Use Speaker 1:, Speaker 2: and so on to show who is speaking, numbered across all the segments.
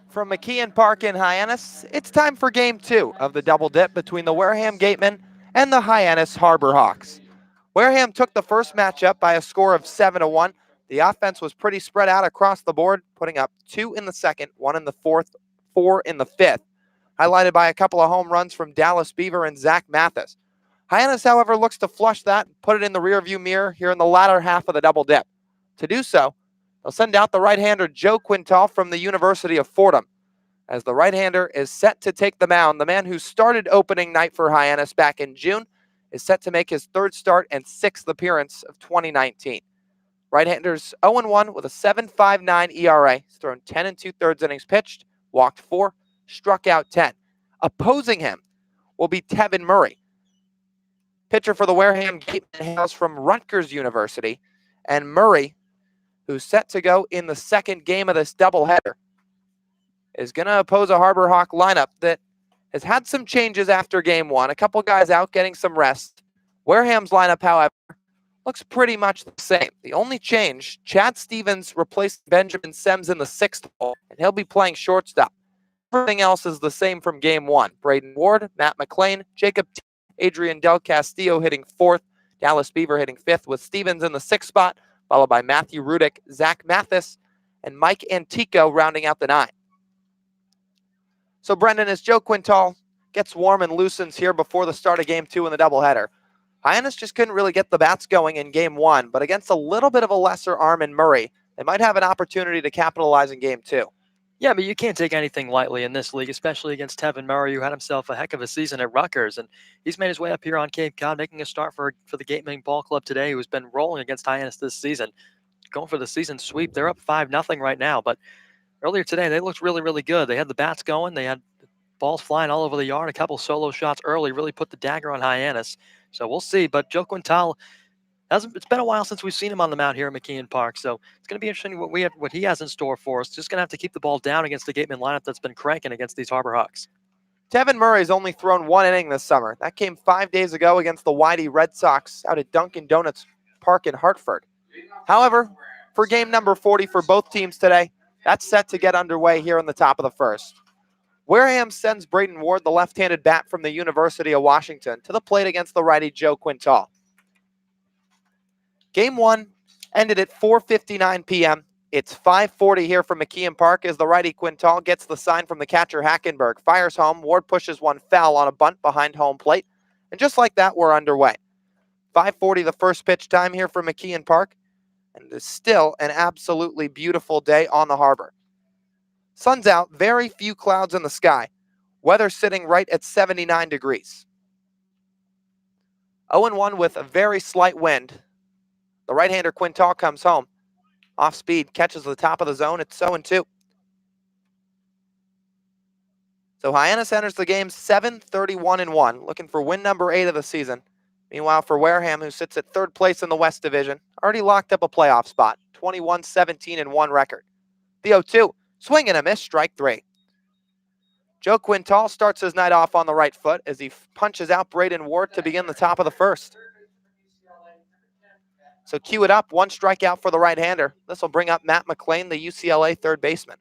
Speaker 1: From McKeon Park in Hyannis, it's time for Game 2 of the double dip between the Wareham Gatemen and the Hyannis Harbor Hawks. Wareham took the first matchup by a score of 7-1. The offense was pretty spread out across the board, putting up 2 in the second, 1 in the fourth, 4 in the fifth, highlighted by a couple of home runs from Dallas Beaver and Zach Mathis. Hyannis, however, looks to flush that and put it in the rearview mirror here in the latter half of the double dip. To do so, they'll send out the right-hander Joe Quintal from the University of Fordham. As the right-hander is set to take the mound, the man who started opening night for Hyannis back in June is set to make his third start and sixth appearance of 2019. Right-hander's 0-1 with a 7.59 ERA. He's thrown 10 and 2/3 innings pitched, walked 4, struck out 10. Opposing him will be Tevin Murray, pitcher for the Wareham Gatemen, hails from Rutgers University, and Murray, who's set to go in the second game of this doubleheader, is going to oppose a Harbor Hawk lineup that has had some changes after game one. A couple guys out getting some rest. Wareham's lineup, however, looks pretty much the same. The only change, Chad Stevens replaced Benjamin Sems in the sixth hole, and he'll be playing shortstop. Everything else is the same from game one. Braden Ward, Matt McLean, Jacob T, Adrian Del Castillo hitting fourth, Dallas Beaver hitting fifth with Stevens in the sixth spot, followed by Matthew Rudick, Zach Mathis, and Mike Antico rounding out the nine. So, Brendan, as Joe Quintal gets warm and loosens here before the start of game two in the doubleheader, Hyannis just couldn't really get the bats going in game one, but against a little bit of a lesser arm in Murray, they might have an opportunity to capitalize in game two.
Speaker 2: Yeah, but you can't take anything lightly in this league, especially against Tevin Murray, who had himself a heck of a season at Rutgers, and he's made his way up here on Cape Cod, making a start for the Gateman Ball Club today, who's been rolling against Hyannis this season, going for the season sweep. They're up 5-0 right now, but earlier today they looked really, really good. They had the bats going, they had balls flying all over the yard, a couple solo shots early, really put the dagger on Hyannis. So we'll see, but Joe Quintal, it's been a while since we've seen him on the mound here at McKeon Park, so it's going to be interesting what he has in store for us. Just going to have to keep the ball down against the Gateman lineup that's been cranking against these Harbor Hawks.
Speaker 1: Tevin Murray's only thrown one inning this summer. That came 5 days ago against the Whitey Red Sox out at Dunkin' Donuts Park in Hartford. However, for game number 40 for both teams today, that's set to get underway here in the top of the first. Wareham sends Braden Ward, the left-handed bat from the University of Washington, to the plate against the righty Joe Quintal. Game one ended at 4:59 p.m. It's 5:40 here from McKeon Park as the righty Quintal gets the sign from the catcher Hackenberg. Fires home. Ward pushes one foul on a bunt behind home plate. And just like that, we're underway. 5:40 the first pitch time here for McKeon Park. And it's still an absolutely beautiful day on the harbor. Sun's out, very few clouds in the sky. Weather sitting right at 79 degrees. 0-1 with a very slight wind. The right-hander Quintal comes home. Off speed, catches the top of the zone. It's 0-2. So Hyannis enters the game 7-31-1, looking for win number 8 of the season. Meanwhile, for Wareham, who sits at third place in the West Division, already locked up a playoff spot, 21-17-1 record. The 0-2, swing and a miss, strike 3. Joe Quintal starts his night off on the right foot as he punches out Braden Ward to begin the top of the first. So cue it up, one strikeout for the right-hander. This will bring up Matt McLean, the UCLA third baseman.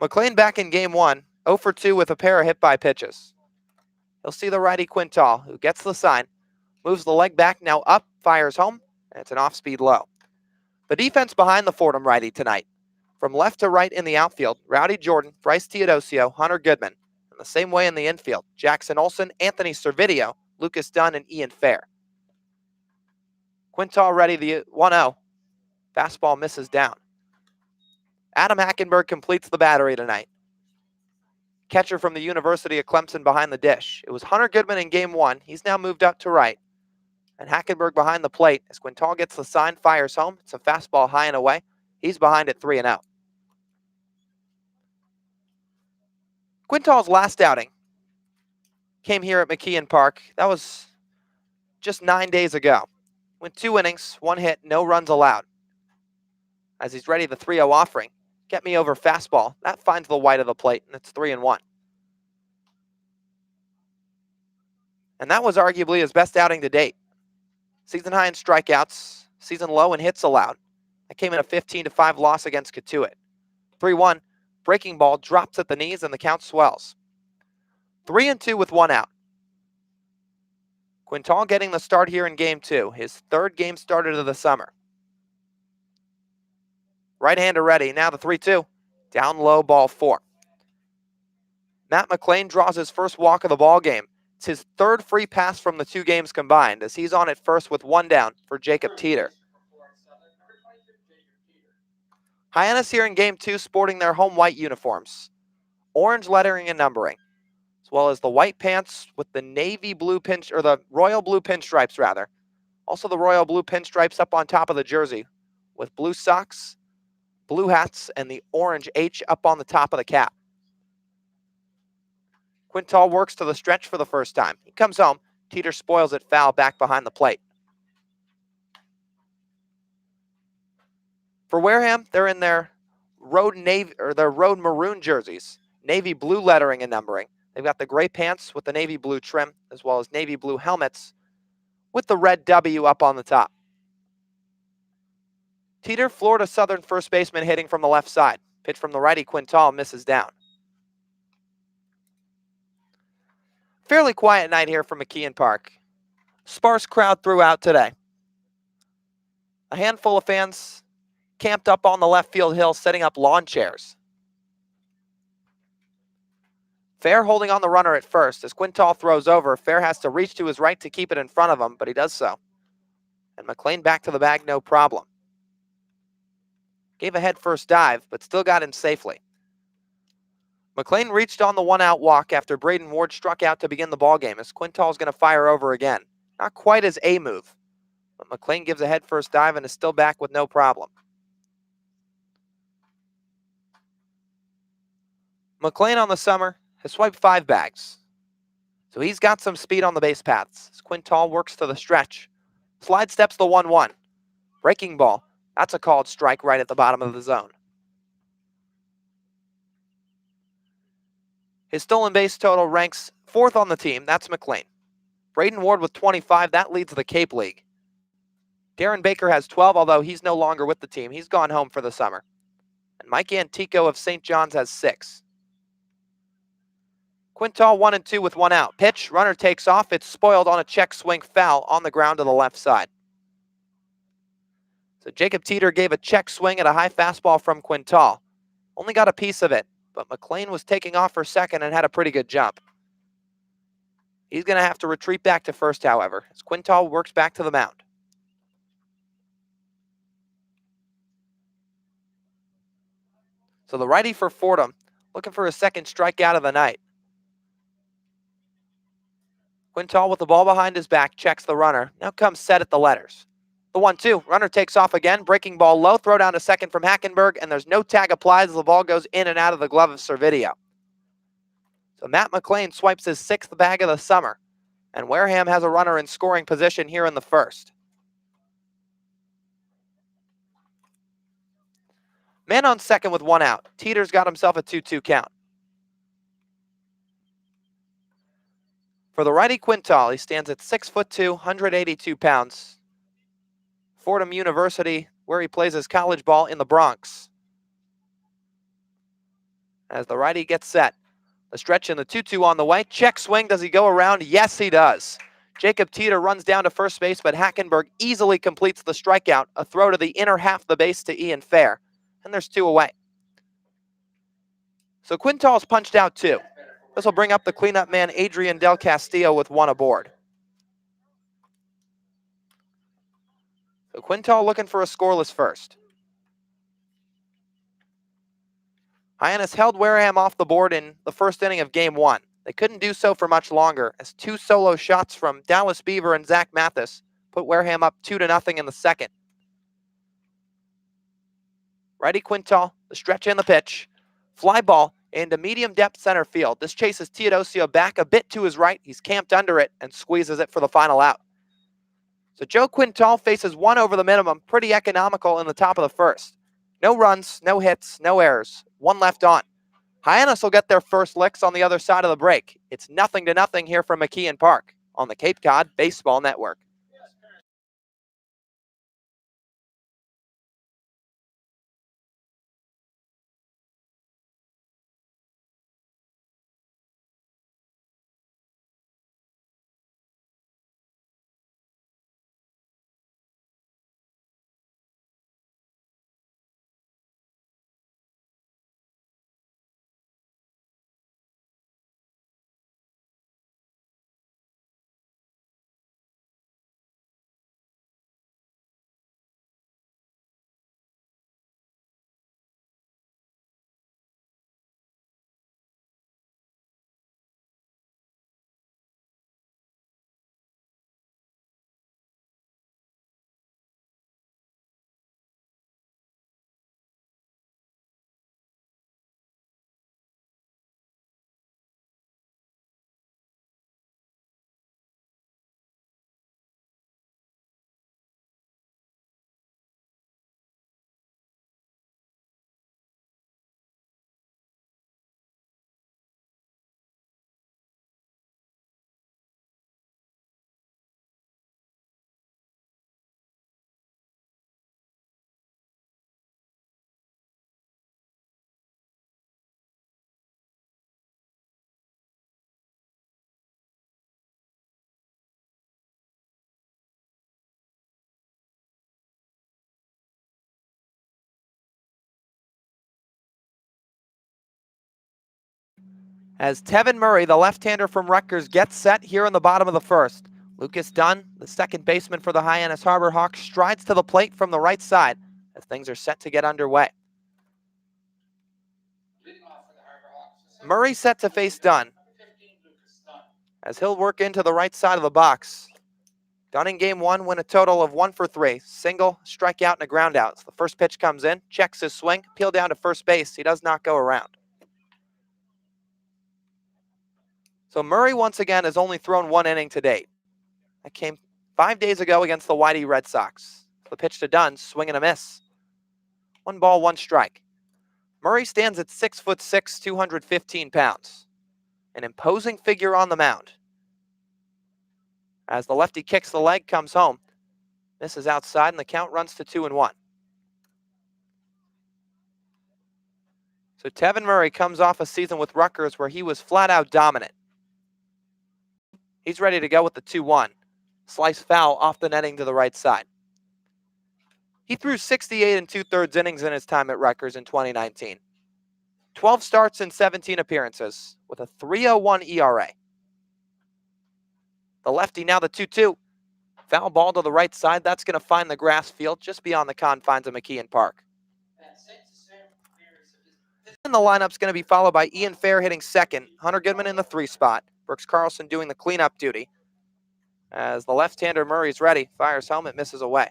Speaker 1: McLean back in game one, 0 for 2 with a pair of hit-by pitches. He'll see the righty Quintal, who gets the sign, moves the leg back, now up, fires home, and it's an off-speed low. The defense behind the Fordham righty tonight. From left to right in the outfield, Rowdy Jordan, Bryce Teodosio, Hunter Goodman. And the same way in the infield, Jackson Olson, Anthony Servideo, Lucas Dunn, and Ian Fair. Quintal ready, the 1-0. Fastball misses down. Adam Hackenberg completes the battery tonight. Catcher from the University of Clemson behind the dish. It was Hunter Goodman in game one. He's now moved up to right. And Hackenberg behind the plate as Quintal gets the sign, fires home. It's a fastball high and away. He's behind at 3-0. Quintal's last outing came here at McKeon Park. That was just 9 days ago. Went 2 innings, 1 hit, no runs allowed. As he's ready, the 3-0 offering. Get me over fastball. That finds the white of the plate, and it's 3-1. And that was arguably his best outing to date. Season high in strikeouts, season low in hits allowed. That came in a 15-5 loss against Katuitt. 3-1. Breaking ball drops at the knees and the count swells. 3-2 with one out. Quintal getting the start here in game 2, his third game started of the summer. Right-hander ready, now the 3-2. Down low, ball 4. Matt McLean draws his first walk of the ball game. It's his third free pass from the 2 games combined, as he's on at first with 1 down for Jacob Teeter. Hyannis here in game 2 sporting their home white uniforms. Orange lettering and numbering, as well as the white pants with the navy blue or the royal blue pinstripes rather. Also the royal blue pinstripes up on top of the jersey with blue socks, blue hats, and the orange H up on the top of the cap. Quintal works to the stretch for the first time. He comes home. Teeter spoils it foul back behind the plate. For Wareham, they're in their road maroon jerseys, navy blue lettering and numbering. They've got the gray pants with the navy blue trim, as well as navy blue helmets with the red W up on the top. Teeter, Florida Southern first baseman, hitting from the left side. Pitch from the righty, Quintal misses down. Fairly quiet night here from McKeon Park. Sparse crowd throughout today. A handful of fans camped up on the left field hill, setting up lawn chairs. Fair holding on the runner at first. As Quintal throws over, Fair has to reach to his right to keep it in front of him, but he does so. And McLean back to the bag, no problem. Gave a head first dive, but still got in safely. McLean reached on the 1-out walk after Braden Ward struck out to begin the ballgame, as Quintal's going to fire over again. Not quite his A move, but McLean gives a head first dive and is still back with no problem. McLean on the summer has swiped 5 bags, so he's got some speed on the base paths. As Quintal works to the stretch. Slide steps the 1-1. Breaking ball. That's a called strike right at the bottom of the zone. His stolen base total ranks 4th on the team. That's McLean. Braden Ward with 25. That leads the Cape League. Darren Baker has 12, although he's no longer with the team. He's gone home for the summer. And Mike Antico of St. John's has 6. Quintal 1-2 with 1 out. Pitch, runner takes off. It's spoiled on a check swing foul on the ground to the left side. So Jacob Teeter gave a check swing at a high fastball from Quintal. Only got a piece of it, but McLean was taking off for second and had a pretty good jump. He's going to have to retreat back to first, however, as Quintal works back to the mound. So the righty for Fordham, looking for his second strikeout of the night. Quintal with the ball behind his back, checks the runner. Now comes set at the letters. The 1-2, runner takes off again, breaking ball low, throw down to second from Hackenberg, and there's no tag applied as the ball goes in and out of the glove of Servideo. So Matt McLean swipes his 6th bag of the summer, and Wareham has a runner in scoring position here in the first. Man on second with 1 out. Teeter's got himself a 2-2 count. For the righty Quintal, he stands at 6'2", 182 pounds. Fordham University, where he plays his college ball in the Bronx. As the righty gets set, the stretch in the 2-2 on the way. Check swing, does he go around? Yes, he does. Jacob Teeter runs down to first base, but Hackenberg easily completes the strikeout, a throw to the inner half of the base to Ian Fair, and there's 2 away. So Quintal's punched out 2. This will bring up the cleanup man, Adrian Del Castillo, with 1 aboard. So Quintal looking for a scoreless first. Hyannis held Wareham off the board in the first inning of game 1. They couldn't do so for much longer, as 2 solo shots from Dallas Beaver and Zach Mathis put Wareham up 2-0 in the second. Righty Quintal, the stretch and the pitch. Fly ball into medium depth center field. This chases Teodosio back a bit to his right. He's camped under it and squeezes it for the final out. So Joe Quintal faces 1 over the minimum, pretty economical in the top of the first. No runs, no hits, no errors. 1 left on. Hyannis will get their first licks on the other side of the break. It's 0-0 here from McKeon Park on the Cape Cod Baseball Network. As Tevin Murray, the left-hander from Rutgers, gets set here in the bottom of the first. Lucas Dunn, the second baseman for the Hyannis Harbor Hawks, strides to the plate from the right side as things are set to get underway. Murray set to face Dunn as he'll work into the right side of the box. Dunn in game one went a total of 1 for 3. Single, strikeout, and a ground out. So the first pitch comes in, checks his swing, peel down to first base. He does not go around. So Murray once again has only thrown 1 inning to date. That came 5 days ago against the Whitey Red Sox. The pitch to Dunn, swing and a miss. 1 ball, 1 strike. Murray stands at 6'6", 215 pounds. An imposing figure on the mound. As the lefty kicks the leg, comes home. Misses outside, and the count runs to 2-1. So Tevin Murray comes off a season with Rutgers where he was flat out dominant. He's ready to go with the 2-1. Slice foul off the netting to the right side. He threw 68 2/3 innings in his time at Rutgers in 2019. 12 starts and 17 appearances with a 3.01 ERA. The lefty now the 2-2. Foul ball to the right side. That's going to find the grass field just beyond the confines of McKeon Park. And the lineup's going to be followed by Ian Fair hitting second, Hunter Goodman in the 3 spot, Brooks Carlson doing the cleanup duty. As the left-hander Murray's ready, fires home, it misses away.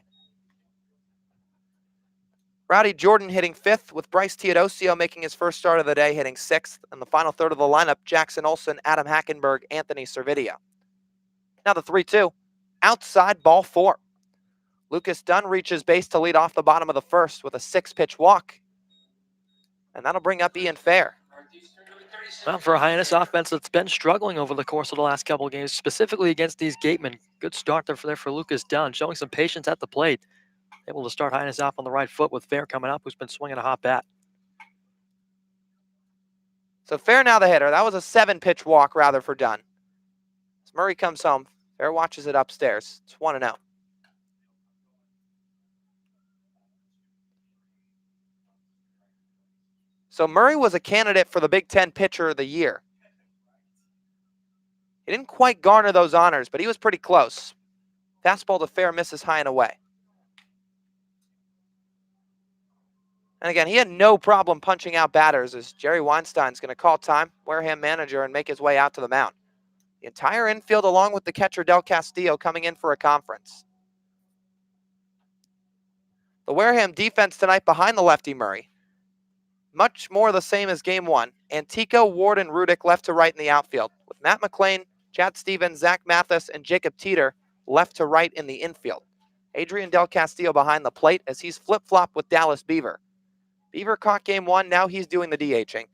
Speaker 1: Rowdy Jordan hitting 5th, with Bryce Teodosio making his first start of the day, hitting 6th. In the final third of the lineup, Jackson Olsen, Adam Hackenberg, Anthony Servideo. Now the 3-2. Outside, ball 4. Lucas Dunn reaches base to lead off the bottom of the first with a 6-pitch walk. And that'll bring up Ian Fair.
Speaker 2: Well, for a Hyannis offense that's been struggling over the course of the last couple of games, specifically against these Gatemen. Good start there for Lucas Dunn, showing some patience at the plate. Able to start Hyannis off on the right foot with Fair coming up, who's been swinging a hot bat.
Speaker 1: So Fair now the hitter. That was a 7-pitch walk, rather, for Dunn. As Murray comes home, Fair watches it upstairs. It's 1-0. So Murray was a candidate for the Big Ten Pitcher of the Year. He didn't quite garner those honors, but he was pretty close. Fastball to Fair, misses high and away. And again, he had no problem punching out batters as Jerry Weinstein's going to call time, Wareham manager, and make his way out to the mound. The entire infield, along with the catcher Del Castillo, coming in for a conference. The Wareham defense tonight behind the lefty Murray. Much more the same as game one. Antico, Ward, and Rudick left to right in the outfield, with Matt McLean, Chad Stevens, Zach Mathis, and Jacob Teeter left to right in the infield. Adrian Del Castillo behind the plate as he's flip-flopped with Dallas Beaver. Beaver caught game one, now he's doing the DHing.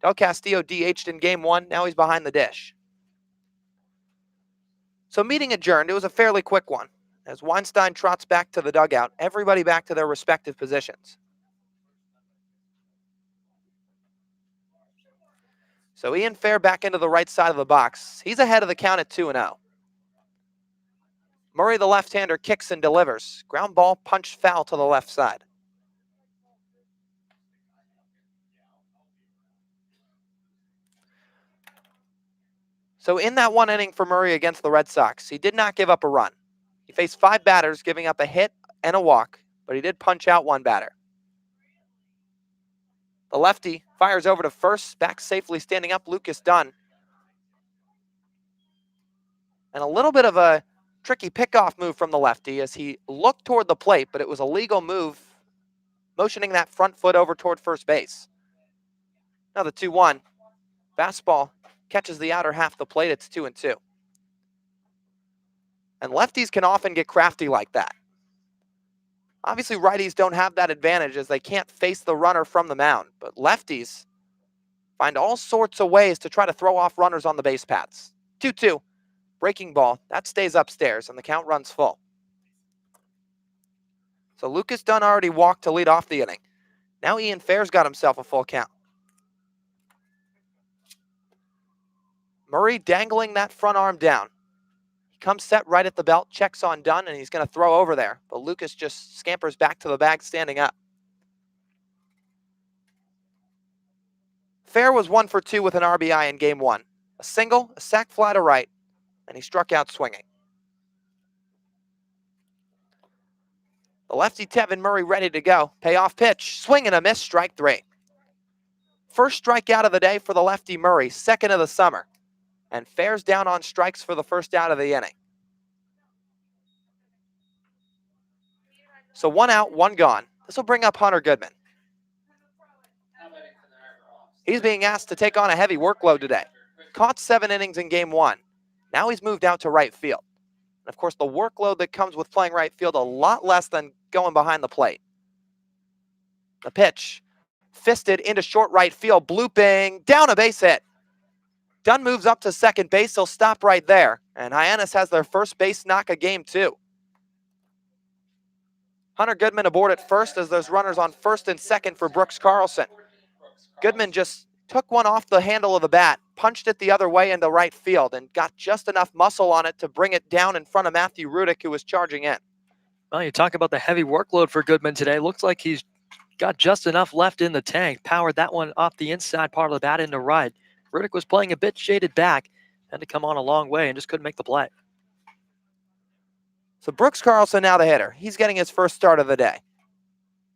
Speaker 1: Del Castillo DH'd in game one, now he's behind the dish. So meeting adjourned, it was a fairly quick one. As Weinstein trots back to the dugout, everybody back to their respective positions. So Ian Fair back into the right side of the box. He's ahead of the count at 2-0. Murray, the left-hander, kicks and delivers. Ground ball, punch foul to the left side. So in that one inning for Murray against the Red Sox, he did not give up a run. He faced 5 batters, giving up a hit and a walk, but he did punch out 1 batter. The lefty fires over to first, back safely standing up Lucas Dunn. And a little bit of a tricky pickoff move from the lefty as he looked toward the plate, but it was a legal move, motioning that front foot over toward first base. Now the 2-1. Fastball catches the outer half of the plate. It's 2-2. And lefties can often get crafty like that. Obviously, righties don't have that advantage as they can't face the runner from the mound, but lefties find all sorts of ways to try to throw off runners on the base paths. 2-2. Breaking ball. That stays upstairs, and the count runs full. So Lucas Dunn already walked to lead off the inning. Now Ian Fair's got himself a full count. Murray dangling that front arm down. He comes set right at the belt, checks on Dunn, and he's going to throw over there. But Lucas just scampers back to the bag standing up. Fair was 1 for 2 with an RBI in game 1. A single, a sac fly to right, and he struck out swinging. The lefty Tevin Murray ready to go. Payoff pitch, swing and a miss, strike 3. First strikeout of the day for the lefty Murray, second of the summer. And Fair's down on strikes for the first out of the inning. So 1 out, 1 gone. This will bring up Hunter Goodman. He's being asked to take on a heavy workload today. Caught 7 innings in game 1. Now he's moved out to right field. And of course, the workload that comes with playing right field a lot less than going behind the plate. The pitch, fisted into short right field, blooping, down a base hit. Dunn moves up to second base. He'll stop right there. And Hyannis has their first base knock of game 2. Hunter Goodman aboard at first as there's runners on first and second for Brooks Carlson. Goodman just took one off the handle of the bat, punched it the other way into right field, and got just enough muscle on it to bring it down in front of Matthew Rudick, who was charging in.
Speaker 2: Well, you talk about the heavy workload for Goodman today. Looks like he's got just enough left in the tank. Powered that one off the inside part of the bat into right. Rudick was playing a bit shaded back. Had to come on a long way and just couldn't make the play.
Speaker 1: So Brooks Carlson now the hitter. He's getting his first start of the day.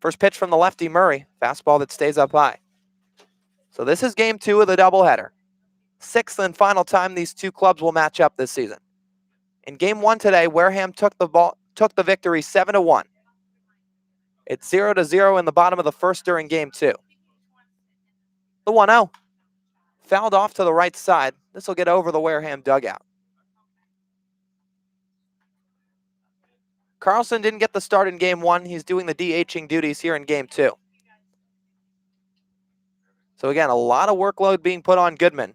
Speaker 1: First pitch from the lefty Murray. Fastball that stays up high. So this is game 2 of the doubleheader. 6th and final time these two clubs will match up this season. In game 1 today, Wareham took the victory 7-1. It's 0-0 in the bottom of the first during game 2. The 1-0. Fouled off to the right side. This will get over the Wareham dugout. Carlson didn't get the start in game 1. He's doing the DHing duties here in game 2. So again, a lot of workload being put on Goodman.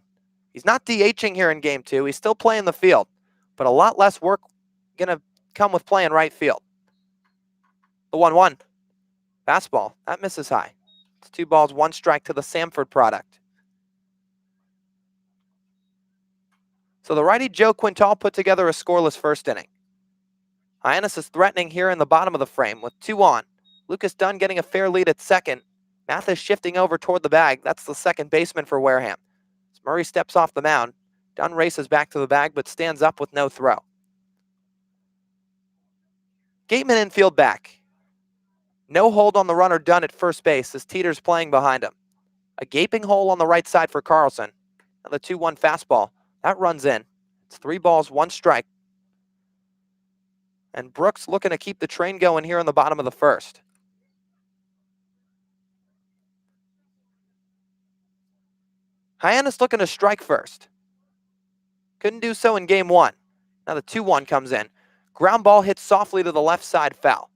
Speaker 1: He's not DHing here in game 2. He's still playing the field, but a lot less work going to come with playing right field. The 1-1. Fastball. That misses high. It's 2 balls, 1 strike to the Samford product. So the righty Joe Quintal put together a scoreless first inning. Hyannis is threatening here in the bottom of the frame with 2 on. Lucas Dunn getting a fair lead at second. Mathis shifting over toward the bag. That's the second baseman for Wareham. As Murray steps off the mound, Dunn races back to the bag but stands up with no throw. Gateman infield back. No hold on the runner Dunn at first base as Teeter's playing behind him. A gaping hole on the right side for Carlson. And the 2-1 fastball. That runs in. It's 3 balls, 1 strike. And Brooks looking to keep the train going here in the bottom of the first. Hyannis looking to strike first. Couldn't do so in game 1. Now the 2-1 comes in. Ground ball hits softly to the left side, foul.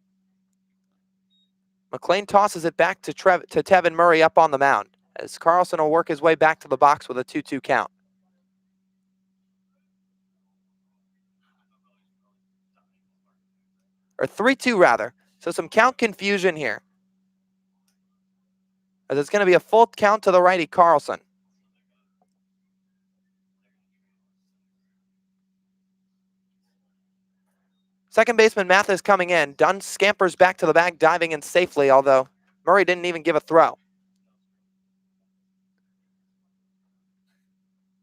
Speaker 1: McLean tosses it back to Tevin Murray up on the mound as Carlson will work his way back to the box with a 2-2 count. Or 3-2 rather. So some count confusion here. As it's going to be a full count to the righty Carlson. Second baseman Mathis coming in. Dunn scampers back to the bag, diving in safely, although Murray didn't even give a throw.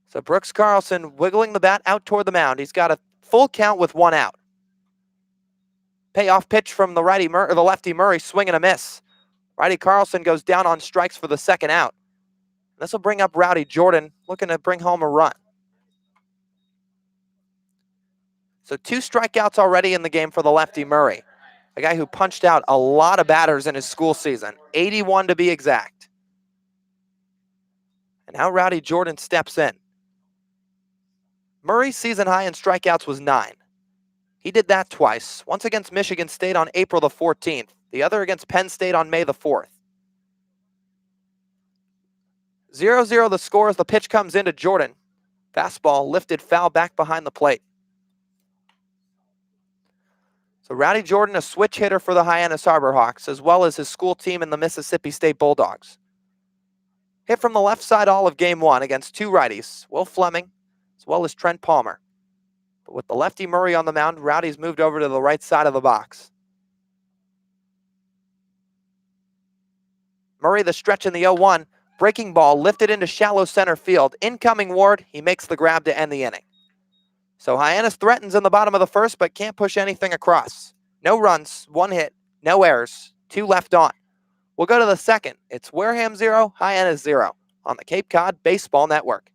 Speaker 1: So Brooks Carlson wiggling the bat out toward the mound. He's got a full count with 1 out. Payoff pitch from the lefty Murray, swing and a miss. Righty Carlson goes down on strikes for the second out. This will bring up Rowdy Jordan, looking to bring home a run. So 2 strikeouts already in the game for the lefty Murray, a guy who punched out a lot of batters in his school season, 81 to be exact. And now Rowdy Jordan steps in. Murray's season high in strikeouts was 9. He did that twice, once against Michigan State on April the 14th, the other against Penn State on May the 4th. 0-0 the score as the pitch comes into Jordan. Fastball lifted foul back behind the plate. So Rowdy Jordan, a switch hitter for the Hyannis Harbor Hawks, as well as his school team in the Mississippi State Bulldogs. Hit from the left side all of game 1 against 2 righties, Will Fleming, as well as Trent Palmer. But with the lefty Murray on the mound, Rowdy's moved over to the right side of the box. Murray the stretch in the 0-1, Breaking ball lifted into shallow center field. Incoming Ward, he makes the grab to end the inning. So Hyannis threatens in the bottom of the first, but can't push anything across. No runs, 1 hit, no errors, 2 left on. We'll go to the second. It's Wareham 0, Hyannis 0 on the Cape Cod Baseball Network.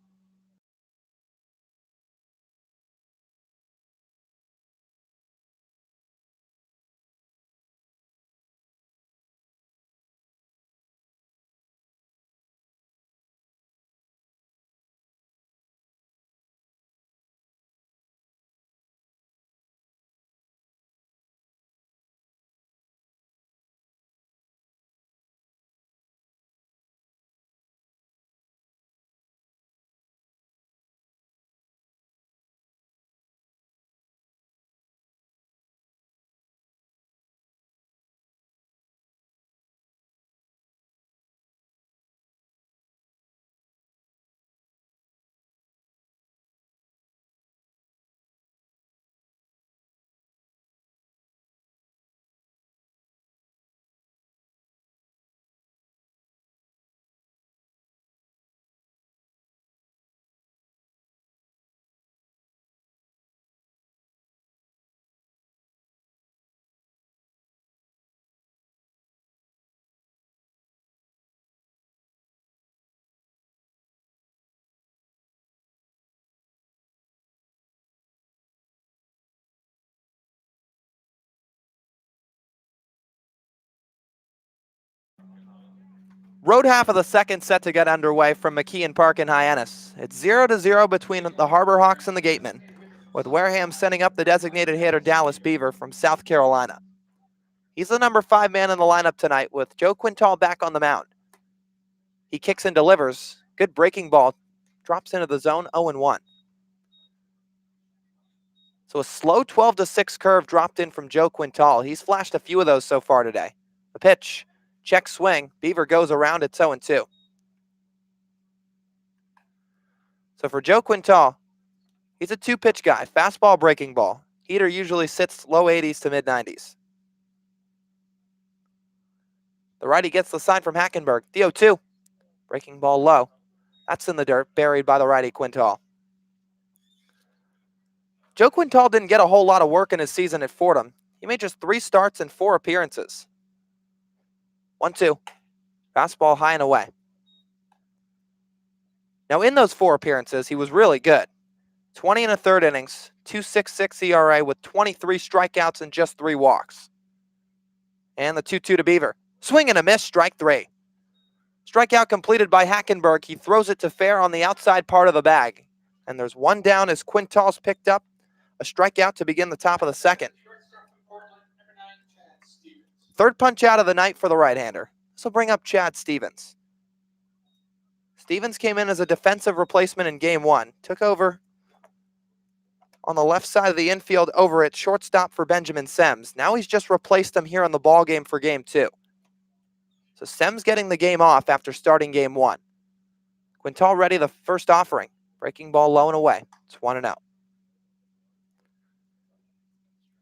Speaker 1: Road half of the second set to get underway from McKeon Park in Hyannis. It's 0-0 between the Harbor Hawks and the Gatemen, with Wareham sending up the designated hitter Dallas Beaver from South Carolina. He's the number 5 man in the lineup tonight with Joe Quintal back on the mound. He kicks and delivers. Good breaking ball. Drops into the zone, 0-1. So a slow 12-6 curve dropped in from Joe Quintal. He's flashed a few of those so far today. The pitch. Check swing. Beaver goes around. It's 0-2. So for Joe Quintal, he's a 2-pitch guy. Fastball, breaking ball. Heater usually sits low 80s to mid 90s. The righty gets the sign from Hackenberg. The 0-2. Breaking ball low. That's in the dirt, buried by the righty Quintal. Joe Quintal didn't get a whole lot of work in his season at Fordham. He made just 3 starts and 4 appearances. 1-2. Fastball high and away. Now in those 4 appearances, he was really good. 20 and a third innings, 2.66 ERA with 23 strikeouts and just 3 walks. And the 2-2 to Beaver. Swing and a miss, strike 3. Strikeout completed by Hackenberg. He throws it to fair on the outside part of the bag. And there's 1 down as Quintal's picked up a strikeout to begin the top of the second. Third punch out of the night for the right-hander. This will bring up Chad Stevens. Stevens came in as a defensive replacement in Game 1. Took over on the left side of the infield over at shortstop for Benjamin Sems. Now he's just replaced him here in the ball game for Game 2. So Sems getting the game off after starting Game 1. Quintal ready the first offering. Breaking ball low and away. It's 1-0.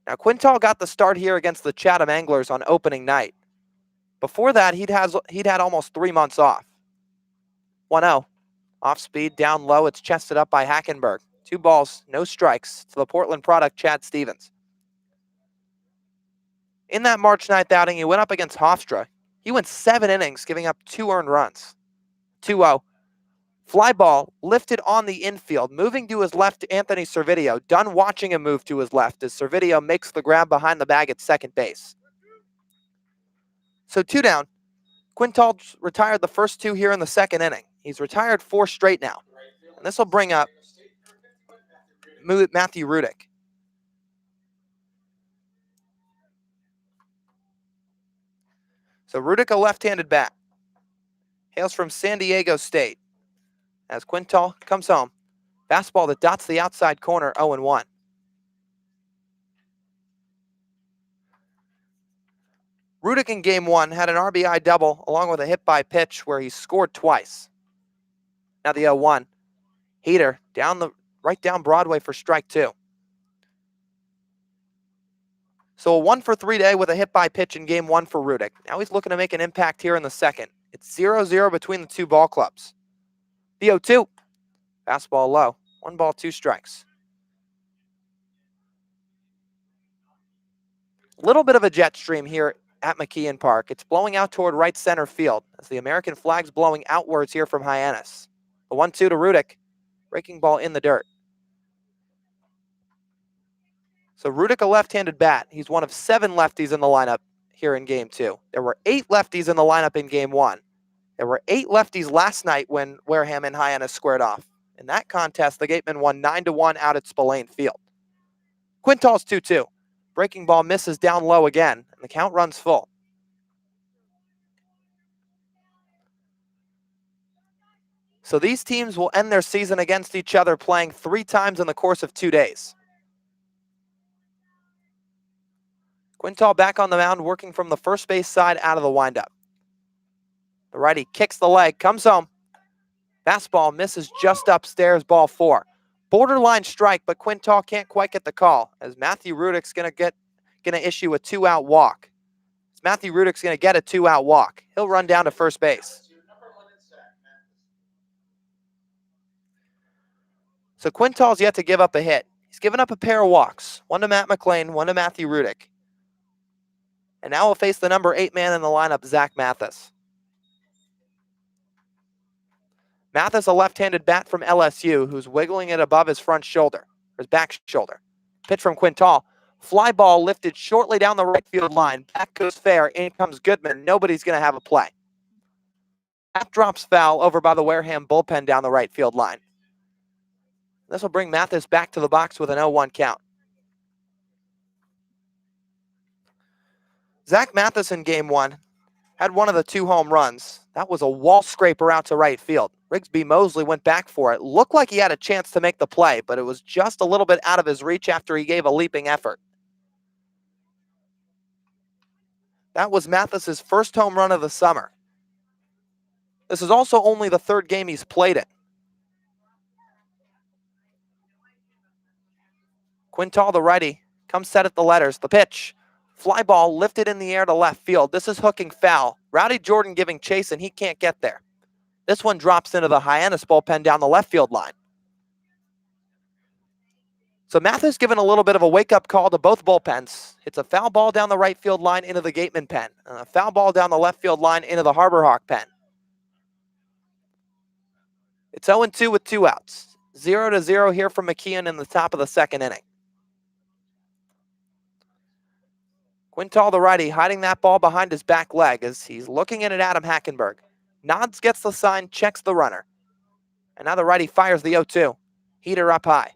Speaker 1: Now Quintal got the start here against the Chatham Anglers on opening night. Before that, he'd had almost 3 months off. 1-0. Off speed, down low. It's chested up by Hackenberg. 2 balls, no strikes to the Portland product, Chad Stevens. In that March 9th outing, he went up against Hofstra. He went 7 innings, giving up 2 earned runs. 2-0. Fly ball lifted on the infield, moving to his left to Anthony Servideo. Done watching him move to his left as Servideo makes the grab behind the bag at second base. So 2 down. Quintal retired the first 2 here in the second inning. He's retired 4 straight now. And this will bring up Matthew Rudick. So Rudick, a left-handed bat. Hails from San Diego State. As Quintal comes home. Fastball that dots the outside corner, 0-1. Rudick in Game 1 had an RBI double along with a hit by pitch where he scored twice. Now the 0-1. Heater right down Broadway for strike 2. So a 1-for-3 day with a hit by pitch in Game 1 for Rudick. Now he's looking to make an impact here in the second. It's 0-0 between the two ball clubs. The 0-2. Fastball low. 1 ball, 2 strikes. A little bit of a jet stream here at McKeon Park. It's blowing out toward right center field as the American flag's blowing outwards here from Hyannis. The 1-2 to Rudick. Breaking ball in the dirt. So Rudick, a left-handed bat. He's one of 7 lefties in the lineup here in Game 2. There were 8 lefties in the lineup in Game 1. There were 8 lefties last night when Wareham and Hyannis squared off. In that contest, the Gatemen won 9-1 out at Spillane Field. Quintal's 2-2. Breaking ball misses down low again, and the count runs full. So these teams will end their season against each other playing 3 times in the course of 2 days. Quintal back on the mound, working from the first base side out of the windup. The righty kicks the leg, comes home. Fastball misses just upstairs, ball 4. Borderline strike, but Quintal can't quite get the call as Matthew Rudick's going to issue a 2-out walk. Matthew Rudick's going to get a 2-out walk. He'll run down to first base. So Quintal's yet to give up a hit. He's given up a pair of walks, 1 to Matt McLean, 1 to Matthew Rudick. And now we'll face the number 8 man in the lineup, Zach Mathis. Mathis, a left-handed bat from LSU, who's wiggling it above his front shoulder, or his back shoulder. Pitch from Quintal. Fly ball lifted shortly down the right field line. Back goes fair. In comes Goodman. Nobody's going to have a play. That drops foul over by the Wareham bullpen down the right field line. This will bring Mathis back to the box with an 0-1 count. Zach Mathis in Game 1 had one of the 2 home runs. That was a wall scraper out to right field. Rigsby Mosley went back for it. Looked like he had a chance to make the play, but it was just a little bit out of his reach after he gave a leaping effort. That was Mathis's first home run of the summer. This is also only the 3rd game he's played it. Quintal, the righty, comes set at the letters. The pitch. Fly ball lifted in the air to left field. This is hooking foul. Rowdy Jordan giving chase, and he can't get there. This one drops into the Hyannis bullpen down the left field line. So Mathis given a little bit of a wake-up call to both bullpens. It's a foul ball down the right field line into the Gateman pen, and a foul ball down the left field line into the Harbor Hawk pen. It's 0-2 with 2 outs. 0-0 here from McKeon in the top of the 2nd inning. Quintal, the righty, hiding that ball behind his back leg as he's looking in at Adam Hackenberg. Nods, gets the sign, checks the runner. And now the righty fires the 0-2. Heater up high.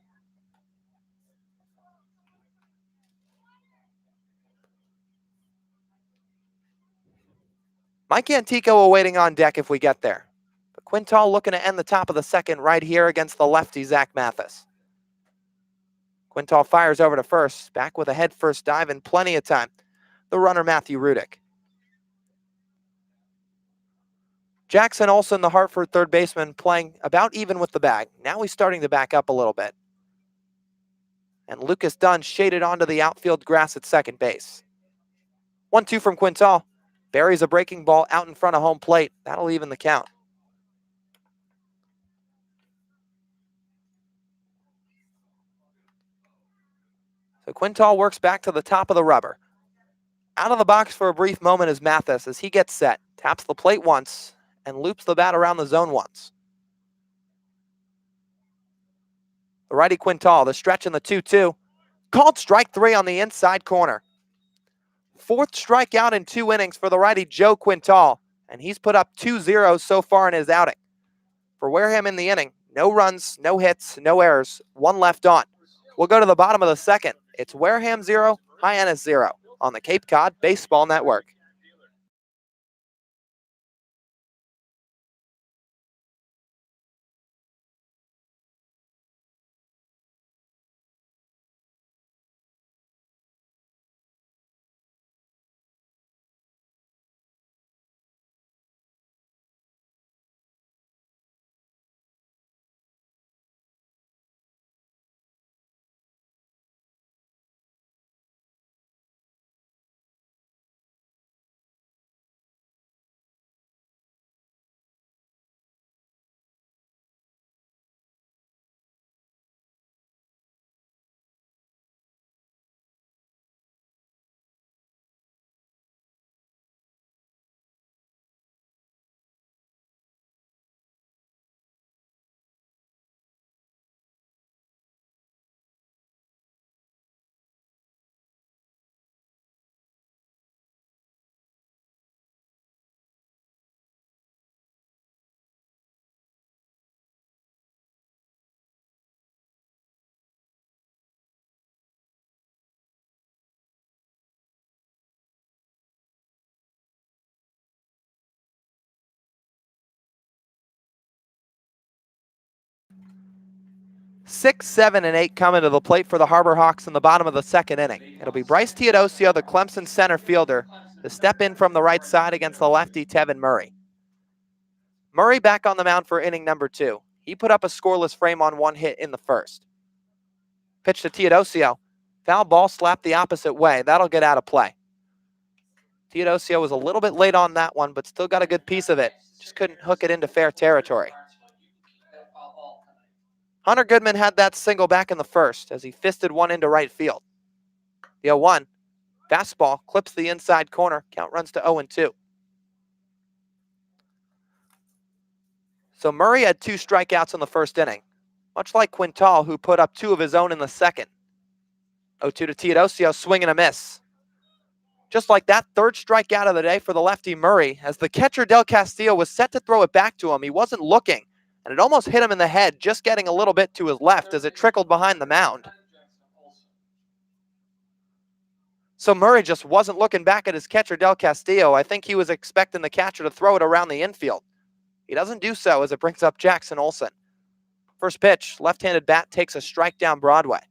Speaker 1: Mike Antico awaiting on deck if we get there. But Quintal looking to end the top of the 2nd right here against the lefty Zach Mathis. Quintal fires over to first, back with a head-first dive and plenty of time. The runner, Matthew Rudick. Jackson Olsen, the Hartford third baseman, playing about even with the bag. Now he's starting to back up a little bit. And Lucas Dunn shaded onto the outfield grass at second base. 1-2 from Quintal. Buries a breaking ball out in front of home plate. That'll even the count. So Quintal works back to the top of the rubber. Out of the box for a brief moment is Mathis as he gets set, taps the plate once, and loops the bat around the zone once. The righty Quintal, the stretch in the 2-2. Called strike 3 on the inside corner. 4th strikeout in 2 innings for the righty Joe Quintal, and he's put up 2 zeros so far in his outing. For Wareham in the inning, no runs, no hits, no errors, 1 left on. We'll go to the bottom of the 2nd. It's Wareham 0, Hyannis 0 on the Cape Cod Baseball Network. 6, 7, and 8 coming to the plate for the Harbor Hawks in the bottom of the second inning. It'll be Bryce Teodosio, the Clemson center fielder, to step in from the right side against the lefty Tevin Murray. Murray back on the mound for inning number 2. He put up a scoreless frame on 1 hit in the first. Pitch to Teodosio. Foul ball slapped the opposite way. That'll get out of play. Teodosio was a little bit late on that one, but still got a good piece of it. Just couldn't hook it into fair territory. Hunter Goodman had that single back in the first as he fisted one into right field. The 0-1. Fastball clips the inside corner. Count runs to 0-2. So Murray had 2 strikeouts in the first inning, much like Quintal, who put up 2 of his own in the second. 0-2 to Teodosio, swing and a miss. Just like that, 3rd strikeout of the day for the lefty Murray, as the catcher Del Castillo was set to throw it back to him. He wasn't looking, and it almost hit him in the head, just getting a little bit to his left as it trickled behind the mound. So Murray just wasn't looking back at his catcher Del Castillo. I think he was expecting the catcher to throw it around the infield. He doesn't do so as it brings up Jackson Olsen. First pitch, left-handed bat takes a strike down Broadway.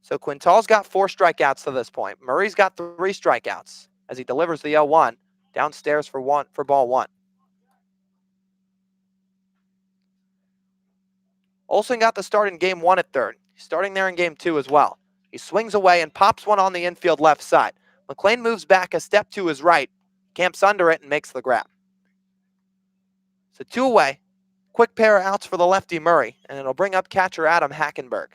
Speaker 1: So Quintal's got 4 strikeouts to this point. Murray's got 3 strikeouts as he delivers the 0-1 downstairs for ball 1. Olsen got the start in game 1 at third. He's starting there in game 2 as well. He swings away and pops one on the infield left side. McLean moves back a step to his right, camps under it, and makes the grab. So 2 away. Quick pair of outs for the lefty Murray, and it'll bring up catcher Adam Hackenberg.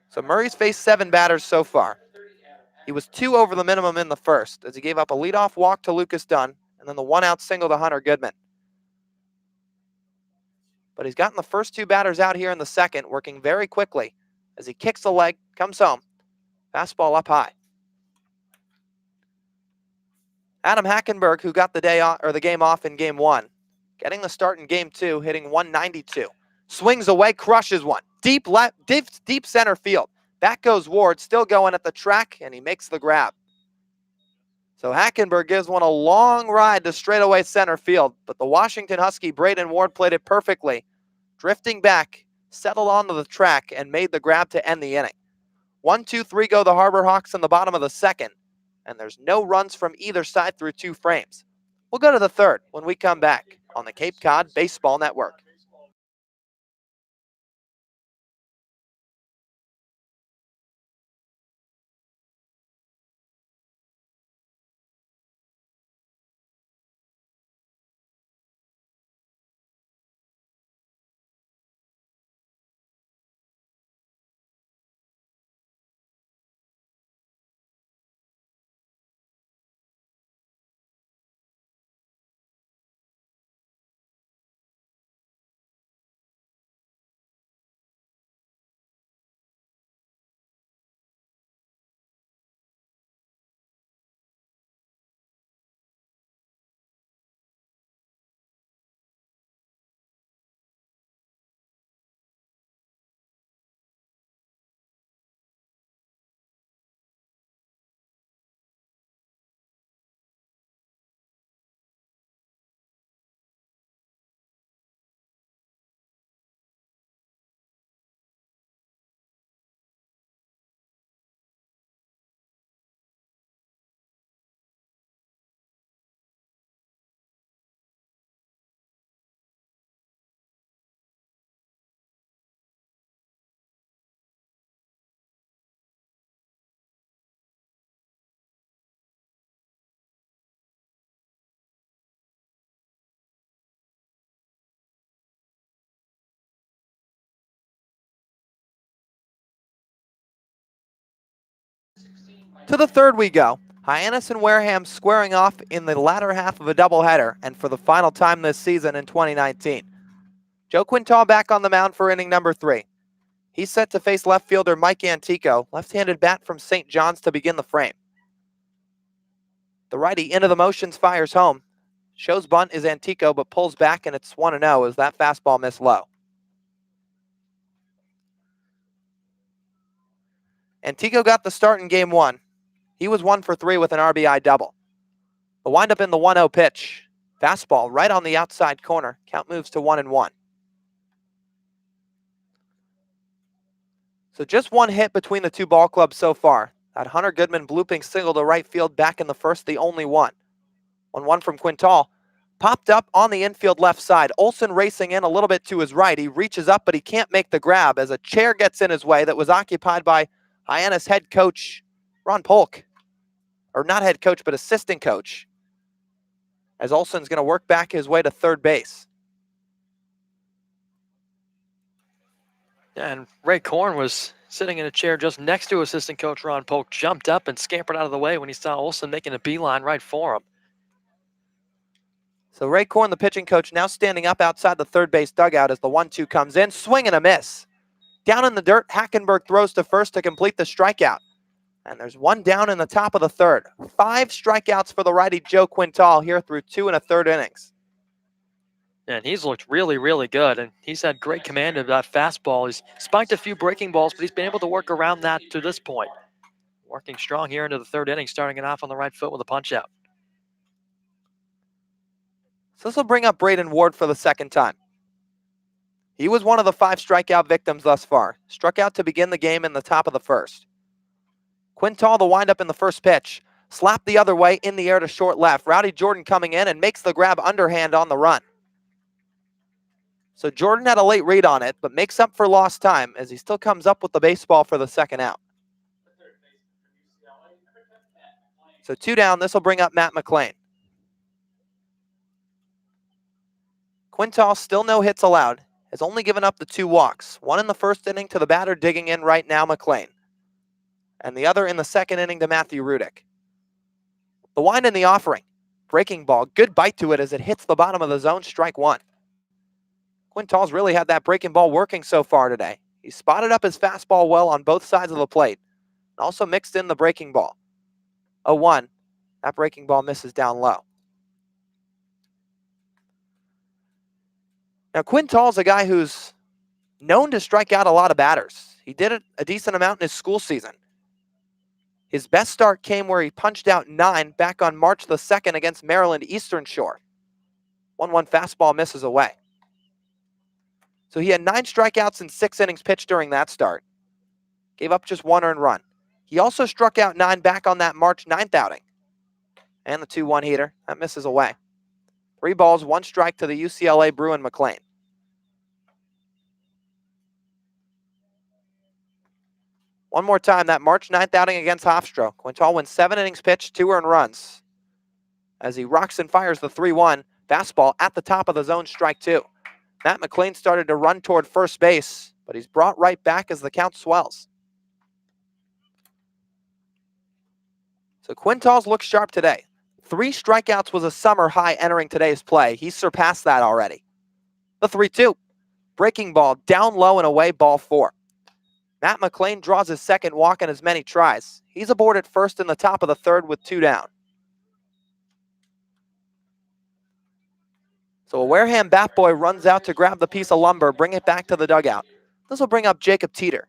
Speaker 1: So Murray's faced 7 batters so far. He was 2 over the minimum in the first as he gave up a leadoff walk to Lucas Dunn and then the 1-out single to Hunter Goodman. But he's gotten the first 2 batters out here in the second, working very quickly as he kicks the leg, comes home. Fastball up high. Adam Hackenberg, who got the game off in game 1, getting the start in game 2, hitting 192. Swings away, crushes one. Deep center field. Back goes Ward, still going at the track, and he makes the grab. So Hackenberg gives one a long ride to straightaway center field, but the Washington Husky Braden Ward played it perfectly. Drifting back, settled onto the track, and made the grab to end the inning. 1-2-3 go the Harbor Hawks in the bottom of the second, and there's no runs from either side through 2 frames. We'll go to the third when we come back on the Cape Cod Baseball Network. To the third we go. Hyannis and Wareham squaring off in the latter half of a doubleheader, and for the final time this season in 2019. Joe Quintal back on the mound for inning number 3. He's set to face left fielder Mike Antico, left-handed bat from St. John's to begin the frame. The righty into the motions fires home. Shows bunt is Antico, but pulls back, and it's 1-0 as that fastball missed low. Antico got the start in game 1. He was 1 for 3 with an RBI double. The windup in the 1-0 pitch. Fastball right on the outside corner. Count moves to 1-1. So just one hit between the two ball clubs so far. That Hunter Goodman blooping single to right field back in the first, the only one. 1-1 from Quintal. Popped up on the infield left side. Olson racing in a little bit to his right. He reaches up, but he can't make the grab as a chair gets in his way that was occupied by Hyannis head coach Ron Polk. Or not head coach, but assistant coach. As Olson's going to work back his way to third base.
Speaker 2: Yeah, and Ray Korn was sitting in a chair just next to assistant coach Ron Polk, jumped up and scampered out of the way when he saw Olson making a beeline right for him.
Speaker 1: So Ray Korn, the pitching coach, now standing up outside the third base dugout as the 1-2 comes in. Swing and a miss. Down in the dirt, Hackenberg throws to first to complete the strikeout. And there's one down in the top of the third. 5 strikeouts for the righty Joe Quintal here through 2 1/3 innings.
Speaker 2: And he's looked really, really good, and he's had great command of that fastball. He's spiked a few breaking balls, but he's been able to work around that to this point. Working strong here into the third inning, starting it off on the right foot with a punch out.
Speaker 1: So this will bring up Braden Ward for the second time. He was one of the 5 strikeout victims thus far. Struck out to begin the game in the top of the first. Quintal, the windup in the first pitch. Slapped the other way in the air to short left. Rowdy Jordan coming in and makes the grab underhand on the run. So Jordan had a late read on it, but makes up for lost time as he still comes up with the baseball for the second out. So 2 down, this will bring up Matt McLean. Quintal, still no hits allowed, has only given up the 2 walks. One in the first inning to the batter digging in right now, McLean. And the other in the second inning to Matthew Rudick. The wind in the offering. Breaking ball, good bite to it as it hits the bottom of the zone, strike 1. Quintal's really had that breaking ball working so far today. He spotted up his fastball well on both sides of the plate. And also mixed in the breaking ball. 0-1. That breaking ball misses down low. Now, Quintal's a guy who's known to strike out a lot of batters. He did it a decent amount in his school season. His best start came where he punched out 9 back on March the 2nd against Maryland Eastern Shore. 1-1 fastball misses away. So he had 9 strikeouts in 6 innings pitched during that start. Gave up just 1 earned run. He also struck out 9 back on that March 9th outing. And the 2-1 heater, that misses away. 3 balls, 1 strike to the UCLA Bruin McLean. One more time, that March 9th outing against Hofstra. Quintal wins 7 innings pitched, 2 earned runs. As he rocks and fires the 3-1, fastball at the top of the zone, strike 2. Matt McLean started to run toward first base, but he's brought right back as the count swells. So Quintal's looked sharp today. 3 strikeouts was a summer high entering today's play. He's surpassed that already. The 3-2. Breaking ball down low and away, ball 4. Matt McLean draws his second walk in as many tries. He's aboard at first in the top of the third with 2 down. So a Wareham bat boy runs out to grab the piece of lumber, bring it back to the dugout. This will bring up Jacob Teeter.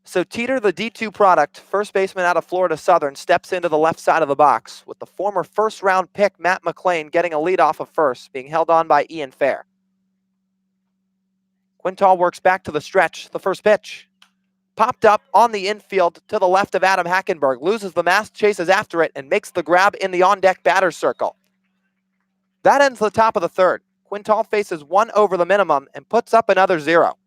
Speaker 1: So Teeter, the D2 product, first baseman out of Florida Southern, steps into the left side of the box with the former first-round pick Matt McLean getting a lead off of first, being held on by Ian Fair. Quintal works back to the stretch, the first pitch. Popped up on the infield to the left of Adam Hackenberg, loses the mask, chases after it, and makes the grab in the on-deck batter's circle. That ends the top of the third. Quintal faces 1 over the minimum and puts up another 0.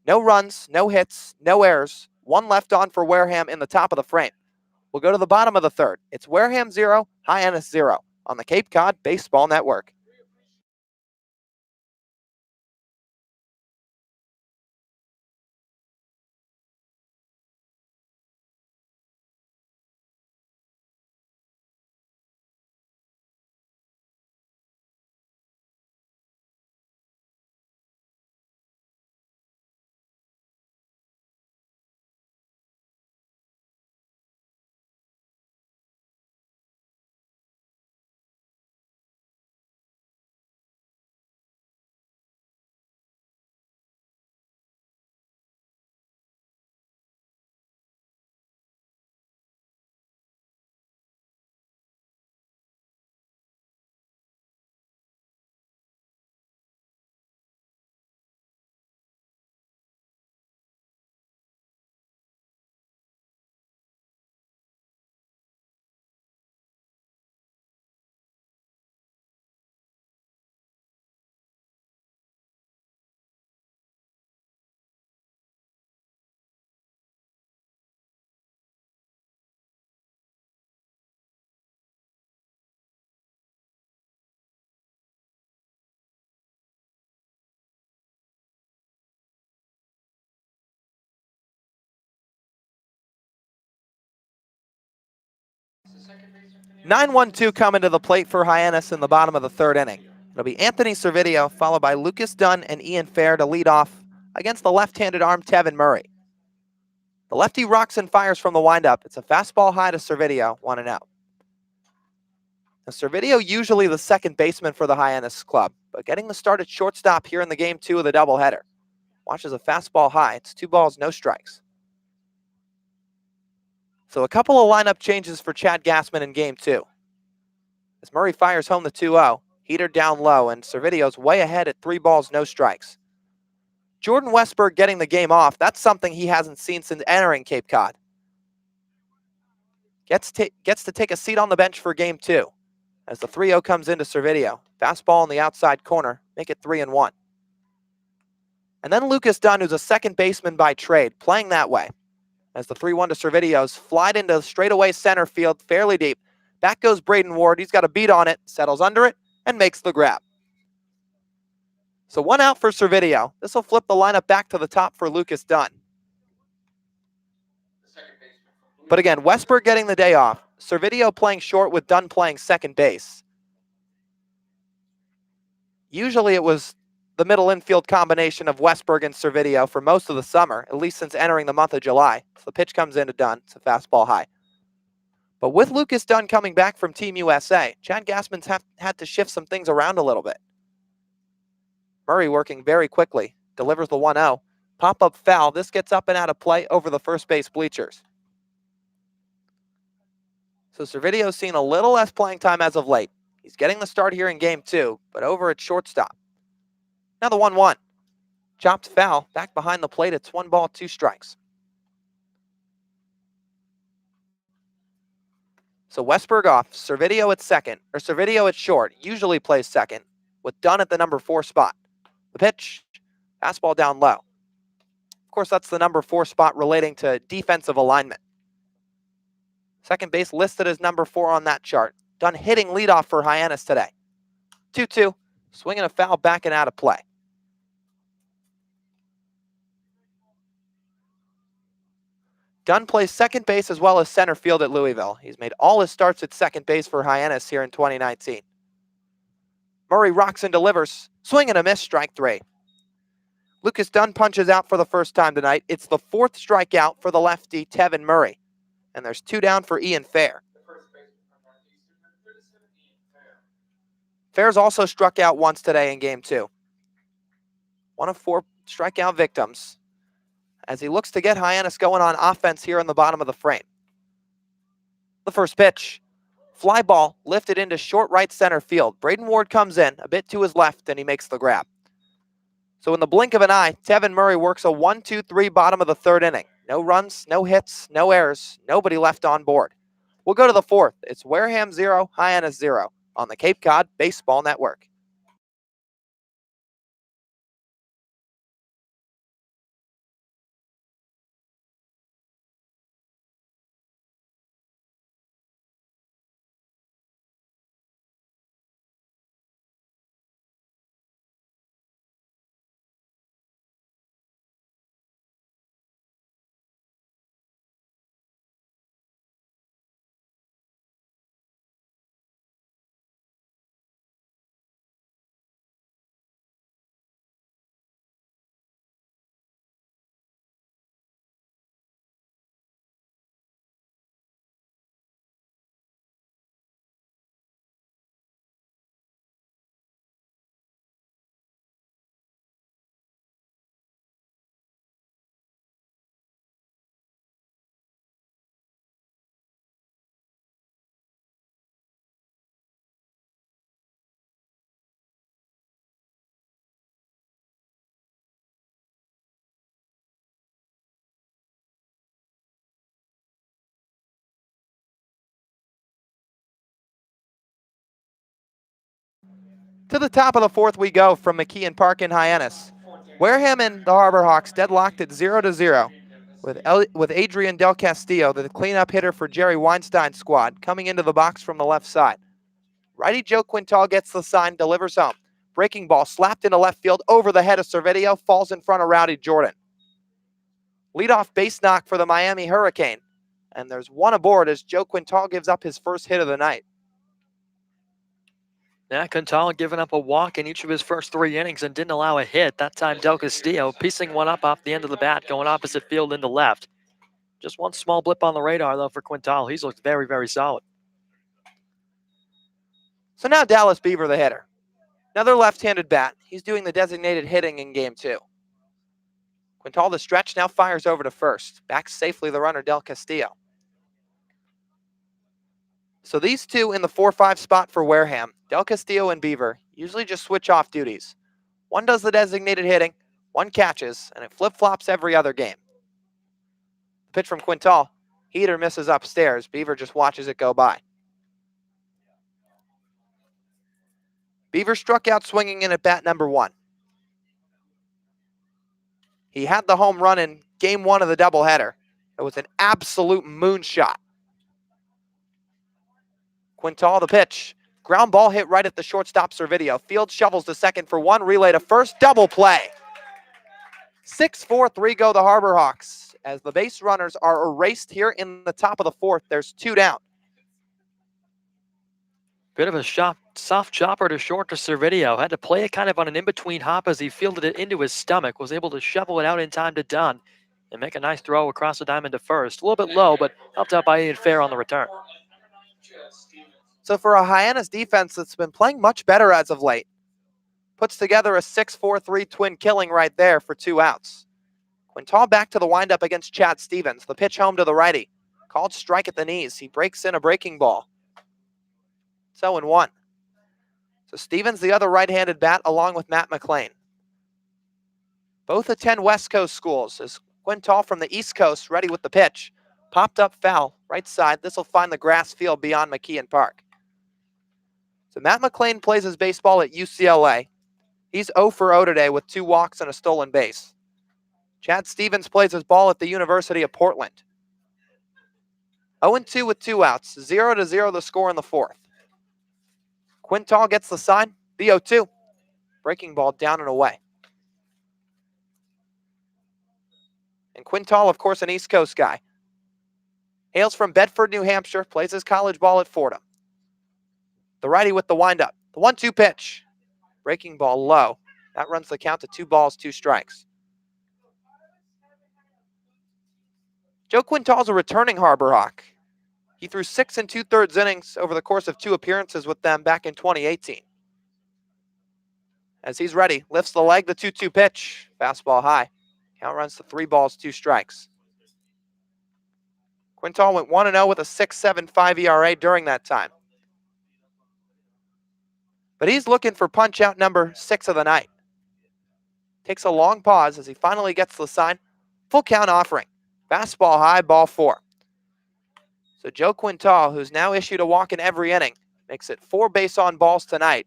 Speaker 1: No runs, no hits, no errors. 1 left on for Wareham in the top of the frame. We'll go to the bottom of the third. It's Wareham 0, Hyannis 0 on the Cape Cod Baseball Network. 9-1-2 coming to the plate for Hyannis in the bottom of the third inning. It'll be Anthony Servideo followed by Lucas Dunn and Ian Fair to lead off against the left-handed arm Tevin Murray. The lefty rocks and fires from the windup. It's a fastball high to Servideo, 1-0. Now, Servideo usually the second baseman for the Hyannis club, but getting the start at shortstop here in the game 2 of the doubleheader. Watches a fastball high. It's 2 balls, no strikes. So a couple of lineup changes for Chad Gassman in game 2. As Murray fires home the 2-0, heater down low, and Servideo's way ahead at 3 balls, no strikes. Jordan Westberg getting the game off. That's something he hasn't seen since entering Cape Cod. Gets to take a seat on the bench for game 2. As the 3-0 comes into Servideo. Fastball in the outside corner, make it 3-1. And then Lucas Dunn, who's a second baseman by trade, playing that way. As the 3-1 to Servidio's flied into straightaway center field, fairly deep. Back goes Braden Ward. He's got a beat on it, settles under it, and makes the grab. So 1 out for Servideo. This will flip the lineup back to the top for Lucas Dunn. But again, Westberg getting the day off. Servideo playing short with Dunn playing second base. Usually it was the middle infield combination of Westberg and Servideo for most of the summer, at least since entering the month of July. So the pitch comes into Dunn. It's a fastball high. But with Lucas Dunn coming back from Team USA, Chad Gassman's had to shift some things around a little bit. Murray working very quickly. Delivers the 1-0. Pop-up foul. This gets up and out of play over the first base bleachers. So Servidio's seen a little less playing time as of late. He's getting the start here in game 2, but over at shortstop. Now the 1-1. Chopped foul. Back behind the plate. It's 1 ball, 2 strikes. So Westberg off. Servideo at second, or Servideo at short. Usually plays second, with Dunn at the number 4 spot. The pitch. Fastball down low. Of course, that's the number 4 spot relating to defensive alignment. Second base listed as number 4 on that chart. Dunn hitting leadoff for Hyannis today. 2-2. Swinging a foul back and out of play. Dunn plays second base as well as center field at Louisville. He's made all his starts at second base for Hyannis here in 2019. Murray rocks and delivers. Swing and a miss, strike 3. Lucas Dunn punches out for the first time tonight. It's the 4th strikeout for the lefty, Tevin Murray. And there's 2 down for Ian Fair. Fair's also struck out once today in game 2. 1 of 4 strikeout victims as he looks to get Hyannis going on offense here in the bottom of the frame. The first pitch. Fly ball lifted into short right center field. Braden Ward comes in a bit to his left and he makes the grab. So in the blink of an eye, Tevin Murray works a 1-2-3 bottom of the third inning. No runs, no hits, no errors, nobody left on board. We'll go to the 4th. It's Wareham 0, Hyannis 0 on the Cape Cod Baseball Network. To the top of the 4th we go from McKeon Park in Hyannis. Wareham and the Harbor Hawks deadlocked at 0-0 with Adrian Del Castillo, the cleanup hitter for Jerry Weinstein's squad, coming into the box from the left side. Righty Joe Quintal gets the sign, delivers home. Breaking ball slapped into left field over the head of Servideo, falls in front of Rowdy Jordan. Leadoff base knock for the Miami Hurricane. And there's one aboard as Joe Quintal gives up his first hit of the night.
Speaker 2: Yeah, Quintal giving up a walk in each of his first 3 innings and didn't allow a hit. That time Del Castillo piecing one up off the end of the bat, going opposite field into left. Just one small blip on the radar, though, for Quintal. He's looked very, very solid.
Speaker 1: So now Dallas Beaver, the hitter. Another left-handed bat. He's doing the designated hitting in game 2. Quintal, the stretch, now fires over to first. Back safely the runner, Del Castillo. So these two in the 4-5 spot for Wareham, Del Castillo and Beaver, usually just switch off duties. One does the designated hitting, one catches, and it flip-flops every other game. The pitch from Quintal, he either misses upstairs, Beaver just watches it go by. Beaver struck out swinging in at bat number 1. He had the home run in game 1 of the doubleheader. It was an absolute moonshot. Quintal, the pitch. Ground ball hit right at the shortstop Servideo. Field shovels to second for 1, relay to first, double play. 6-4-3 go the Harbor Hawks. As the base runners are erased here in the top of the 4th, there's 2 down.
Speaker 2: Bit of a soft chopper to short to Servideo. Had to play it kind of on an in-between hop as he fielded it into his stomach. Was able to shovel it out in time to Dunn and make a nice throw across the diamond to first. A little bit low, but helped out by Ian Fair on the return.
Speaker 1: So for a Hyannis defense that's been playing much better as of late, puts together a 6-4-3 twin killing right there for 2 outs. Quintal back to the windup against Chad Stevens. The pitch home to the righty. Called strike at the knees. He breaks in a breaking ball. 0-1. So Stevens, the other right-handed bat, along with Matt McLean. Both attend West Coast schools. As Quintal from the East Coast, ready with the pitch. Popped up foul, right side. This will find the grass field beyond McKeon Park. So Matt McLean plays his baseball at UCLA. He's 0 for 0 today with 2 walks and a stolen base. Chad Stevens plays his ball at the University of Portland. 0-2 with 2 outs. 0-0 the score in the 4th. Quintal gets the sign. The 0-2. Breaking ball down and away. And Quintal, of course, an East Coast guy. Hails from Bedford, New Hampshire. Plays his college ball at Fordham. The righty with the windup. The 1-2 pitch. Breaking ball low. That runs the count to 2 balls, 2 strikes. Joe Quintal's a returning Harbor Hawk. He threw 6 2/3 innings over the course of 2 appearances with them back in 2018. As he's ready, lifts the leg, the 2-2 pitch. Fastball high. Count runs to 3 balls, 2 strikes. Quintal went 1-0 with a 6.75 ERA during that time. But he's looking for punch-out number 6 of the night. Takes a long pause as he finally gets the sign. Full count offering. Fastball high, ball 4. So Joe Quintal, who's now issued a walk in every inning, makes it 4 base on balls tonight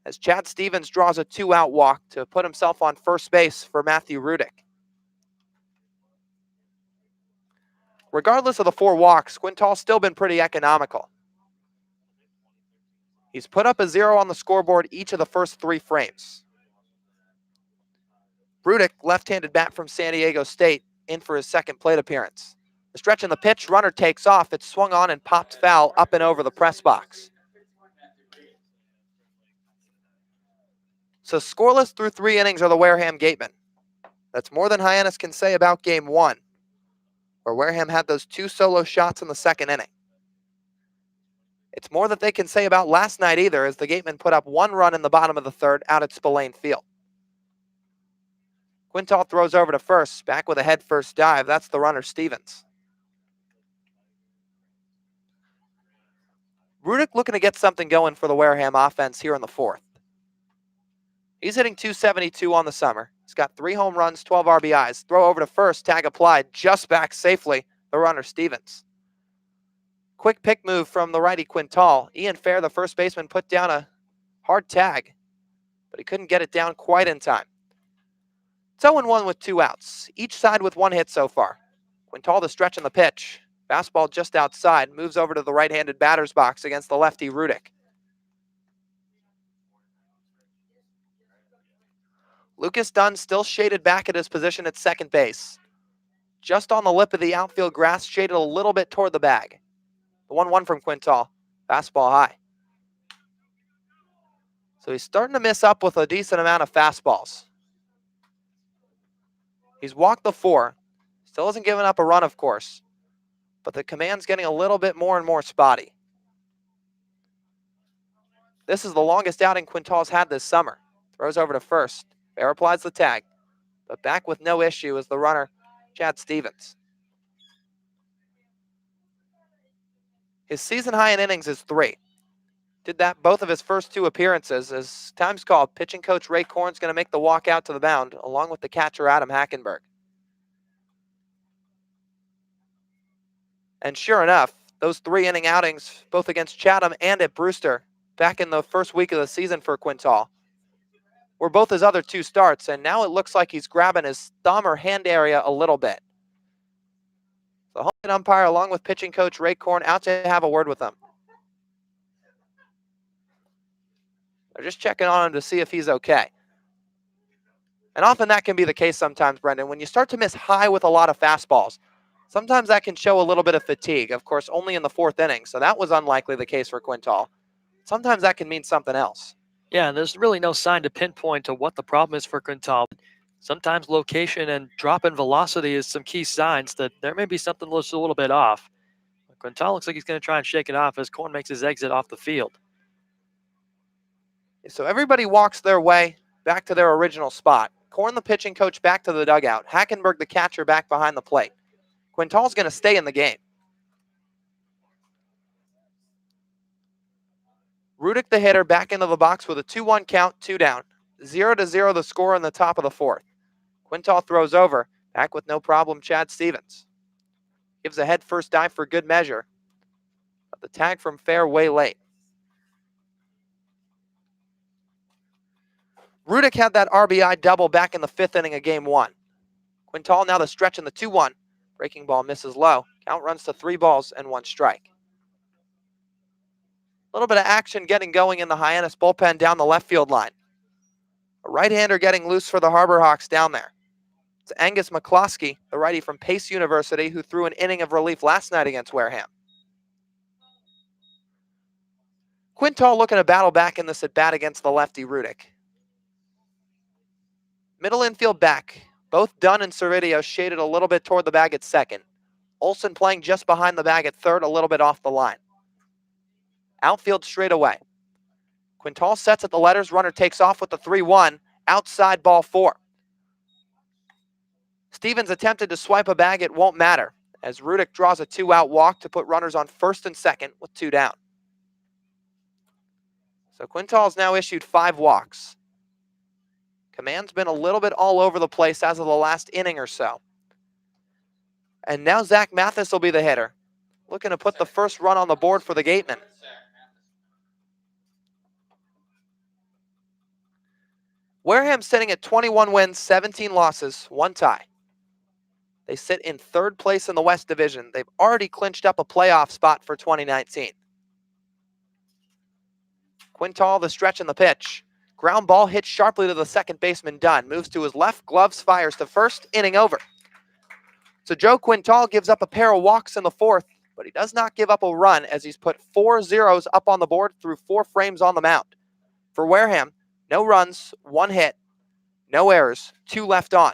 Speaker 1: as Chad Stevens draws a 2-out walk to put himself on first base for Matthew Rudick. Regardless of the 4 walks, Quintal's still been pretty economical. He's put up a 0 on the scoreboard each of the first 3 frames. Rudick, left-handed bat from San Diego State, in for his 2nd plate appearance. The stretch in the pitch, runner takes off. It's swung on and popped foul up and over the press box. So scoreless through 3 innings are the Wareham Gatemen. That's more than Hyannis can say about game 1, where Wareham had those 2 solo shots in the 2nd inning. It's more that they can say about last night either, as the Gatemen put up 1 run in the bottom of the 3rd out at Spillane Field. Quintal throws over to first, back with a head-first dive. That's the runner, Stevens. Rudick looking to get something going for the Wareham offense here in the 4th. He's hitting .272 on the summer. He's got 3 home runs, 12 RBIs. Throw over to first, tag applied, just back safely, the runner, Stevens. Quick pick move from the righty Quintal. Ian Fair, the first baseman, put down a hard tag, but he couldn't get it down quite in time. It's 0-1 with 2 outs, each side with 1 hit so far. Quintal, the stretch in the pitch. Fastball just outside, moves over to the right-handed batter's box against the lefty Rudick. Lucas Dunn still shaded back at his position at second base. just on the lip of the outfield grass, shaded a little bit toward the bag. The 1-1 from Quintal. Fastball high. So he's starting to miss up with a decent amount of fastballs. He's walked the 4. Still hasn't given up a run, of course. But the command's getting a little bit more and more spotty. This is the longest outing Quintal's had this summer. Throws over to first. Bear applies the tag. But back with no issue is the runner, Chad Stevens. His season high in innings is 3. Did that both of his first 2 appearances. As time's called, pitching coach Ray Korn's going to make the walk out to the mound, along with the catcher Adam Hackenberg. And sure enough, those 3-inning outings, both against Chatham and at Brewster, back in the first week of the season for Quintal, were both his other 2 starts, and now it looks like he's grabbing his thumb or hand area a little bit. The home plate umpire, along with pitching coach Ray Korn, out to have a word with him. They're just checking on him to see if he's okay. And often that can be the case sometimes, Brendan. When you start to miss high with a lot of fastballs, sometimes that can show a little bit of fatigue, of course, only in the 4th inning, so that was unlikely the case for Quintal. Sometimes that can mean something else.
Speaker 2: Yeah, and there's really no sign to pinpoint to what the problem is for Quintal. Sometimes location and drop in velocity is some key signs that there may be something just a little bit off. Quintal looks like he's going to try and shake it off as Korn makes his exit off the field.
Speaker 1: So everybody walks their way back to their original spot. Korn, the pitching coach, back to the dugout. Hackenberg, the catcher, back behind the plate. Quintal's going to stay in the game. Rudick, the hitter, back into the box with a 2-1 count, 2 down. 0-0 the score in the top of the 4th. Quintal throws over. Back with no problem, Chad Stevens. Gives a head first dive for good measure. But the tag from fair way late. Rudick had that RBI double back in the 5th inning of game 1. Quintal now the stretch in the 2-1. Breaking ball misses low. Count runs to 3 balls and 1 strike. A little bit of action getting going in the Hyannis bullpen down the left field line. A right-hander getting loose for the Harbor Hawks down there. It's Angus McCloskey, the righty from Pace University, who threw an inning of relief last night against Wareham. Quintal looking to battle back in this at-bat against the lefty Rudick. Middle infield back. Both Dunn and Servideo shaded a little bit toward the bag at second. Olsen playing just behind the bag at third, a little bit off the line. Outfield straight away. Quintal sets at the letters. Runner takes off with the 3-1. Outside ball 4. Stevens attempted to swipe a bag. It won't matter, as Rudick draws a 2-out walk to put runners on first and second with 2 down. So Quintal's now issued 5 walks. Command's been a little bit all over the place as of the last inning or so. And now Zach Mathis will be the hitter, looking to put the first run on the board for the Gatemen. Wareham sitting at 21 wins, 17 losses, 1 tie. They sit in 3rd place in the West Division. They've already clinched up a playoff spot for 2019. Quintal, the stretch and the pitch. Ground ball hit sharply to the second baseman Dunn. Moves to his left, gloves, fires to first, inning over. So Joe Quintal gives up a pair of walks in the 4th, but he does not give up a run as he's put 4 zeros up on the board through 4 frames on the mound. For Wareham, no runs, 1 hit, no errors, 2 left on.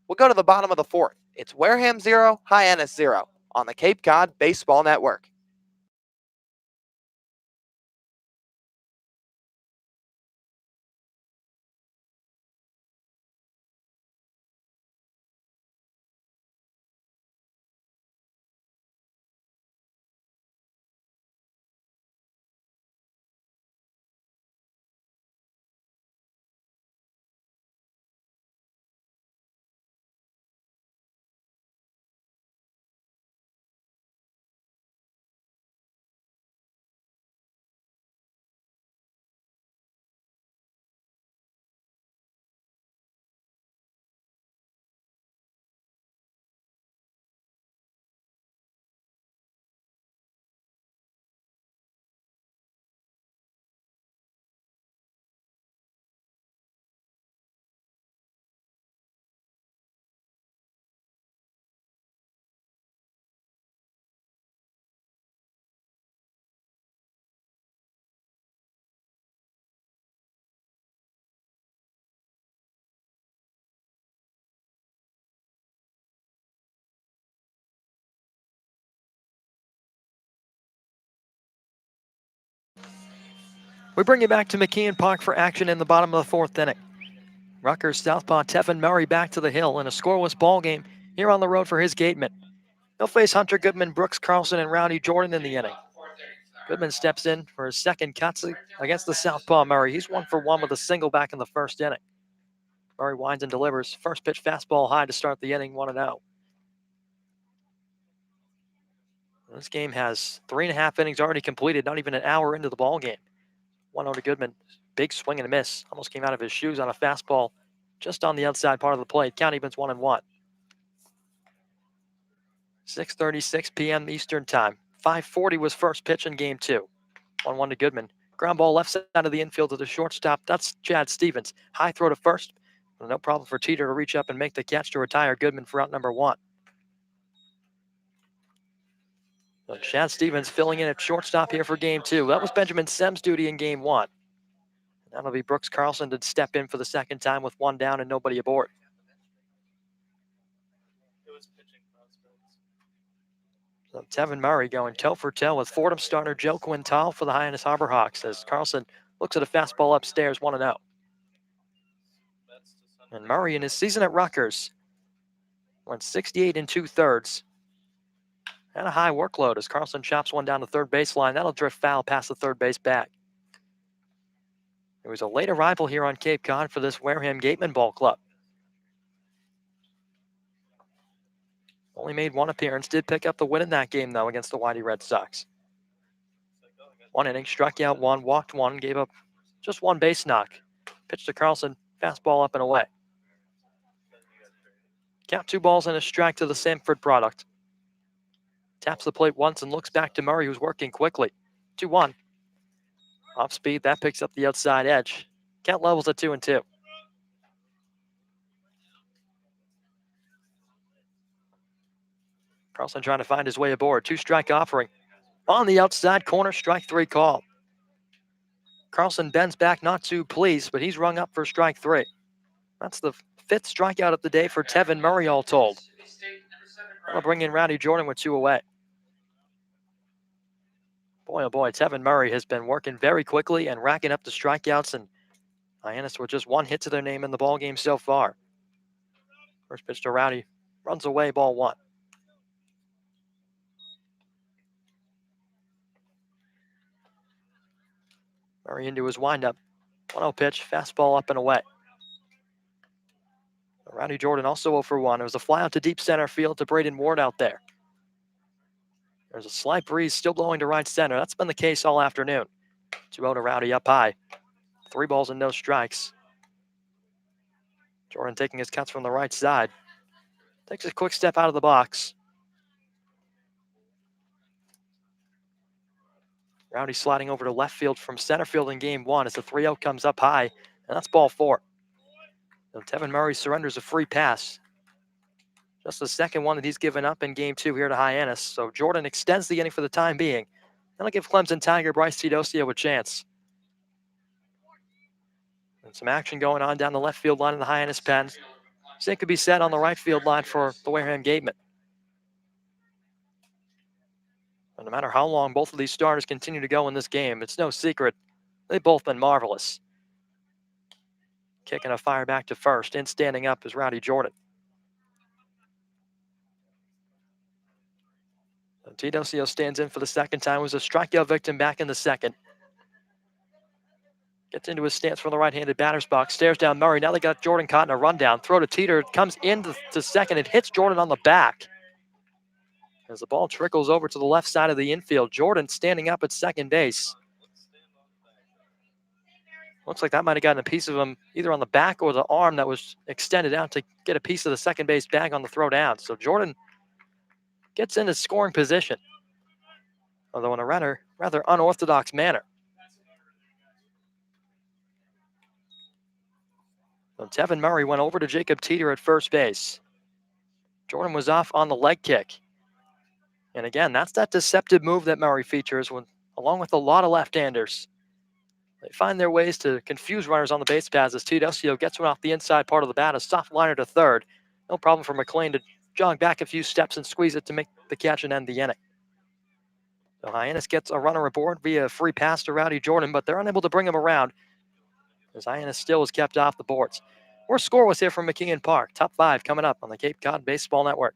Speaker 1: We'll go to the bottom of the 4th. It's Wareham 0, Hyannis 0 on the Cape Cod Baseball Network.
Speaker 2: We bring you back to McKeon Park for action in the bottom of the fourth inning. Rutgers southpaw Tevin Murray back to the hill in a scoreless ball game here on the road for his gateman. He'll face Hunter Goodman, Brooks Carlson, and Rowdy Jordan in the inning. Goodman steps in for his second cuts against the southpaw Murray. He's 1 for 1 with a single back in the first inning. Murray winds and delivers. First pitch fastball high to start the inning, 1-0. This game has 3.5 innings already completed, not even an hour into the ball game. 1-0 to Goodman. Big swing and a miss. Almost came out of his shoes on a fastball just on the outside part of the plate. Count evens 1-1. 6:36 p.m. Eastern Time. 5:40 was first pitch in game 2. 1-1 to Goodman. Ground ball left side of the infield to the shortstop. That's Chad Stevens. High throw to first. No problem for Teeter to reach up and make the catch to retire Goodman for out number 1. So Chad Stevens filling in at shortstop here for game 2. That was Benjamin Sem's duty in game 1. That'll be Brooks Carlson to step in for the second time with 1 down and nobody aboard. So Tevin Murray going toe for toe with Fordham starter Joe Quintal for the Hyannis Harbor Hawks as Carlson looks at a fastball upstairs, 1-0. And Murray in his season at Rutgers went 68 2/3. And a high workload as Carlson chops one down the third baseline. That'll drift foul past the third base bag. It was a late arrival here on Cape Cod for this Wareham Gateman Ball Club. Only made 1 appearance, did pick up the win in that game, though, against the Whitey Red Sox. 1 inning, struck out 1, walked 1, gave up just 1 base knock. Pitch to Carlson, fastball up and away. Count 2 balls and a strike to the Sanford product. Taps the plate once and looks back to Murray, who's working quickly. 2-1. Off speed, that picks up the outside edge. Count levels at 2-2. Carlson trying to find his way aboard. 2-strike offering. On the outside corner, strike 3 call. Carlson bends back, not too pleased, but he's rung up for strike 3. That's the 5th strikeout of the day for Tevin Murray, all told. That'll bring in Rowdy Jordan with 2 away. Boy, oh boy, Tevin Murray has been working very quickly and racking up the strikeouts, and Hyannis with just 1 hit to their name in the ballgame so far. First pitch to Rowdy. Runs away, ball 1. Murray into his windup. 1-0 pitch, fastball up and away. Rowdy Jordan also 0 for 1. It was a fly out to deep center field to Braden Ward out there. There's a slight breeze still blowing to right center. That's been the case all afternoon. 2-0 to Rowdy up high. 3 balls and no strikes. Jordan taking his cuts from the right side. Takes a quick step out of the box. Rowdy sliding over to left field from center field in game 1 as the 3-0 comes up high, and that's ball 4. So Tevin Murray surrenders a free pass. Just the second one that he's given up in game 2 here to Hyannis. So Jordan extends the inning for the time being. That'll give Clemson Tiger Bryce Teodosio a chance. And some action going on down the left field line in the Hyannis pen. Same could be said on the right field line for the Wareham Gatemen. And no matter how long both of these starters continue to go in this game, it's no secret they've both been marvelous. Kicking a fire back to first, and standing up is Rowdy Jordan. And Teodosio stands in for the second time. Was a strikeout victim back in the second. Gets into his stance from the right-handed batter's box. Stares down Murray. Now they got Jordan caught in a rundown. Throw to Teeter. Comes into second. It hits Jordan on the back. As the ball trickles over to the left side of the infield. Jordan standing up at second base. Looks like that might have gotten a piece of him either on the back or the arm that was extended out to get a piece of the second base bag on the throw down. So Jordan gets into scoring position, although in a rather unorthodox manner. So Tevin Murray went over to Jacob Teeter at first base. Jordan was off on the leg kick. And again, that's that deceptive move that Murray features, along with a lot of left-handers. They find their ways to confuse runners on the base paths as Teodosio gets one off the inside part of the bat, a soft liner to third. No problem for McLean to jog back a few steps and squeeze it to make the catch and end the inning. So Hyannis gets a runner aboard via a free pass to Rowdy Jordan, but they're unable to bring him around as Hyannis still is kept off the boards. More scoreless here from McKeon Park. Top 5 coming up on the Cape Cod Baseball Network.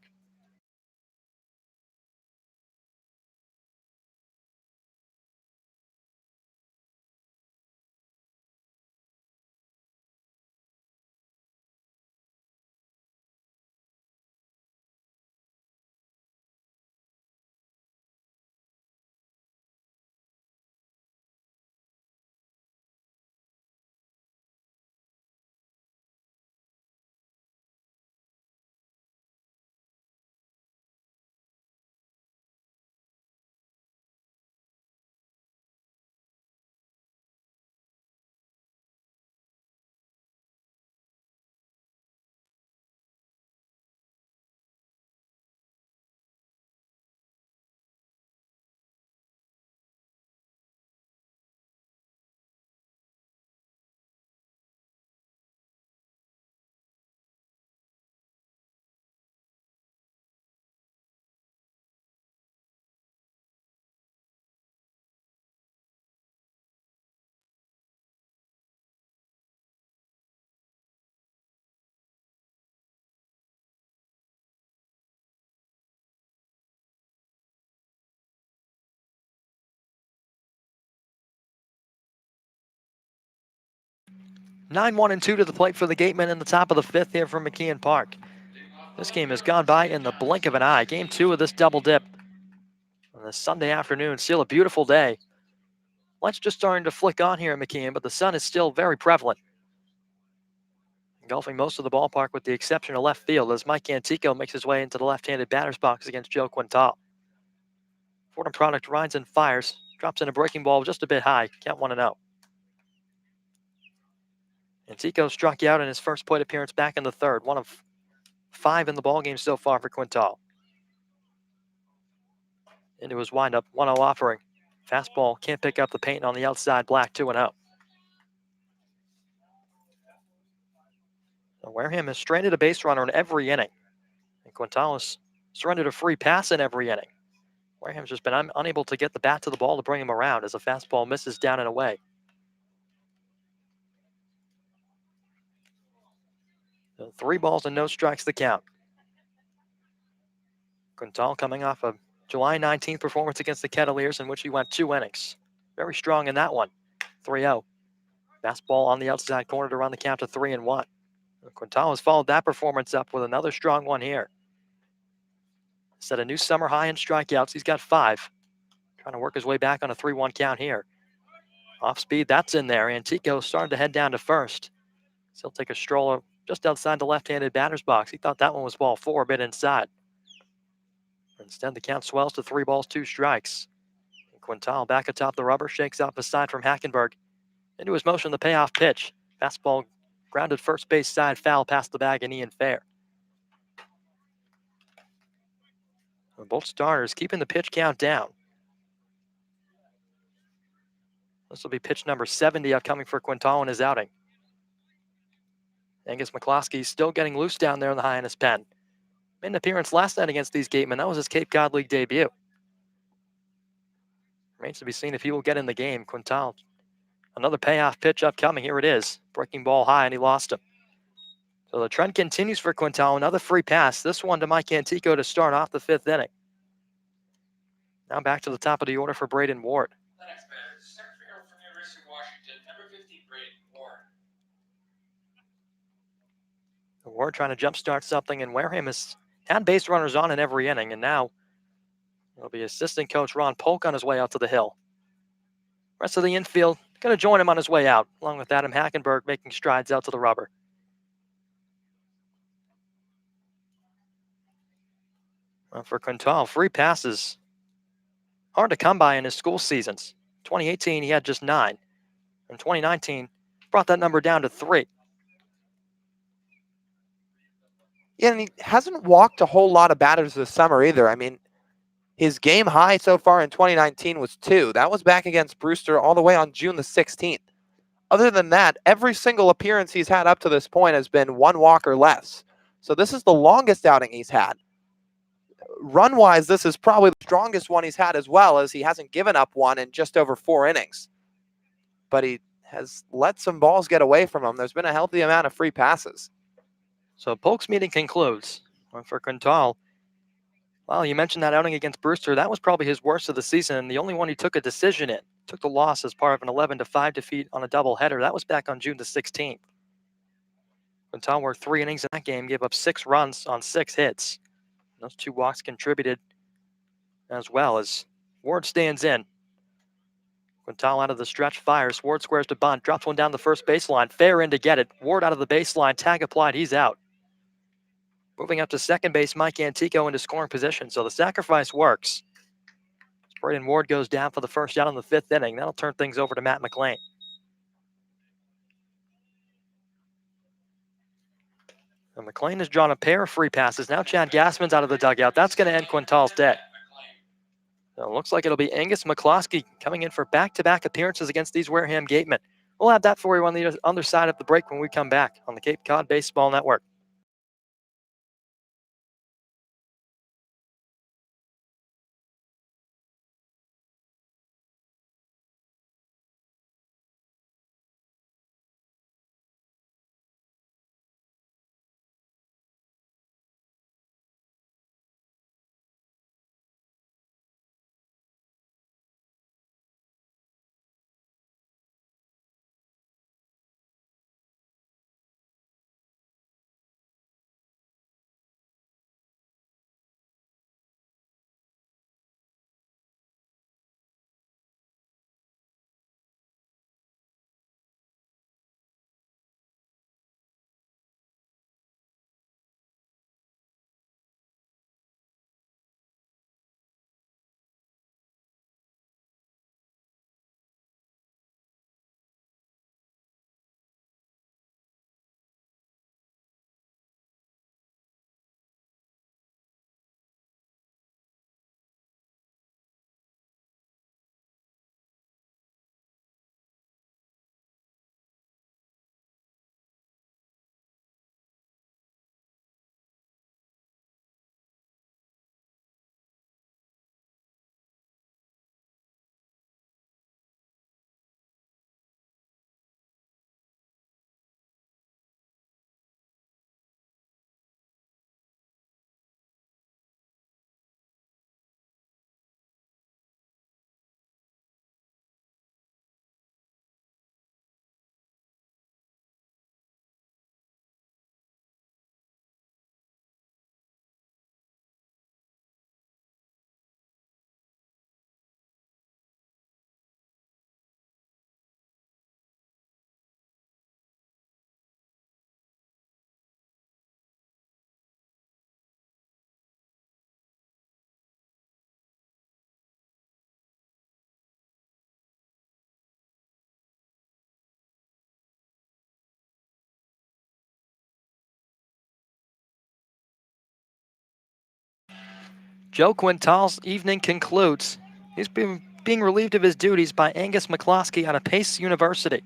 Speaker 2: Nine 1 and 2 to the plate for the Gatemen in the top of the 5th here from McKeon Park. This game has gone by in the blink of an eye. Game 2 of this double dip on this Sunday afternoon. Still a beautiful day. Light's just starting to flick on here at McKeon, but the sun is still very prevalent, engulfing most of the ballpark with the exception of left field as Mike Antico makes his way into the left-handed batter's box against Joe Quintal. Fordham product rides and fires, drops in a breaking ball just a bit high. Count 1-0. Antico struck out in his first plate appearance back in the 3rd, one of 5 in the ballgame so far for Quintal. Into his windup, 1-0 offering. Fastball can't pick up the paint on the outside, black 2-0. Wareham has stranded a base runner in every inning, and Quintal has surrendered a free pass in every inning. Wareham's just been unable to get the bat to the ball to bring him around as a fastball misses down and away. 3 balls and no strikes the count. Quintal coming off a July 19th performance against the Kettleers in which he went 2 innings. Very strong in that one. 3-0. Fastball on the outside corner to run the count to 3-1. Quintal has followed that performance up with another strong one here. Set a new summer high in strikeouts. He's got 5. Trying to work his way back on a 3-1 count here. Off speed, that's in there. Antico starting to head down to first. He'll take a stroller just outside the left-handed batter's box. He thought that one was ball 4, a bit inside. Instead, the count swells to 3 balls, 2 strikes. And Quintal back atop the rubber, shakes off a side from Hackenberg. Into his motion, the payoff pitch. Fastball grounded first base side, foul past the bag, and Ian Fair. Both starters keeping the pitch count down. This will be pitch number 70 upcoming for Quintal in his outing. Angus McCloskey still getting loose down there in the Hyannis pen. Made an appearance last night against these Gatemen. That was his Cape Cod League debut. Remains to be seen if he will get in the game. Quintal, another payoff pitch upcoming. Here it is. Breaking ball high, and he lost him. So the trend continues for Quintal. Another free pass. This one to Mike Antico to start off the 5th inning. Now back to the top of the order for Braden Ward. The next batter is center fielder from the University of Washington, number 15, Braden Ward. Ward trying to jumpstart something, and Wareham has had base runners on in every inning, and now it'll be assistant coach Ron Polk on his way out to the hill. Rest of the infield going to join him on his way out, along with Adam Hackenberg making strides out to the rubber. Well, for Quintal, free passes hard to come by in his school seasons. 2018, he had just 9. In 2019, brought that number down to 3.
Speaker 1: Yeah, and he hasn't walked a whole lot of batters this summer either. I mean, his game high so far in 2019 was 2. That was back against Brewster all the way on June the 16th. Other than that, every single appearance he's had up to this point has been 1 walk or less. So this is the longest outing he's had. run-wise, this is probably the strongest one he's had as well, as he hasn't given up one in just over 4 innings. But he has let some balls get away from him. There's been a healthy amount of free passes.
Speaker 2: So Polk's meeting concludes. And for Quintal, well, you mentioned that outing against Brewster. That was probably his worst of the season, and the only one he took a decision in. Took the loss as part of an 11-5 defeat on a doubleheader. That was back on June the 16th. Quintal worked 3 innings in that game, gave up 6 runs on 6 hits. Those 2 walks contributed as well as Ward stands in. Quintal out of the stretch, fires. Ward squares to bunt, drops one down the first baseline. Fair in to get it. Ward out of the baseline, tag applied, he's out. Moving up to second base, Mike Antico into scoring position, so the sacrifice works. Braden Ward goes down for the first out in the 5th inning. That'll turn things over to Matt McLean. And McLean has drawn a pair of free passes. Now Chad Gassman's out of the dugout. That's going to end Quintal's day. So it looks like it'll be Angus McCloskey coming in for back-to-back appearances against these Wareham Gatemen. We'll have that for you on the other side of the break when we come back on the Cape Cod Baseball Network. Joe Quintal's evening concludes. He's being relieved of his duties by Angus McCloskey out of Pace University,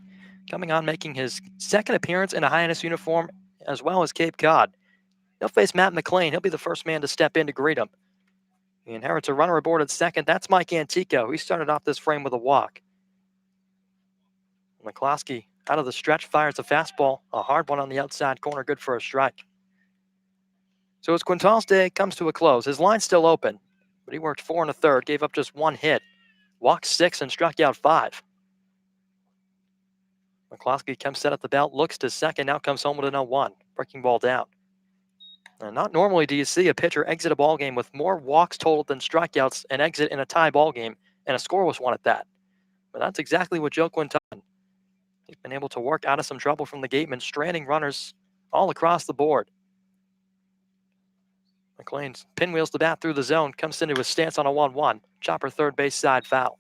Speaker 2: coming on making his 2nd appearance in a Hyannis uniform as well as Cape Cod. He'll face Matt McLean. He'll be the first man to step in to greet him. He inherits a runner aboard at second. That's Mike Antico. He started off this frame with a walk. McCloskey out of the stretch fires a fastball, a hard one on the outside corner, good for a strike. So as Quintal's day comes to a close, his line's still open, but he worked 4 1/3, gave up just 1 hit, walked 6 and struck out 5. McCloskey comes set at the belt, looks to second, now comes home with an 0-1, breaking ball down. And not normally do you see a pitcher exit a ball game with more walks total than strikeouts and exit in a tie ball game, and a scoreless one at that. But that's exactly what Joe Quintal did. He's been able to work out of some trouble from the gatemen, stranding runners all across the board. McLean pinwheels the bat through the zone, comes into his stance on a 1-1. Chopper third base side foul.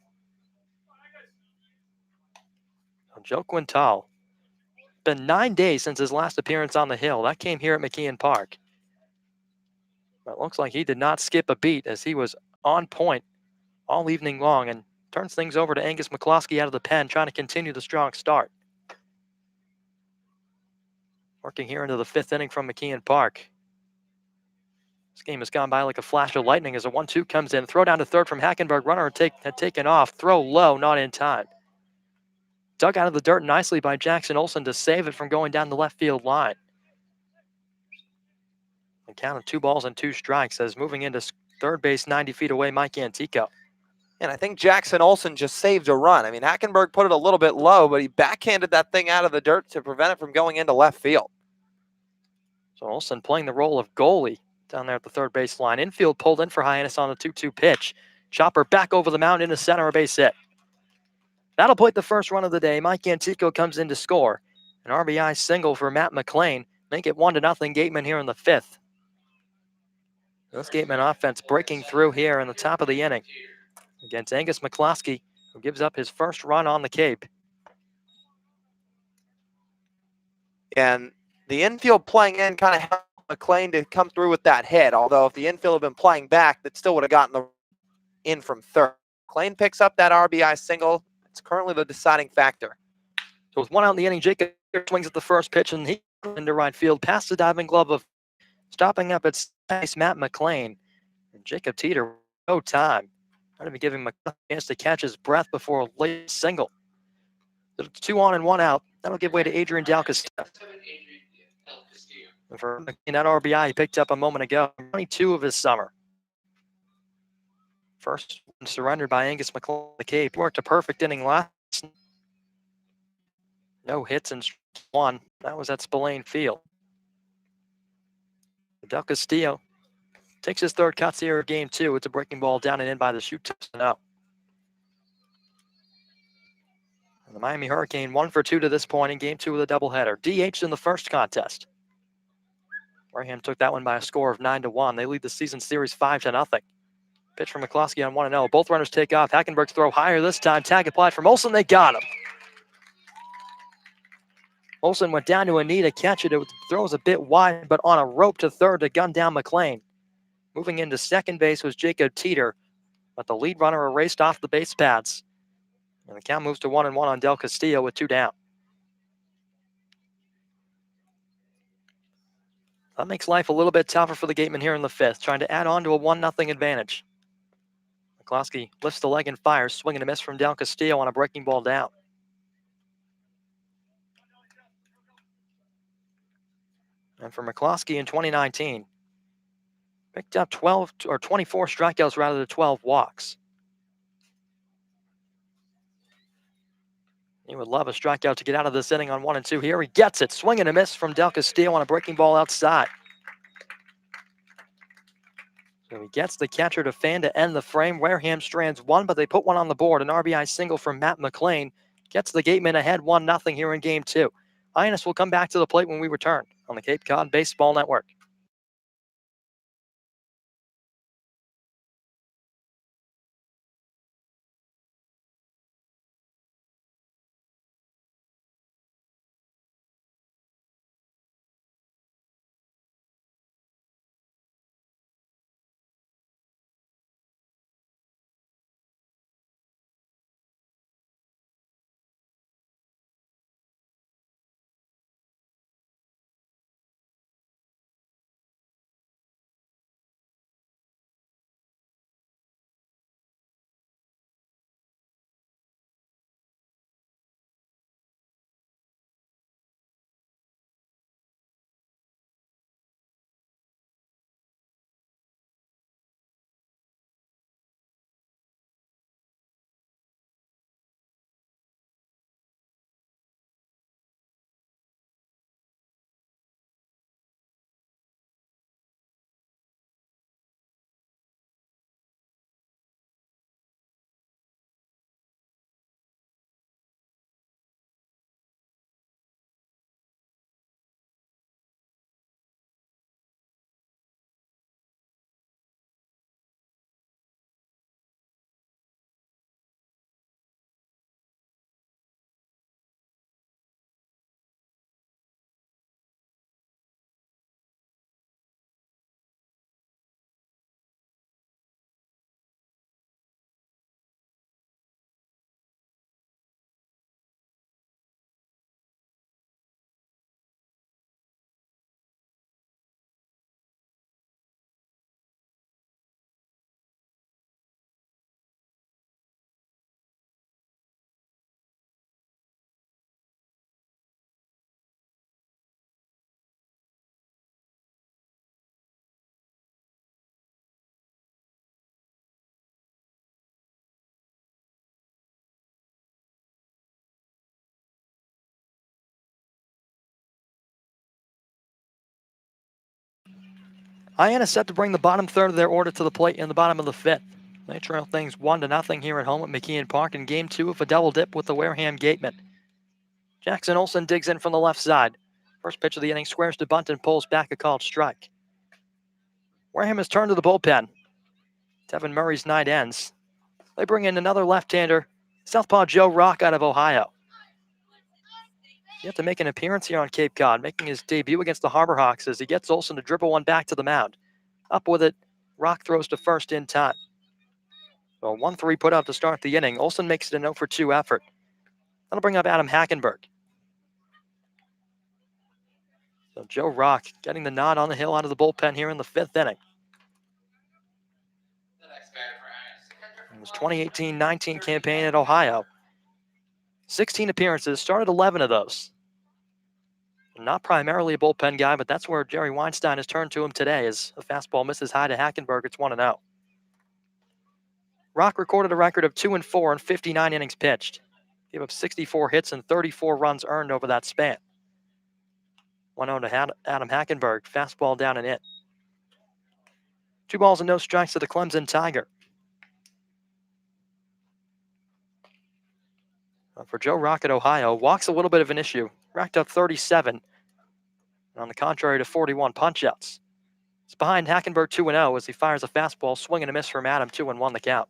Speaker 2: So Joe Quintal. Been 9 days since his last appearance on the hill. That came here at McKeon Park. But it looks like he did not skip a beat as he was on point all evening long and turns things over to Angus McCloskey out of the pen, trying to continue the strong start. Working here into the 5th inning from McKeon Park. This game has gone by like a flash of lightning as a 1-2 comes in. Throw down to third from Hackenberg. Runner had taken off. Throw low, not in time. Dug out of the dirt nicely by Jackson Olsen to save it from going down the left field line. The count of 2 balls and 2 strikes as moving into third base 90 feet away, Mike Antico.
Speaker 1: And I think Jackson Olsen just saved a run. I mean, Hackenberg put it a little bit low, but he backhanded that thing out of the dirt to prevent it from going into left field.
Speaker 2: So Olsen playing the role of goalie down there at the third base line. Infield pulled in for Hyannis on a 2-2 pitch. Chopper back over the mound into center, a base hit. That'll plate the first run of the day. Mike Antico comes in to score. An RBI single for Matt McLean. Make it 1-0 Gateman here in the 5th. This Gateman offense breaking through here in the top of the inning against Angus McCloskey, who gives up his first run on the Cape.
Speaker 1: And the infield playing in kind of helped McLean to come through with that hit. Although if the infield had been playing back, that still would have gotten the in from third. McLean picks up that RBI single. It's currently the deciding factor.
Speaker 2: So with 1 out in the inning, Jacob swings at the first pitch and he into right field past the diving glove of stopping up at nice Matt McLean. And Jacob Teeter, no time. Not even giving McLean a chance to catch his breath before a late single. 2 on and 1 out. That'll give way to Adrian Del Castillo. For McLean, that RBI he picked up a moment ago, 22 of his summer. First surrendered by Angus McLean. The Cape worked a perfect inning last. No hits in 1. That was at Spillane Field. Del Castillo takes his third cuts here of game 2. It's a breaking ball down and in by the shoot to out. The Miami Hurricane 1 for 2 to this point in game 2 with a doubleheader. DH in the first contest. Wareham took that one by a score of 9-1. They lead the season series 5-0. Pitch from McCloskey on 1-0. Both runners take off. Hackenberg's throw higher this time. Tag applied from Olsen. They got him. Olsen went down to a knee to catch it. It throws a bit wide, but on a rope to third to gun down McLean. Moving into second base was Jacob Teeter, but the lead runner erased off the base pads. And the count moves to 1-1 on Del Castillo with 2 down. That makes life a little bit tougher for the Gatemen here in the 5th, trying to add on to a 1-0 advantage. McCloskey lifts the leg and fires, swing and a miss from Del Castillo on a breaking ball down. And for McCloskey in 2019, picked up 24 strikeouts rather than 12 walks. He would love a strikeout to get out of this inning on 1 and 2. Here he gets it. Swing and a miss from Del Castillo on a breaking ball outside. So he gets the catcher to fan to end the frame. Wareham strands 1, but they put 1 on the board. An RBI single from Matt McLean gets the Gatemen ahead 1-0 here in game 2. Hyannis will come back to the plate when we return on the Cape Cod Baseball Network. Hyannis set to bring the bottom third of their order to the plate in the bottom of the fifth. They trail things 1-0 here at home at McKeon Park in Game 2 of a double dip with the Wareham Gatemen. Jackson Olsen digs in from the left side. First pitch of the inning squares to bunt and pulls back a called strike. Wareham has turned to the bullpen. Tevin Murray's night ends. They bring in another left-hander, southpaw Joe Rock out of Ohio. Yet to make an appearance here on Cape Cod, making his debut against the Harbor Hawks as he gets Olsen to dribble one back to the mound. Up with it, Rock throws to first in time. So 1-3 put out to start the inning. Olsen makes it an 0-for-2 effort. That'll bring up Adam Hackenberg. So Joe Rock getting the nod on the hill out of the bullpen here in the fifth inning. It was 2018-19 campaign at Ohio. 16 appearances, started 11 of those. Not primarily a bullpen guy, but that's where Jerry Weinstein has turned to him today as a fastball misses high to Hackenberg. It's 1-0. Rock recorded a record of 2-4 in 59 innings pitched. Gave up 64 hits and 34 runs earned over that span. 1-0 to Adam Hackenberg. Fastball down and in. 2 balls and no strikes to the Clemson Tiger. For Joe Rock at Ohio, walks a little bit of an issue. Racked up 37. On the contrary to 41 punchouts. It's behind Hackenberg 2-0 as he fires a fastball, swing and a miss from Adam, 2-1 the count.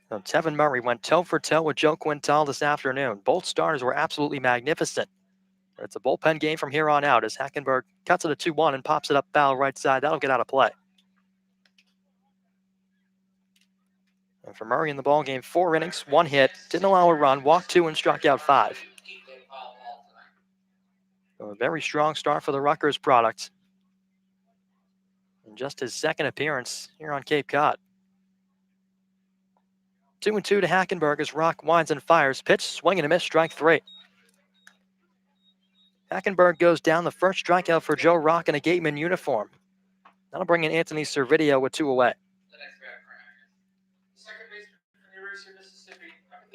Speaker 2: So Tevin Murray went toe for toe with Joe Quintal this afternoon. Both starters were absolutely magnificent. But it's a bullpen game from here on out as Hackenberg cuts it to 2-1 and pops it up foul right side. That'll get out of play. And for Murray in the ball game, 4 innings, 1 hit, didn't allow a run, walked 2 and struck out 5. So a very strong start for the Rutgers product. And just his second appearance here on Cape Cod. 2-2 to Hackenberg as Rock winds and fires. Pitch, swing and a miss, strike 3. Hackenberg goes down, the first strikeout for Joe Rock in a Gateman uniform. That'll bring in Anthony Servideo with 2 away.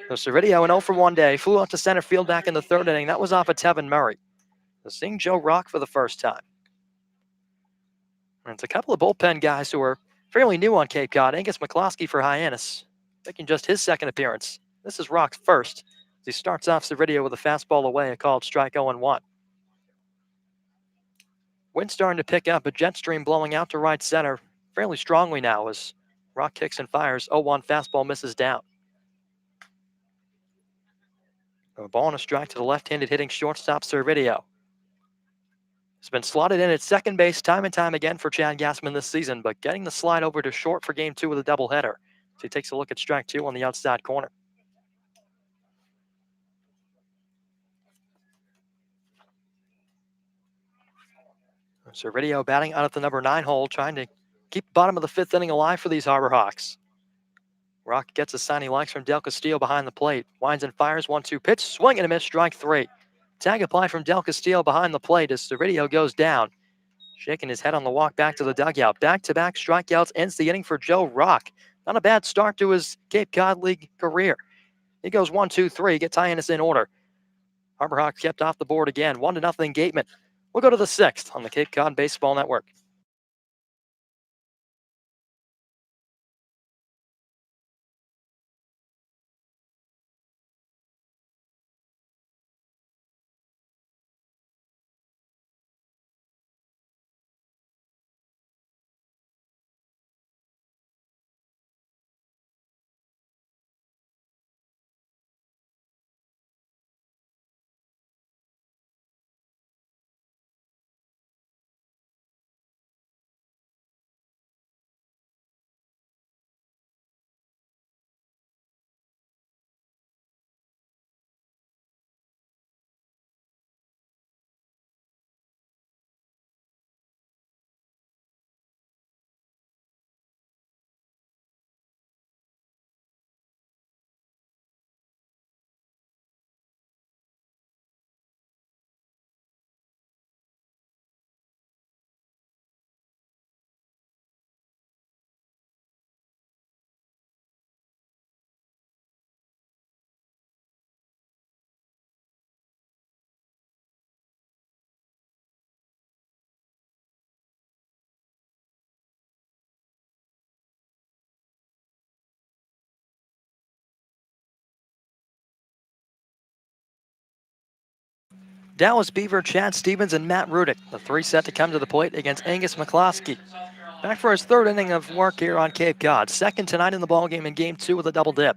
Speaker 2: So Servideo, an 0-for-1 day, flew out to center field back in the third inning. That was off of Tevin Murray. So seeing Joe Rock for the first time. And it's a couple of bullpen guys who are fairly new on Cape Cod. Angus McCloskey for Hyannis, making just his second appearance. This is Rock's first. As he starts off Servideo with a fastball away, a called strike 0-1. Wind starting to pick up, a jet stream blowing out to right center fairly strongly now as Rock kicks and fires. 0-1 fastball misses down. A ball and a strike to the left-handed hitting shortstop Servideo. He's been slotted in at second base time and time again for Chad Gassman this season, but getting the slide over to short for game 2 of the doubleheader. So he takes a look at strike 2 on the outside corner. Servideo batting out at the number 9 hole, trying to keep the bottom of the 5th inning alive for these Harbor Hawks. Rock gets a sign he likes from Del Castillo behind the plate. Winds and fires, 1-2 pitch, swing and a miss, strike 3. Tag applied from Del Castillo behind the plate as Servideo goes down. Shaking his head on the walk back to the dugout. Back-to-back strikeouts ends the inning for Joe Rock. Not a bad start to his Cape Cod League career. He goes 1-2-3, gets Hyannis in order. Harbor Hawks kept off the board again, 1-0 Gateman. We'll go to the 6th on the Cape Cod Baseball Network. Dallas Beaver, Chad Stevens, and Matt Rudick. The three set to come to the plate against Angus McCloskey. Back for his third inning of work here on Cape Cod. Second tonight in the ballgame in Game 2 with a double dip.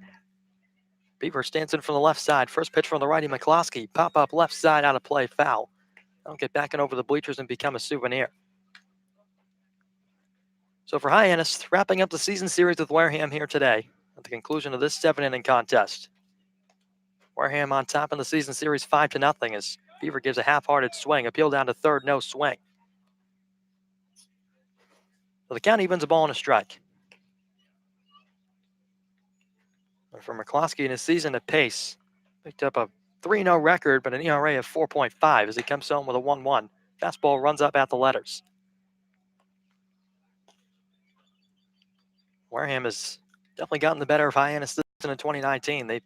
Speaker 2: Beaver stands in from the left side. First pitch from the righty McCloskey. Pop up left side out of play, foul. That'll get back and over the bleachers and become a souvenir. So for Hyannis, wrapping up the season series with Wareham here today at the conclusion of this 7-inning contest. Wareham on top in the season series 5-0 as Beaver gives a half-hearted swing. Appeal down to third, no swing. So the count evens a ball and a strike. And for McCloskey in his season at pace, picked up a 3-0 record, but an ERA of 4.5 as he comes home with a 1-1. Fastball runs up at the letters. Wareham has definitely gotten the better of Hyannis this season in 2019. They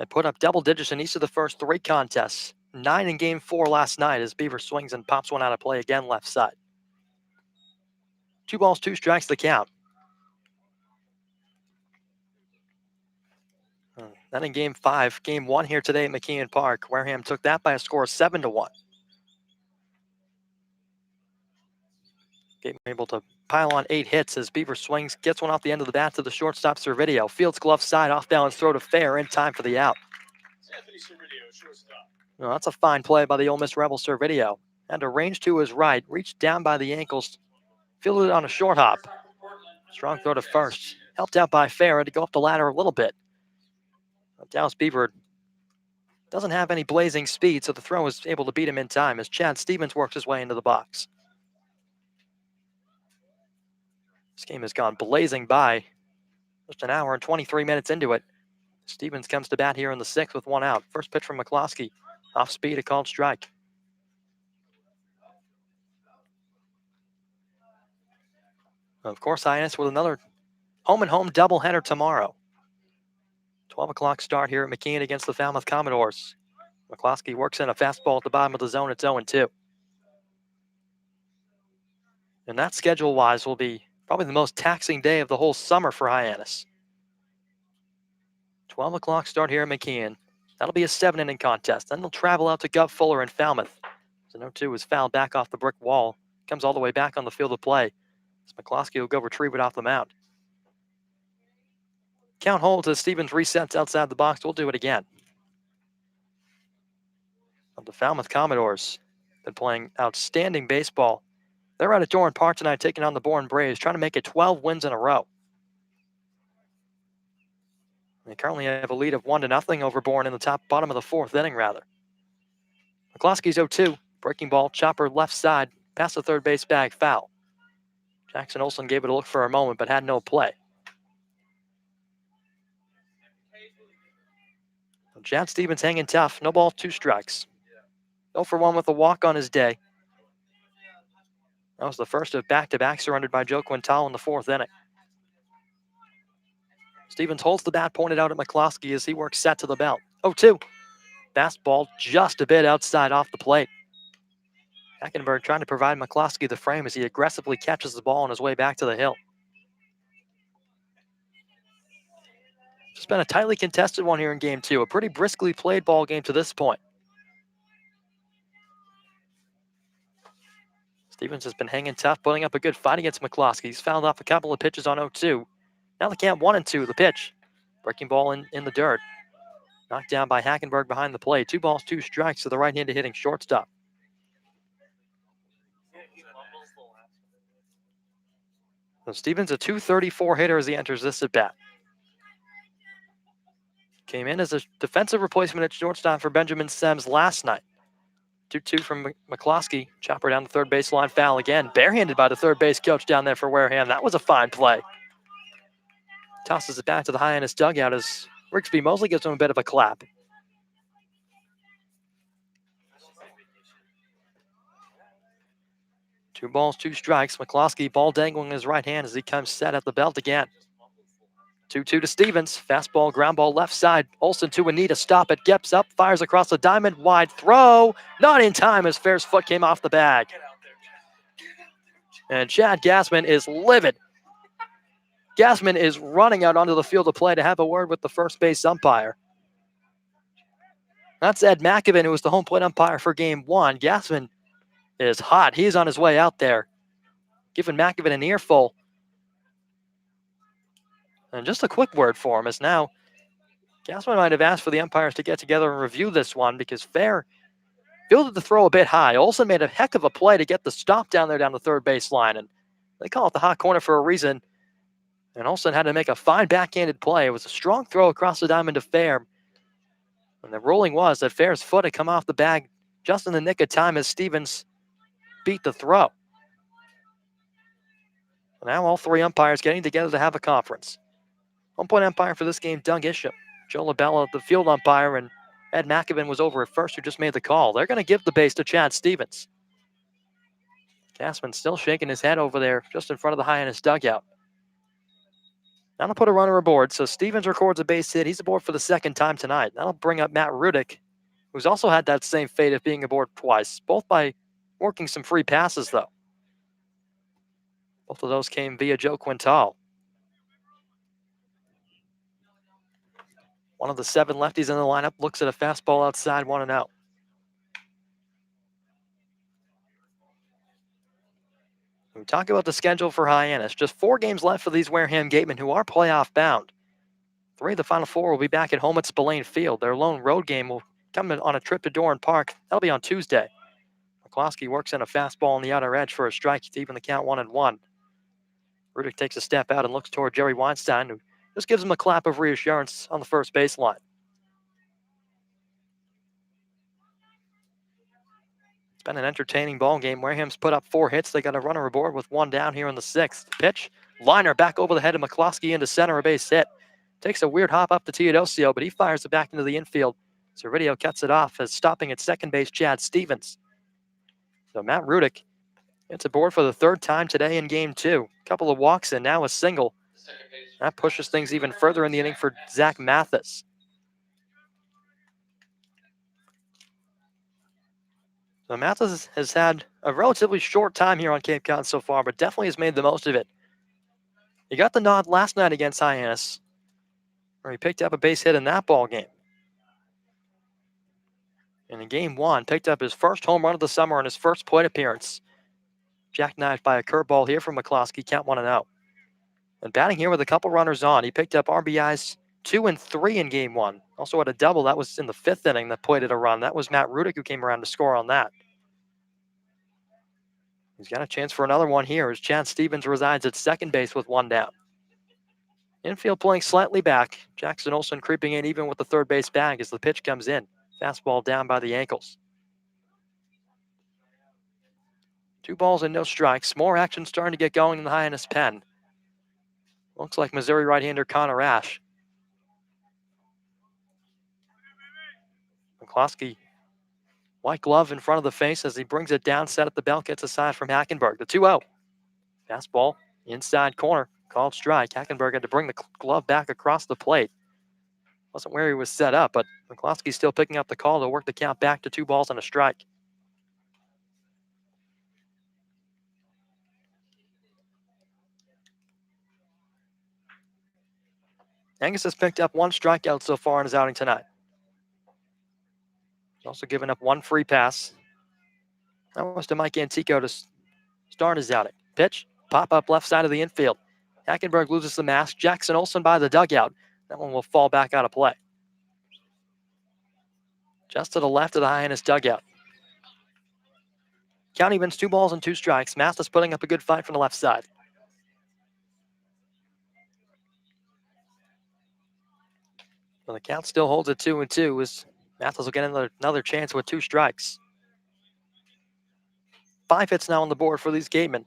Speaker 2: put up double digits in each of the first 3 contests. 9 in Game 4 last night as Beaver swings and pops one out of play again left side. 2 balls, 2 strikes the count. Then in Game 5, Game 1 here today at McKeon Park, Wareham took that by a score of 7-1. Able to pile on 8 hits as Beaver swings, gets one off the end of the bat to the shortstop Servideo. Fields glove side, off balance throw to Fair in time for the out. Well, that's a fine play by the Ole Miss Rebel Servideo. Had to range to his right, reached down by the ankles, fielded it on a short hop. Strong throw to first. Helped out by Fair to go up the ladder a little bit. Dallas Beaver doesn't have any blazing speed, so the throw was able to beat him in time as Chad Stevens works his way into the box. This game has gone blazing by. Just an hour and 23 minutes into it. Stevens comes to bat here in the 6th with 1 out. First pitch from McCloskey. Off speed, a called strike. Of course, Hyannis with another home-and-home doubleheader tomorrow. 12 o'clock start here at McKeon against the Falmouth Commodores. McCloskey works in a fastball at the bottom of the zone. It's 0-2. And that schedule-wise will be probably the most taxing day of the whole summer for Hyannis. 12 o'clock start here at McKeon. That'll be a 7-inning contest. Then they'll travel out to Gov Fuller in Falmouth. So 0-2 is fouled back off the brick wall. Comes all the way back on the field of play. As McCloskey will go retrieve it off the mound. Count holds as Stevens resets outside the box. We'll do it again. The Falmouth Commodores been playing outstanding baseball. They're out at Doran Park tonight taking on the Bourne Braves, trying to make it 12 wins in a row. They currently have a lead of 1-0 over Bourne in the bottom of the 4th inning, rather. McCloskey's 0-2. Breaking ball, chopper left side, past the third base bag, foul. Jackson Olsen gave it a look for a moment, but had no play. Chad Stevens hanging tough. No ball, 2 strikes. 0 for 1 with a walk on his day. That was the first of back-to-back surrendered by Joe Quintal in the 4th inning. Stevens holds the bat pointed out at McCloskey as he works set to the belt. 0-2. Fastball just a bit outside off the plate. Hackenberg trying to provide McCloskey the frame as he aggressively catches the ball on his way back to the hill. It's been a tightly contested one here in Game 2. A pretty briskly played ball game to this point. Stevens has been hanging tough, putting up a good fight against McCloskey. He's fouled off a couple of pitches on 0-2. Now the count 1-2, the pitch. Breaking ball in the dirt. Knocked down by Hackenberg behind the plate. 2 balls, 2 strikes to the right-handed hitting shortstop. So Stevens a .234 hitter as he enters this at-bat. Came in as a defensive replacement at shortstop for Benjamin Sems last night. 2-2 from McCloskey. Chopper down the third baseline, foul again. Barehanded by the third base coach down there for Wareham. That was a fine play. Tosses it back to the Hyannis dugout as Rigsby Mosley gives him a bit of a clap. Two balls, 2 strikes. McCloskey ball dangling in his right hand as he comes set at the belt again. 2-2 to Stevens. Fastball, ground ball left side. Olsen to Anita. Stop it. Gets up. Fires across the diamond. Wide throw. Not in time as Fair's foot came off the bag. And Chad Gassman is livid. Gassman is running out onto the field of play to have a word with the first base umpire. That's Ed McAvin, who was the home plate umpire for game one. Gassman is hot. He's on his way out there, giving McAvin an earful. And just a quick word for him is now Gassman might have asked for the umpires to get together and review this one because Fair fielded the throw a bit high. Olsen made a heck of a play to get the stop down there down the third baseline, and they call it the hot corner for a reason. And Olsen had to make a fine backhanded play. It was a strong throw across the diamond to Fair. And the ruling was that Fair's foot had come off the bag just in the nick of time as Stevens beat the throw. Now all three umpires getting together to have a conference. Home plate umpire for this game, Doug Isham. Joe LaBella, the field umpire, and Ed McAvin was over at first, who just made the call. They're going to give the base to Chad Stevens. Gassman still shaking his head over there just in front of the Hyannis dugout. Now to put a runner aboard, so Stevens records a base hit. He's aboard for the second time tonight. That'll bring up Matt Rudick, who's also had that same fate of being aboard twice, both by working some free passes, though. Both of those came via Joe Quintal. One of the 7 lefties in the lineup looks at a fastball outside, 1-0. We talk about the schedule for Hyannis. Just 4 games left for these Wareham Gatemen, who are playoff bound. 3 of the final 4 will be back at home at Spillane Field. Their lone road game will come on a trip to Doran Park. That'll be on Tuesday. McCloskey works in a fastball on the outer edge for a strike to even the count 1-1. Rudick takes a step out and looks toward Jerry Weinstein, who just gives him a clap of reassurance on the first baseline. It's been an entertaining ball game. Wareham's put up 4 hits. They got a runner aboard with 1 down here in the 6th. Pitch, liner back over the head of McCloskey into center, a base hit. Takes a weird hop up to Teodosio, but he fires it back into the infield. Servideo cuts it off as stopping at second base, Chad Stevens. So Matt Rudick gets aboard for the 3rd time today in game 2. Couple of walks and now a single. That pushes things even further in the inning for Zach Mathis. So Mathis has had a relatively short time here on Cape Cod so far, but definitely has made the most of it. He got the nod last night against Hyannis, where he picked up a base hit in that ball game. And in game 1, picked up his first home run of the summer in his first plate appearance. Jackknifed by a curveball here from McCloskey, count 1-0. And batting here with a couple runners on, he picked up RBIs 2 and 3 in game 1. Also had a double. That was in the 5th inning that plated a run. That was Matt Rudick who came around to score on that. He's got a chance for another one here as Chad Stevens resides at second base with 1 down. Infield playing slightly back. Jackson Olsen creeping in even with the third base bag as the pitch comes in. Fastball down by the ankles. 2 balls and no strikes. More action starting to get going in the Hyannis pen. Looks like Missouri right-hander Connor Ash. McCloskey, white glove in front of the face as he brings it down, set at the belt, gets aside from Hackenberg. The 2-0. Fastball, inside corner, called strike. Hackenberg had to bring the glove back across the plate. Wasn't where he was set up, but McCloskey still picking up the call to work the count back to 2 balls and a strike. Angus has picked up 1 strikeout so far in his outing tonight. He's also given up 1 free pass. That was to Mike Antico to start his outing. Pitch, pop up left side of the infield. Hackenberg loses the mask. Jackson Olsen by the dugout. That one will fall back out of play. Just to the left of the Hyannis dugout. Count evens 2 balls and 2 strikes. Mathis putting up a good fight from the left side. Well, the count still holds at 2-2 as Mathis will get another chance with 2 strikes. 5 hits now on the board for these Gatemen.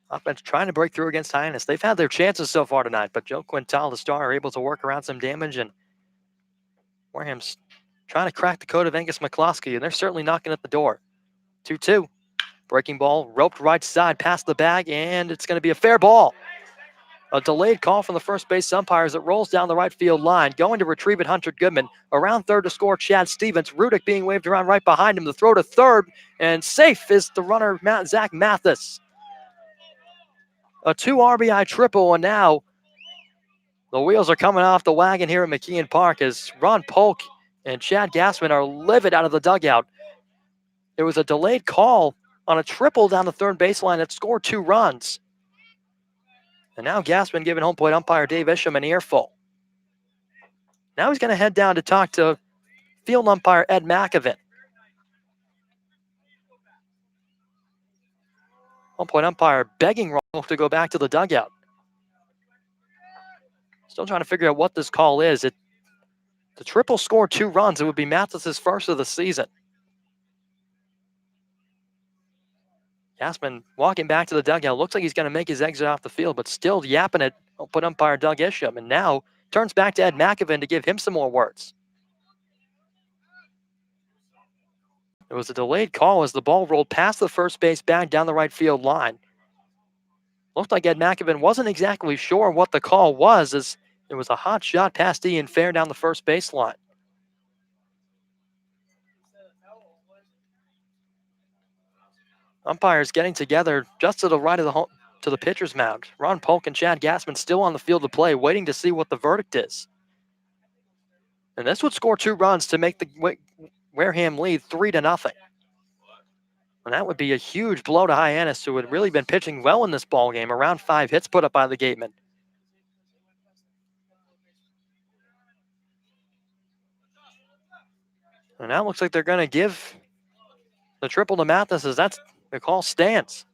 Speaker 2: Offense trying to break through against Hyannis. They've had their chances so far tonight, but Joe Quintal, the star, are able to work around some damage, and Wareham's trying to crack the code of Angus McCloskey, and they're certainly knocking at the door. 2-2. Breaking ball, roped right side past the bag, and it's going to be a fair ball. A delayed call from the first base umpires that rolls down the right field line. Going to retrieve it, Hunter Goodman. Around third to score, Chad Stevens. Rudick being waved around right behind him. The throw to third, and safe is the runner, Zach Mathis. A 2 RBI triple, and now the wheels are coming off the wagon here at McKeon Park as Ron Polk and Chad Gassman are livid out of the dugout. It was a delayed call on a triple down the third baseline that scored 2 runs. And now Gassman giving home plate umpire Dave Isham an earful. Now he's going to head down to talk to field umpire Ed McAvin. Home plate umpire begging Rolf to go back to the dugout. Still trying to figure out what this call is. The triple scored 2 runs. It would be Mathis's first of the season. Gassman walking back to the dugout. Looks like he's going to make his exit off the field, but still yapping at home plate umpire Doug Isham. And now turns back to Ed McAvin to give him some more words. It was a delayed call as the ball rolled past the first base bag down the right field line. Looked like Ed McAvin wasn't exactly sure what the call was, as it was a hot shot past Ian Fair down the first baseline. Umpires getting together just to the right of to the pitcher's mound. Ron Polk and Chad Gassman still on the field to play, waiting to see what the verdict is. And this would score 2 runs to make the Wareham lead 3-0. And that would be a huge blow to Hyannis, who had really been pitching well in this ball game. Around 5 hits put up by the Gatemen. And now it looks like they're going to give the triple to Mathis, as that's the call stands.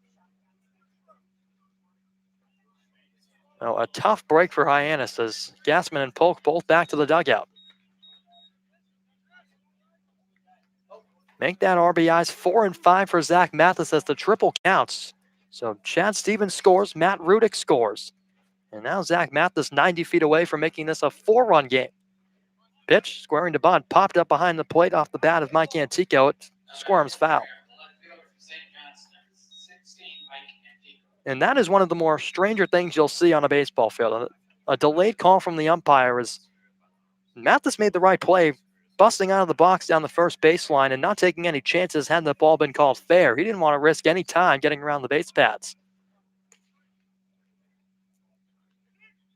Speaker 2: Now, a tough break for Hyannis as Gassman and Polk both back to the dugout. Make that RBIs 4 and 5 for Zach Mathis as the triple counts. So Chad Stevens scores, Matt Rudick scores. And now Zach Mathis 90 feet away from making this a 4-run game. Pitch, squaring to bunt, popped up behind the plate off the bat of Mike Antico. It squirms foul. And that is one of the more stranger things you'll see on a baseball field. A delayed call from the umpire as Mathis made the right play, busting out of the box down the first baseline and not taking any chances had the ball been called fair. He didn't want to risk any time getting around the base paths.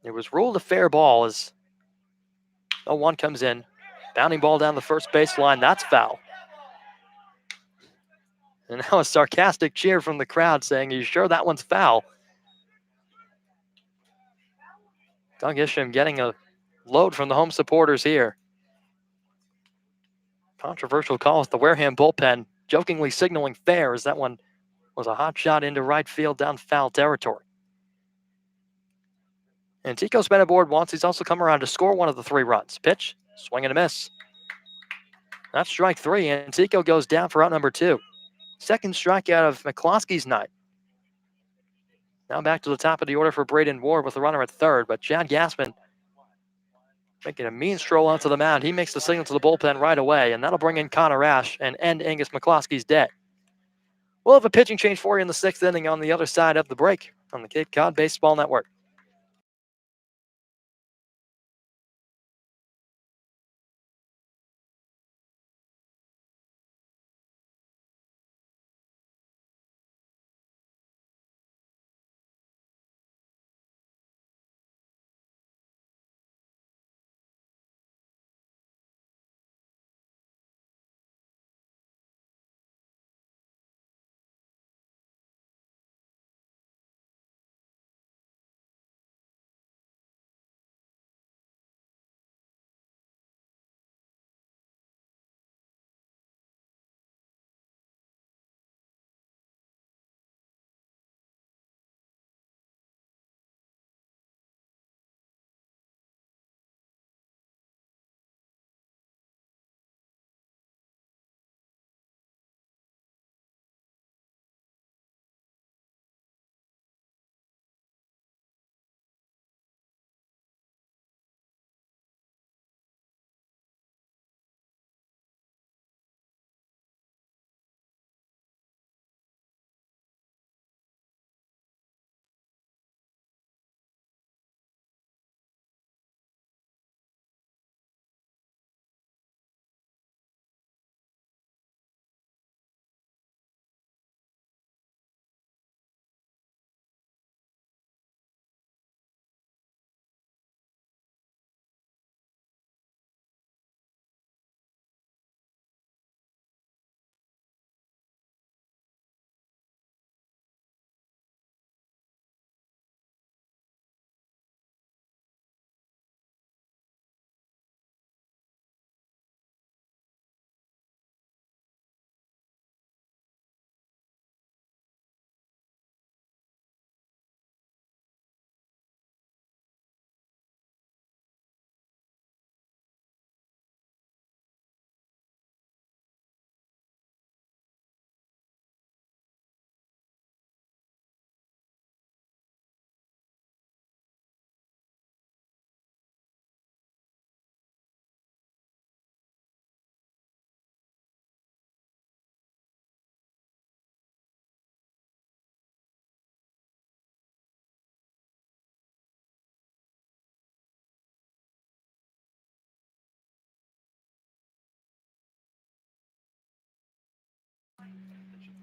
Speaker 2: It was ruled a fair ball as 0-1 comes in. Bounding ball down the first baseline, that's foul. And now a sarcastic cheer from the crowd saying, "Are you sure that one's foul?" Doug Isham getting a load from the home supporters here. Controversial call with the Wareham bullpen jokingly signaling fair as that one was a hot shot into right field down foul territory. And Tico's been aboard once. He's also come around to score one of the 3 runs. Pitch, swing and a miss. That's strike 3, and Tico goes down for out number 2. Second strikeout of McCloskey's night. Now back to the top of the order for Braden Ward with a runner at third, but Chad Gassman making a mean stroll onto the mound. He makes the signal to the bullpen right away, and that'll bring in Connor Ash and end Angus McCloskey's day. We'll have a pitching change for you in the 6th inning on the other side of the break on the Cape Cod Baseball Network.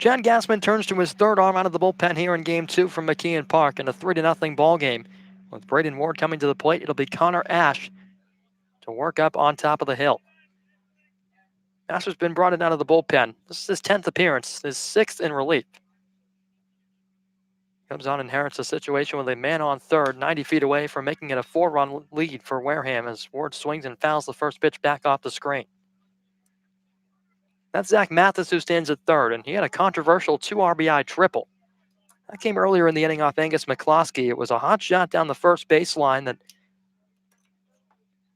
Speaker 2: Chad Gassman turns to his third arm out of the bullpen here in Game 2 from McKeon Park in a 3-0 ball game. With Braden Ward coming to the plate, it'll be Connor Ash to work up on top of the hill. Ash has been brought in out of the bullpen. This is his 10th appearance, his 6th in relief. Comes on, inherits a situation with a man on third, 90 feet away from making it a 4-run lead for Wareham as Ward swings and fouls the first pitch back off the screen. That's Zach Mathis who stands at third, and he had a controversial 2 RBI triple. That came earlier in the inning off Angus McCloskey. It was a hot shot down the first baseline that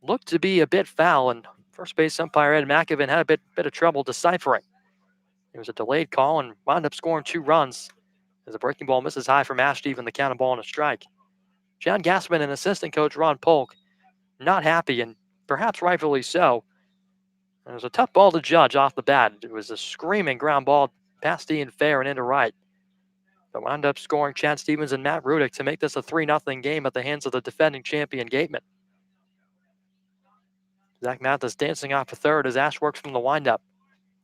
Speaker 2: looked to be a bit foul, and first base umpire Ed McEvan had a bit of trouble deciphering. It was a delayed call and wound up scoring 2 runs as a breaking ball misses high from Ash to even the count of ball and a strike. John Gassman and assistant coach Ron Polk not happy, and perhaps rightfully so. It was a tough ball to judge off the bat. It was a screaming ground ball past Ian Fair and into right. But wound up scoring Chad Stevens and Matt Rudick to make this a 3-0 game at the hands of the defending champion Gateman. Zach Mathis dancing off to third as Ash works from the windup.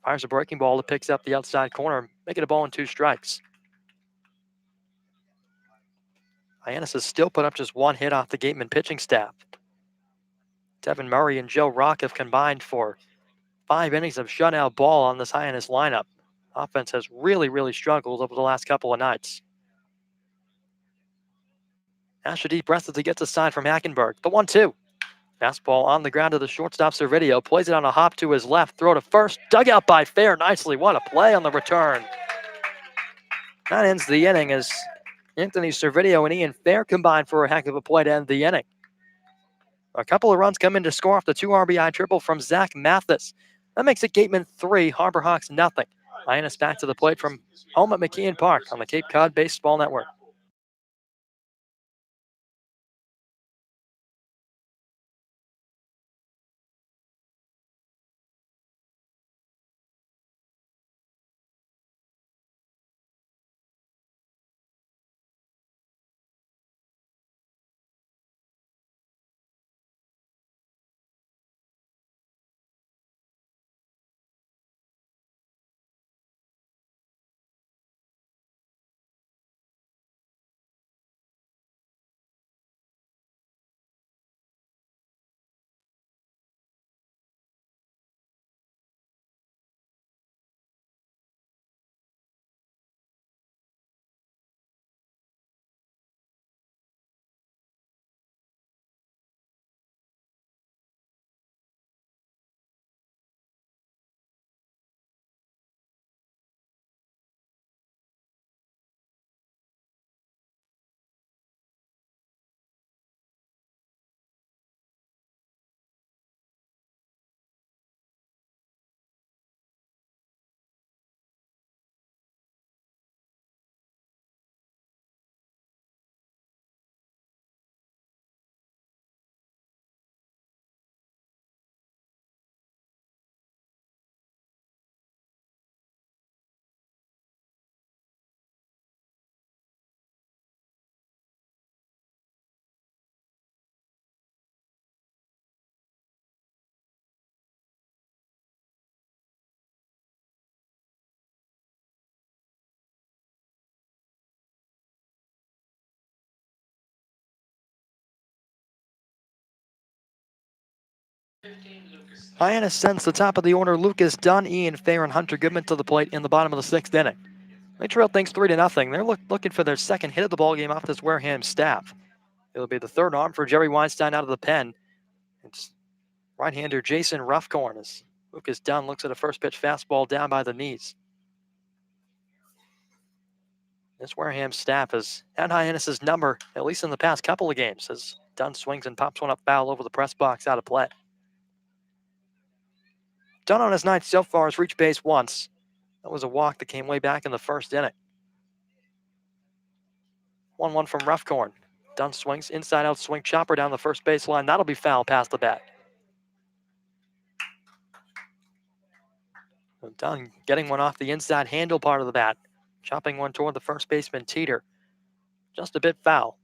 Speaker 2: Fires a breaking ball that picks up the outside corner, making a ball in 2 strikes. Hyannis has still put up just 1 hit off the Gateman pitching staff. Tevin Murray and Joe Rock have combined for 5 innings of shutout ball on this Hyannis lineup. Offense has really struggled over the last couple of nights. Ash a deep breath as he gets a sign from Hackenberg. The 1-2. Fastball on the ground to the shortstop Servideo. Plays it on a hop to his left. Throw to first. Dug out by Fair nicely. What a play on the return. That ends the inning as Anthony Servideo and Ian Fair combined for a heck of a play to end the inning. A couple of runs come in to score off the 2 RBI triple from Zach Mathis. That makes it Gateman 3, Harbor Hawks nothing. Hyannis back to the plate from home at McKeon Park on the Cape Cod Baseball Network. Hyannis sends the top of the order Lucas Dunn, Ian Fair, and Hunter Goodman to the plate in the bottom of the 6th inning. They trail things 3-0. They're looking for their second hit of the ballgame off this Wareham staff. It'll be the 3rd arm for Jerry Weinstein out of the pen. It's right-hander Jason Ruffcorn as Lucas Dunn looks at a first pitch fastball down by the knees. This Wareham staff has had Hyannis' number, at least in the past couple of games, as Dunn swings and pops one up foul over the press box out of play. Dunn on his night so far has reached base once. That was a walk that came way back in the 1st inning. 1-1 from Ruffcorn. Dunn swings, inside out swing, chopper down the first baseline. That'll be foul past the bat. Dunn getting one off the inside handle part of the bat. Chopping one toward the first baseman, Teeter. Just a bit foul.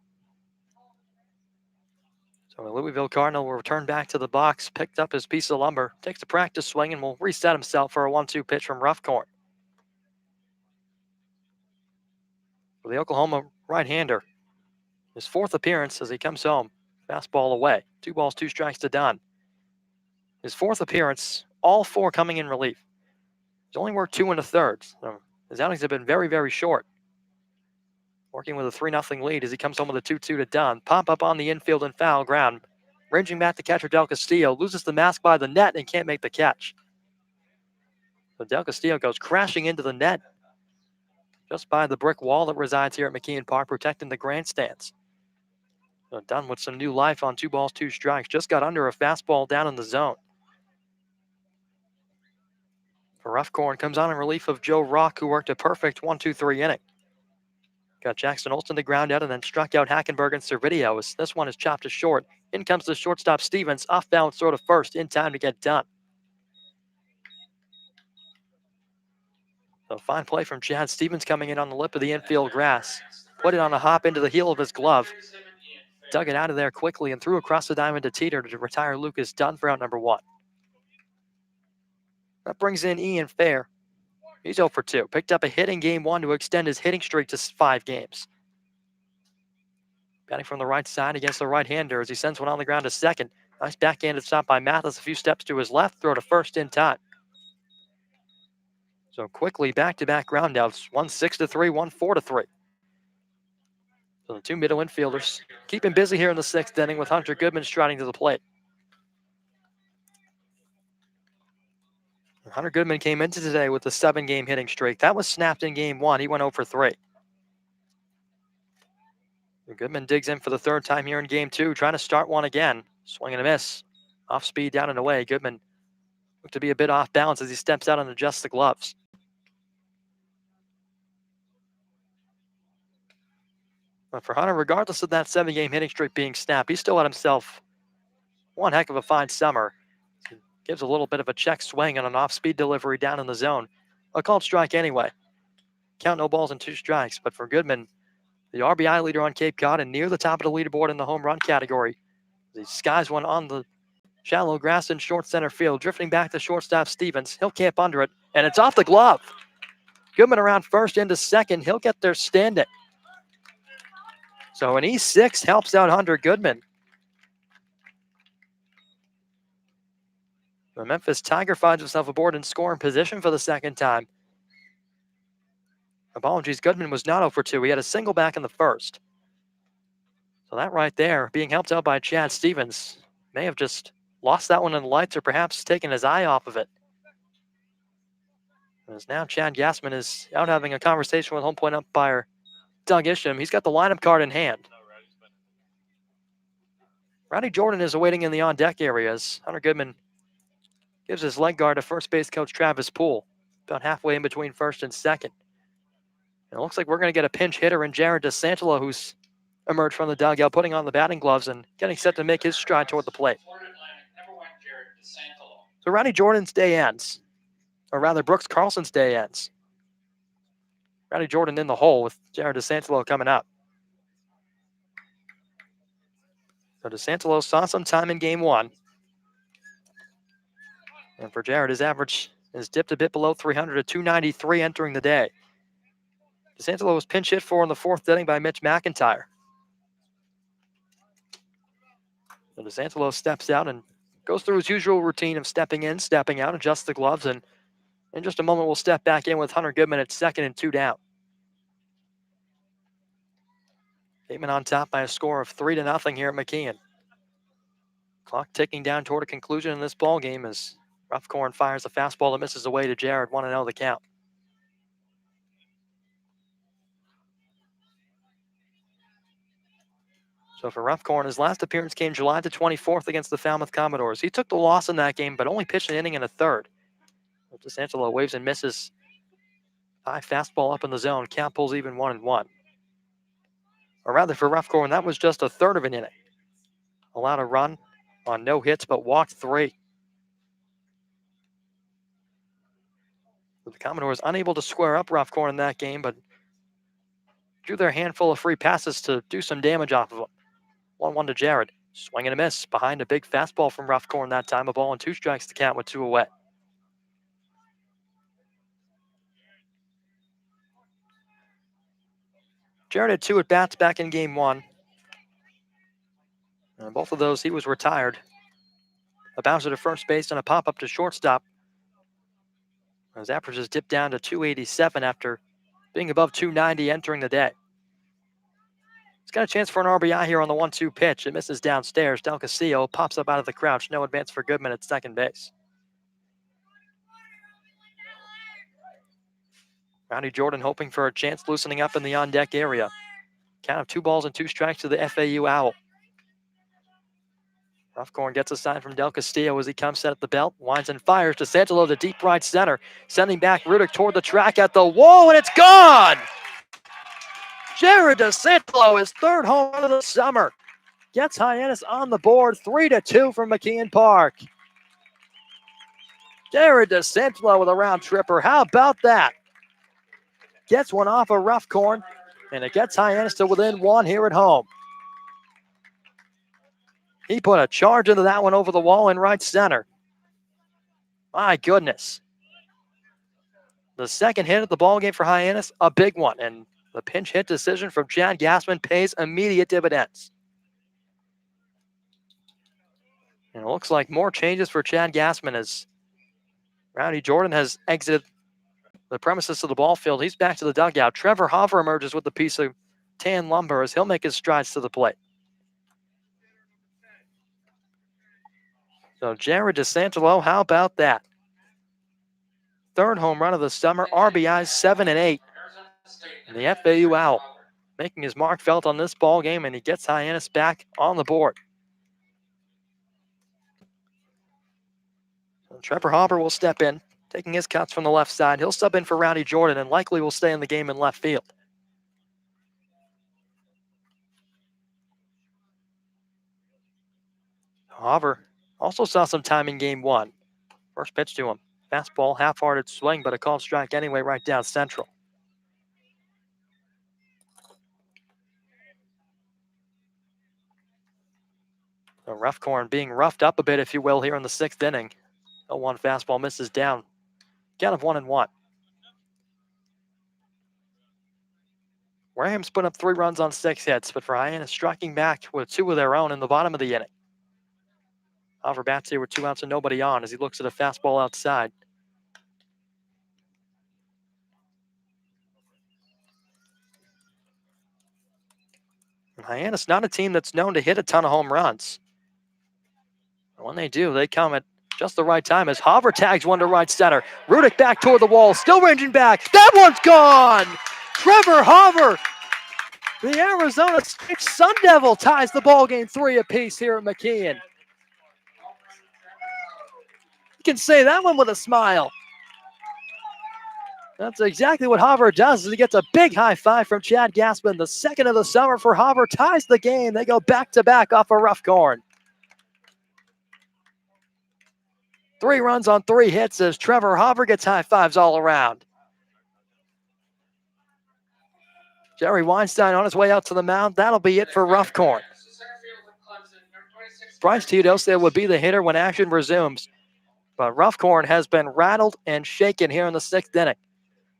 Speaker 2: So the Louisville Cardinal will return back to the box, picked up his piece of lumber, takes a practice swing, and will reset himself for a 1-2 pitch from Ruffcorn. for the Oklahoma right-hander. His fourth appearance as he comes home. Fastball away. 2 balls, 2 strikes to Dunn. His fourth appearance, all 4 coming in relief. He's only worked 2 1/3. So his outings have been very, very short. Working with a 3-0 lead as he comes home with a 2-2 to Dunn. Pop up on the infield and foul ground. Ranging back to catcher Del Castillo. Loses the mask by the net and can't make the catch. So Del Castillo goes crashing into the net just by the brick wall that resides here at McKeon Park, protecting the grandstands. So Dunn with some new life on 2 balls, 2 strikes. Just got under a fastball down in the zone. For Roughcorn, comes on in relief of Joe Rock, who worked a perfect 1-2-3 inning. Got Jackson Olsen to ground out and then struck out Hackenberg and Servideo. As this one is chopped to short. In comes the shortstop Stevens, off balance throw to first, in time to get done. So fine play from Chad Stevens coming in on the lip of the infield grass. Put it on a hop into the heel of his glove. Dug it out of there quickly and threw across the diamond to Teeter to retire Lucas Dunn for out number 1. That brings in Ian Fair. He's 0 for 2. Picked up a hit in game 1 to extend his hitting streak to 5 games. Batting from the right side against the right-hander as he sends one on the ground to second. Nice backhanded stop by Mathis. A few steps to his left. Throw to first in time. So quickly back-to-back groundouts. 1 6-3, 1 4-3. So the 2 middle infielders keep him busy here in the 6th inning with Hunter Goodman striding to the plate. Hunter Goodman came into today with a 7-game hitting streak. That was snapped in game 1. He went 0 for 3. Goodman digs in for the 3rd time here in game 2, trying to start one again. Swing and a miss. Off speed, down and away. Goodman looked to be a bit off balance as he steps out and adjusts the gloves. But for Hunter, regardless of that 7-game hitting streak being snapped, he still had himself one heck of a fine summer. He gives a little bit of a check swing on an off-speed delivery down in the zone. A called strike anyway. Count no balls and 2 strikes, but for Goodman, the RBI leader on Cape Cod and near the top of the leaderboard in the home run category. He skies one on the shallow grass in short center field, drifting back to shortstop Stevens. He'll camp under it, and it's off the glove. Goodman around first into second. He'll get there standing. So an E6 helps out Hunter Goodman. The Memphis Tiger finds himself aboard in scoring position for the 2nd time. Apologies, Goodman was not 0 for 2. He had a single back in the 1st. So that right there, being helped out by Chad Stevens, may have just lost that one in the lights or perhaps taken his eye off of it. As now Chad Gassman is out having a conversation with home plate umpire Doug Isham. He's got the lineup card in hand. Rodney Jordan is awaiting in the on-deck areas. Hunter Goodman gives his leg guard to first base coach Travis Poole, about halfway in between first and second. And it looks like we're going to get a pinch hitter in Jared DeSantolo, who's emerged from the dugout, putting on the batting gloves and getting set to make his stride toward the plate. So Rodney Jordan's day ends, or rather Brooks Carlson's day ends. Rodney Jordan in the hole with Jared DeSantolo coming up. So DeSantolo saw some time in game 1. And for Jared, his average is dipped a bit below 300 at 293 entering the day. DeSantolo was pinch hit for in the 4th inning by Mitch McIntyre. So DeSantolo steps out and goes through his usual routine of stepping in, stepping out, adjusts the gloves, and in just a moment we'll step back in with Hunter Goodman at 2nd and 2 down. Gateman on top by a score of 3-0 here at McKeon. Clock ticking down toward a conclusion in this ball game as Roughcorn fires a fastball that misses away to Jared. 1-0 the count. So for Roughcorn, his last appearance came July the 24th against the Falmouth Commodores. He took the loss in that game, but only pitched an inning and a 3rd. DeSantolo waves and misses. High fastball up in the zone. Count pulls even 1-1. Or rather, for Roughcorn, that was just a 1/3 of an inning. Allowed a run on no hits, but walked 3. The Commodores unable to square up Roughcorn in that game, but drew their handful of free passes to do some damage off of them. 1-1 to Jared. Swing and a miss behind a big fastball from Roughcorn that time. A ball and 2 strikes to count with 2 away. Jared had 2 at-bats back in game 1. And both of those, he was retired. A bouncer to first base and a pop-up to shortstop. His average has dipped down to 287 after being above 290 entering the day. He's got a chance for an RBI here on the 1-2 pitch. It misses downstairs. Del Castillo pops up out of the crouch. No advance for Goodman at second base. Rowdy Jordan hoping for a chance, loosening up in the on-deck area. Count of 2 balls and 2 strikes to the FAU Owl. Roughcorn gets a sign from Del Castillo as he comes set at the belt. Winds and fires to Santolo to deep right center. Sending back Rudick toward the track at the wall, and it's gone! Jared DeSantolo, his 3rd home run of the summer. Gets Hyannis on the board, 3-2 from McKeon Park. Jared DeSantolo with a round tripper. How about that? Gets one off of Roughcorn, and it gets Hyannis to within 1 here at home. He put a charge into that one over the wall in right center. My goodness. The 2nd hit at the ballgame for Hyannis, a big one, and the pinch hit decision from Chad Gassman pays immediate dividends. And it looks like more changes for Chad Gassman as Rowdy Jordan has exited the premises of the ball field. He's back to the dugout. Trevor Hover emerges with a piece of tan lumber as he'll make his strides to the plate. So Jared DeSantolo, how about that? 3rd home run of the summer, RBIs 7 and 8. And the FAU Owl making his mark felt on this ball game, and he gets Hyannis back on the board. So Trevor Hopper will step in, taking his cuts from the left side. He'll sub in for Rowdy Jordan and likely will stay in the game in left field. Hopper also saw some time in game 1. First pitch to him. Fastball, half-hearted swing, but a called strike anyway right down central. So Roughcorn being roughed up a bit, if you will, here in the 6th inning. 0-1 fastball misses down. Count of 1-1. Wareham's put up 3 runs on 6 hits, but for Hyannis striking back with 2 of their own in the bottom of the inning. Hover bats here with 2 outs and nobody on as he looks at a fastball outside. And Hyannis not a team that's known to hit a ton of home runs. And when they do, they come at just the right time as Hover tags one to right center. Rudick back toward the wall, still ranging back. That one's gone! Trevor Hover, the Arizona State Sun Devil, ties the ballgame 3 apiece here at McKeon. You can say that one with a smile. That's exactly what Hover does as he gets a big high five from Chad Gassman. The 2nd of the summer for Hover ties the game. They go back-to-back off a Roughcorn. 3 runs on 3 hits as Trevor Hover gets high fives all around. Jerry Weinstein on his way out to the mound. That'll be it for Roughcorn. Bryce Teodosia would be the hitter when action resumes. But Roughcorn has been rattled and shaken here in the 6th inning.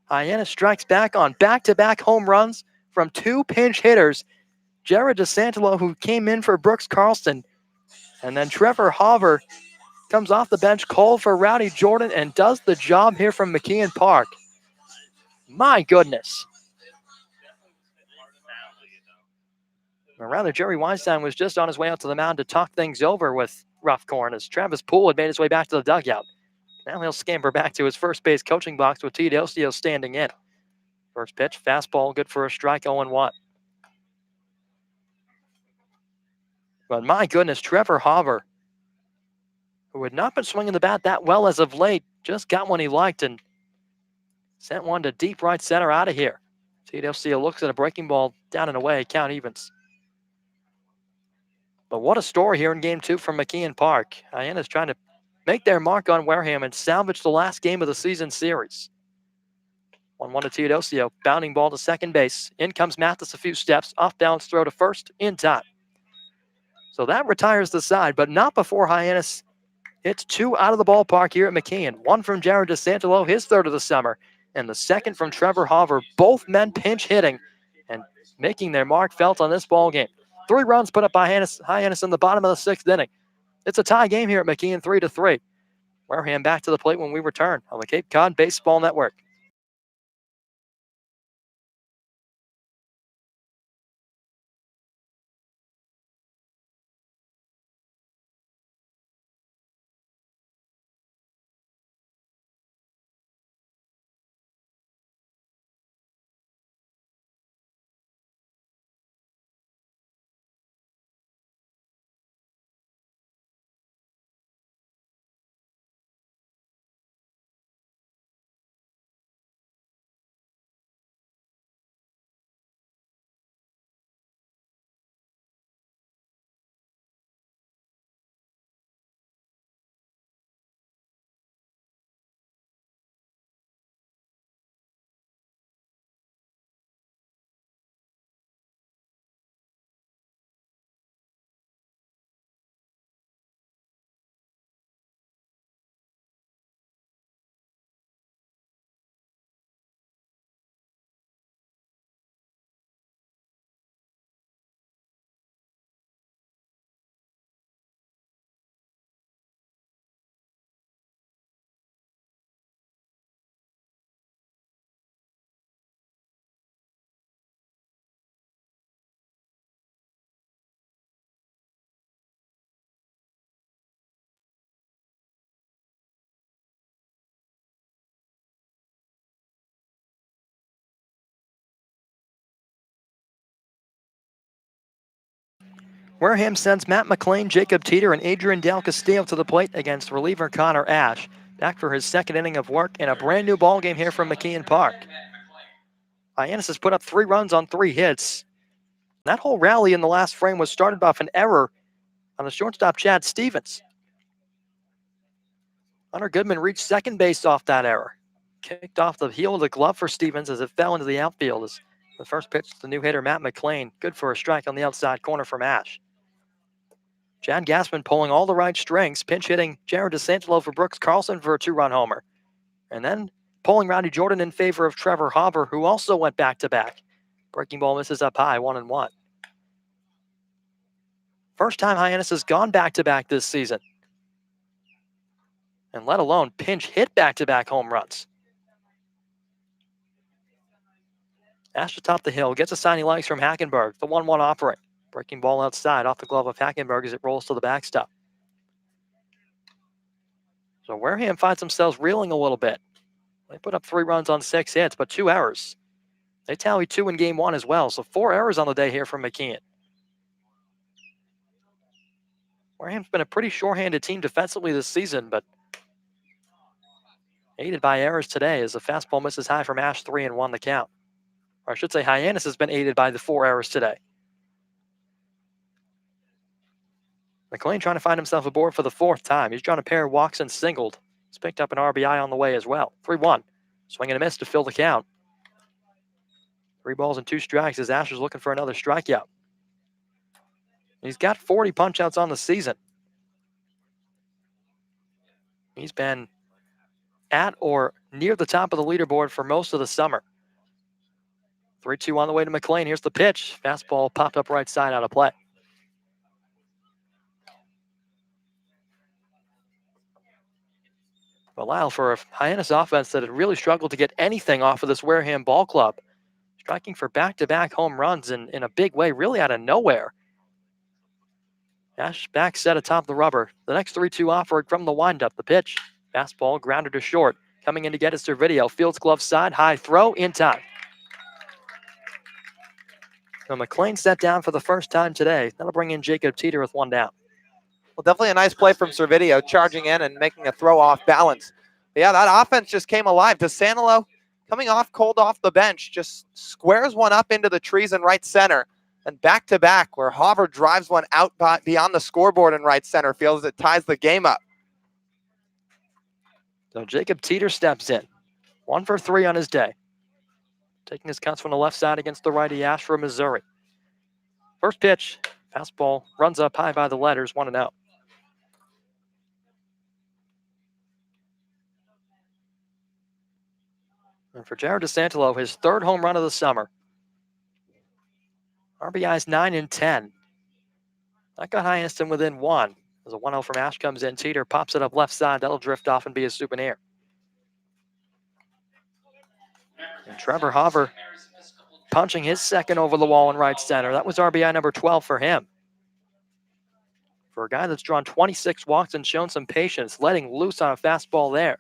Speaker 2: Hyannis strikes back on back-to-back home runs from 2 pinch hitters. Jared DeSantolo, who came in for Brooks Carlson. And then Trevor Hover comes off the bench, called for Rowdy Jordan, and does the job here from McKeon Park. My goodness. Or rather, Jerry Weinstein was just on his way out to the mound to talk things over with Roughcorn as Travis Poole had made his way back to the dugout. Now he'll scamper back to his first base coaching box with Teodosia standing in. First pitch, fastball, good for a strike, 0-1. But my goodness, Trevor Hover, who had not been swinging the bat that well as of late, just got one he liked and sent one to deep right center out of here. Teodosia looks at a breaking ball down and away, count evens. But what a story here in Game 2 from McKeon Park. Hyannis trying to make their mark on Wareham and salvage the last game of the season series. 1-1 to Teodosia, bounding ball to second base. In comes Mathis a few steps, off balance throw to first, in time. So that retires the side, but not before Hyannis hits 2 out of the ballpark here at McKeon. 1 from Jared DeSantolo, his 3rd of the summer, and the 2nd from Trevor Hover. Both men pinch hitting and making their mark felt on this ball game. 3 runs put up by Hyannis in the bottom of the 6th inning. It's a tie game here at McKeon, 3-3. Wareham back to the plate when we return on the Cape Cod Baseball Network. Wareham sends Matt McLean, Jacob Teeter, and Adrian Del Castillo to the plate against reliever Connor Ash, back for his 2nd inning of work in a brand new ball game here from McKeon Park. Hyannis has put up 3 runs on 3 hits. That whole rally in the last frame was started off an error on the shortstop Chad Stevens. Hunter Goodman reached second base off that error. Kicked off the heel of the glove for Stevens as it fell into the outfield. As the first pitch to the new hitter Matt McLean, good for a strike on the outside corner from Ash. Chad Gassman pulling all the right strings, pinch hitting Jared DeSantelo for Brooks Carlson for a 2-run homer. And then pulling Rowdy Jordan in favor of Trevor Hopper, who also went back-to-back. Breaking ball misses up high, 1-1. First time Hyannis has gone back-to-back this season. And let alone pinch hit back-to-back home runs. Ash atop the hill, gets a sign he likes from Hackenberg, the 1-1 offering. Breaking ball outside off the glove of Hackenberg as it rolls to the backstop. So Wareham finds themselves reeling a little bit. They put up 3 runs on 6 hits, but 2 errors. They tallied 2 in game 1 as well, so 4 errors on the day here from McKeon. Wareham's been a pretty short-handed team defensively this season, but aided by errors today as the fastball misses high from Ash, 3-1 the count. Or I should say Hyannis has been aided by the 4 errors today. McLean trying to find himself aboard for the 4th time. He's drawn a pair of walks and singled. He's picked up an RBI on the way as well. 3-1. Swing and a miss to fill the count. 3 balls and 2 strikes as Ash is looking for another strikeout. He's got 40 punch-outs on the season. He's been at or near the top of the leaderboard for most of the summer. 3-2 on the way to McLean. Here's the pitch. Fastball popped up right side out of play. Well, for a Hyannis offense that had really struggled to get anything off of this Wareham ball club, striking for back-to-back home runs in a big way, really out of nowhere. Ash back set atop the rubber. The next 3-2 offering from the windup. The pitch. Fastball grounded to short. Coming in to get it to Servideo. Fields glove side. High throw in time. So McLean set down for the first time today. That'll bring in Jacob Teeter with 1 down.
Speaker 1: Well, definitely a nice play from Servideo, charging in and making a throw off balance. But yeah, that offense just came alive. DeSantelo coming off cold off the bench, just squares one up into the trees in right center. And back-to-back, where Hopper drives one out beyond the scoreboard in right center field as it ties the game up.
Speaker 2: So Jacob Teeter steps in. 1 for 3 on his day. Taking his cuts from the left side against the righty Ash from Missouri. First pitch, fastball runs up high by the letters, 1-0. And for Jared DeSantelo, his 3rd home run of the summer. RBIs 9 and 10. That got Hyannis within 1. As a 1-0 from Ash comes in, Teeter pops it up left side. That'll drift off and be a souvenir. And Trevor Hover punching his second over the wall in right center. That was RBI number 12 for him. For a guy that's drawn 26 walks and shown some patience, letting loose on a fastball there.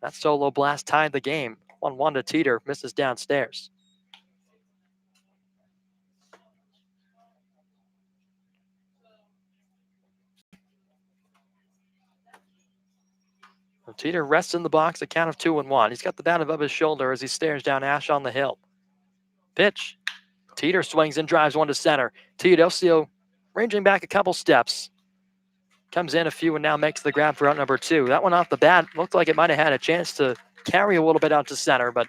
Speaker 2: That solo blast tied the game. 1-1 to Teeter, misses downstairs. So Teeter rests in the box, a count of 2-1. He's got the bat above his shoulder as he stares down Ash on the hill. Pitch. Teeter swings and drives one to center. Teodosio ranging back a couple steps. Comes in a few and now makes the grab for out number 2. That one off the bat looked like it might have had a chance to carry a little bit out to center, but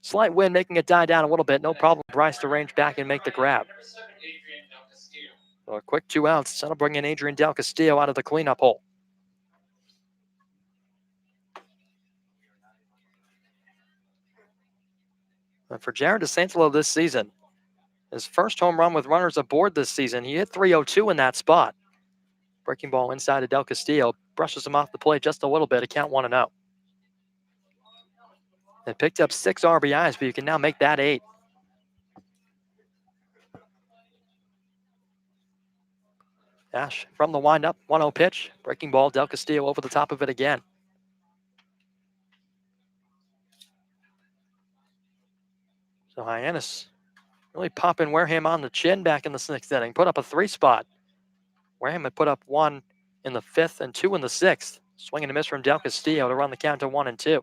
Speaker 2: slight wind making it die down a little bit. No problem. Bryce to range back and make the grab. So a quick 2 outs. That'll bring in Adrian Del Castillo out of the cleanup hole. And for Jared DeSantolo this season, his first home run with runners aboard this season, he hit 302 in that spot. Breaking ball inside to Del Castillo. Brushes him off the plate just a little bit. A count 1-0. It picked up 6 RBIs, but you can now make that 8. Ash from the windup. 1-0 pitch. Breaking ball. Del Castillo over the top of it again. So Hyannis really popping Wareham on the chin back in the 6th inning. Put up a 3 spot. Wareham had put up 1 in the 5th and 2 in the 6th. Swing and a miss from Del Castillo to run the count to 1-2.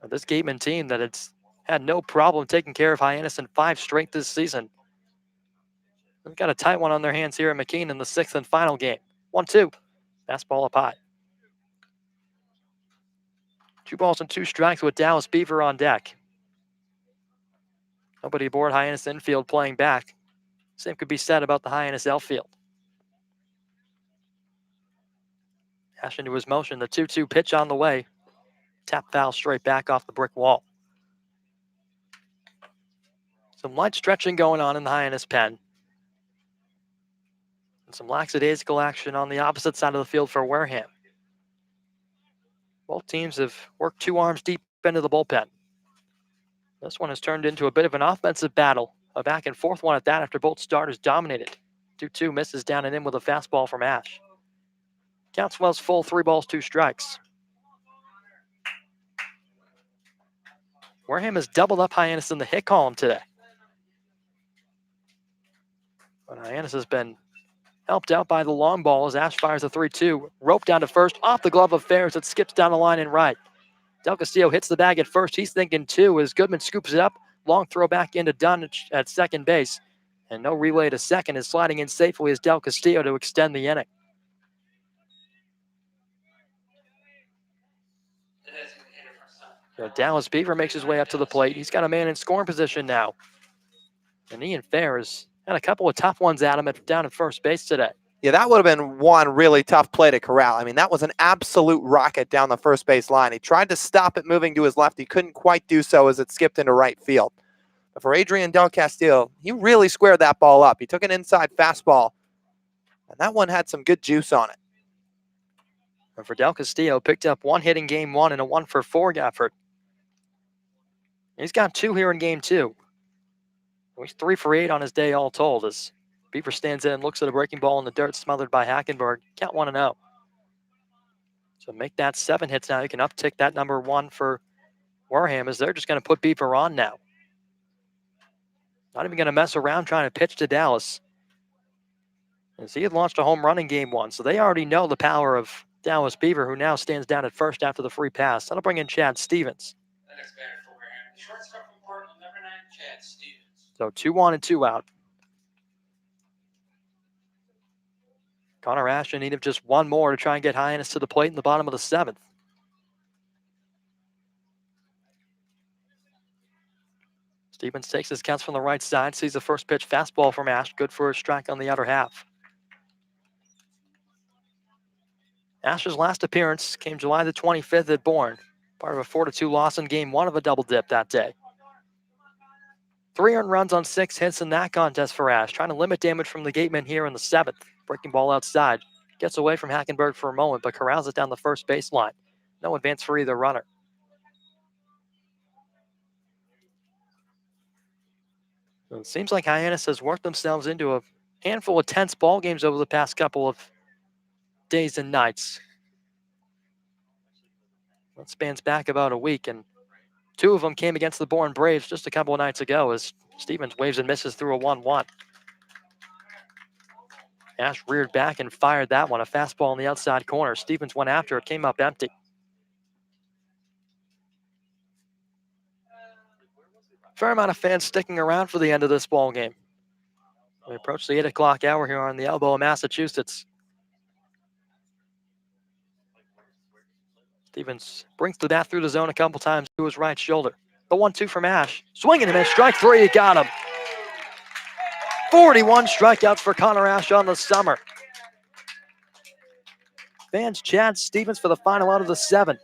Speaker 2: This Gateman team that it's had no problem taking care of Hyannis in 5 straight this season. They've got a tight one on their hands here at McKean in the 6th and final game. 1-2. Fastball up high. 2 balls and 2 strikes with Dallas Beaver on deck. Nobody aboard Hyannis infield playing back. Same could be said about the Hyannis outfield. Ash into his motion. The 2-2 pitch on the way. Tap foul straight back off the brick wall. Some light stretching going on in the Hyannis pen. And some lackadaisical action on the opposite side of the field for Wareham. Both teams have worked 2 arms deep into the bullpen. This one has turned into a bit of an offensive battle. A back and forth one at that after both starters dominated. 2-2 misses down and in with a fastball from Ash. Counts well as full, 3 balls, 2 strikes. Wareham has doubled up Hyannis in the hit column today. But Hyannis has been helped out by the long ball as Ash fires a 3-2. Rope down to first, off the glove of Ferris. It skips down the line and right. Del Castillo hits the bag at first. He's thinking 2 as Goodman scoops it up. Long throw back into Dunn at second base. And no relay to second is sliding in safely as Del Castillo to extend the inning. So Dallas Beaver makes his way up to the plate. He's got a man in scoring position now. And Ian Ferris had a couple of tough ones at him down at first base today.
Speaker 1: Yeah, that would have been one really tough play to corral. I mean, that was an absolute rocket down the first base line. He tried to stop it moving to his left. He couldn't quite do so as it skipped into right field. But for Adrian Del Castillo, he really squared that ball up. He took an inside fastball, and that one had some good juice on it.
Speaker 2: And for Del Castillo, picked up 1 hit in game 1 and a 1-for-4 effort. He's got 2 here in game 2. He's 3 for 8 on his day all told as Beaver stands in and looks at a breaking ball in the dirt smothered by Hackenberg. Count 1-0. So make that 7 hits now. You can uptick that number 1 for Wareham as they're just going to put Beaver on now. Not even going to mess around trying to pitch to Dallas. As he had launched a home run in game 1. So they already know the power of Dallas Beaver, who now stands down at first after the free pass. That'll bring in Chad Stevens. So 2 on and 2 out. Connor Ash in need of just 1 more to try and get Hyannis to the plate in the bottom of the 7th. Stevens takes his counts from the right side, sees the first pitch fastball from Ash, good for a strike on the outer half. Ash's last appearance came July the 25th at Bourne. Part of a 4-2 loss in game 1 of a double dip that day. 3 earned runs on 6 hits in that contest for Ash, trying to limit damage from the gateman here in the 7th. Breaking ball outside. Gets away from Hackenberg for a moment, but corrals it down the first baseline. No advance for either runner. So it seems like Hyannis has worked themselves into a handful of tense ball games over the past couple of days and nights. That spans back about a week, and 2 of them came against the Bourne Braves just a couple of nights ago as Stevens waves and misses through a 1-1. Ash reared back and fired that one, a fastball in the outside corner. Stevens went after it, came up empty. Fair amount of fans sticking around for the end of this ball game. We approach the 8 o'clock hour here on the elbow of Massachusetts. Stevens brings the bat through the zone a couple times to his right shoulder. The 1-2 from Ash. Swinging and miss. Strike 3. He got him. 41 strikeouts for Connor Ash on the summer. Fans chant Stevens for the final out of the 7th.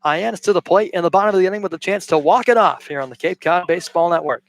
Speaker 2: Hyannis to the plate in the bottom of the inning with a chance to walk it off here on the Cape Cod Baseball Network.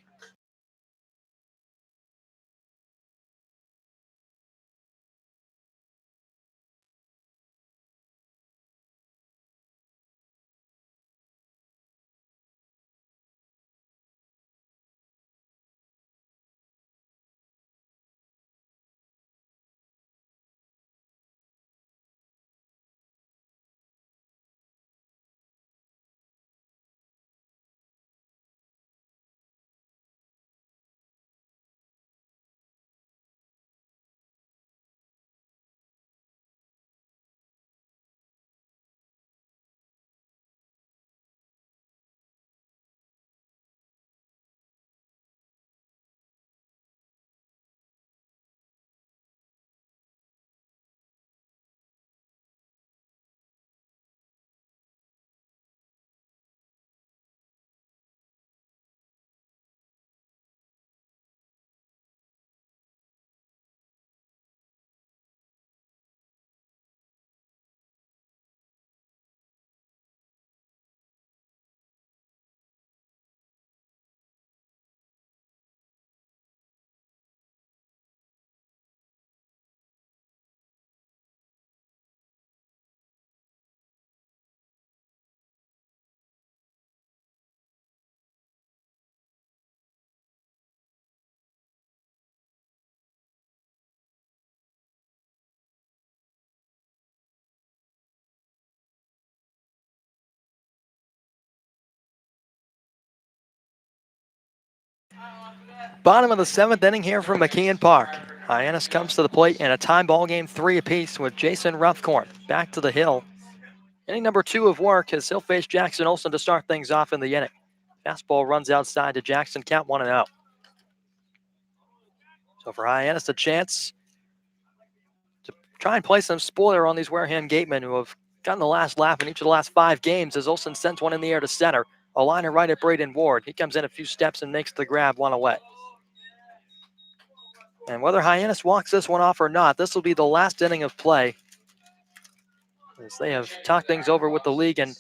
Speaker 2: Bottom of the 7th inning here from McKeon Park. Hyannis comes to the plate in a time ball game 3 apiece with Jason Ruffcorn back to the hill. Inning number 2 of work as he'll face Jackson Olsen to start things off in the inning. Fastball runs outside to Jackson, count 1-0. So for Hyannis, a chance to try and play some spoiler on these Wareham Gatemen who have gotten the last laugh in each of the last 5 games as Olsen sends one in the air to center. A liner right at Braden Ward. He comes in a few steps and makes the grab, 1 away. And whether Hyannis walks this one off or not, this will be the last inning of play as they have talked things over with the league, and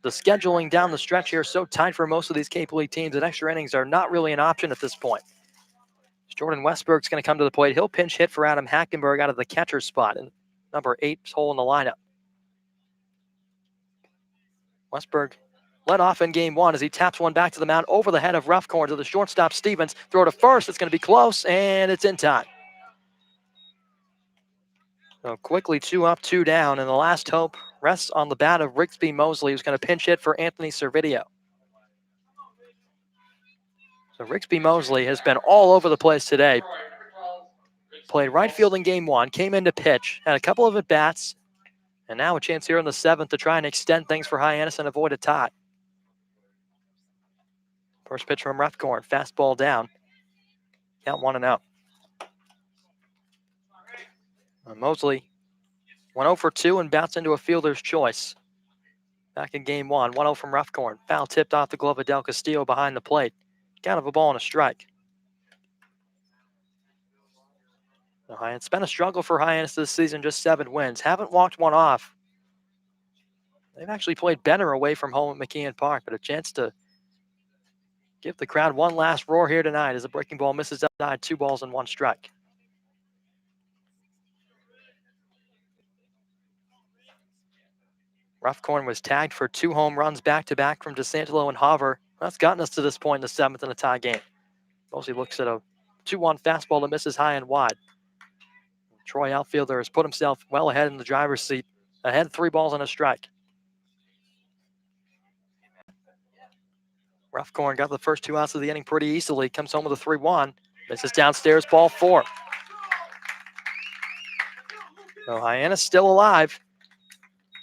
Speaker 2: the scheduling down the stretch here is so tight for most of these Cape League teams that extra innings are not really an option at this point. Jordan Westberg's going to come to the plate. He'll pinch hit for Adam Hackenberg out of the catcher spot in number 8's hole in the lineup. Westberg led off in game 1 as he taps one back to the mound over the head of Ruffcorn to the shortstop Stevens. Throw to first. It's going to be close, and it's in time. So quickly 2 up, 2 down, and the last hope rests on the bat of Rigsby Mosley, who's going to pinch hit for Anthony Servideo. So Rigsby Mosley has been all over the place today. Played right field in game 1, came in to pitch, had a couple of at-bats, and now a chance here in the 7th to try and extend things for Hyannis and avoid a tie. First pitch from Ruffcorn, fastball down. Count 1-0. Mosley went 0 for 2 and bounced into a fielder's choice. Back in game 1, 1-0 from Ruffcorn. Foul tipped off the glove of Del Castillo behind the plate. Count of a ball and a strike. It's been a struggle for Hyannis this season, just 7 wins. Haven't walked one off. They've actually played better away from home at McKeon Park, but a chance to give the crowd one last roar here tonight as the breaking ball misses outside, 2 balls and 1 strike. Roughcorn was tagged for 2 home runs back-to-back from DeSantelo and Hover. That's gotten us to this point in the 7th in a tie game. Mosey looks at a 2-1 fastball that misses high and wide. Troy outfielder has put himself well ahead in the driver's seat, ahead 3 balls and a strike. Roughcorn got the first 2 outs of the inning pretty easily, comes home with a 3-1, misses downstairs, ball 4. So Hyannis still alive.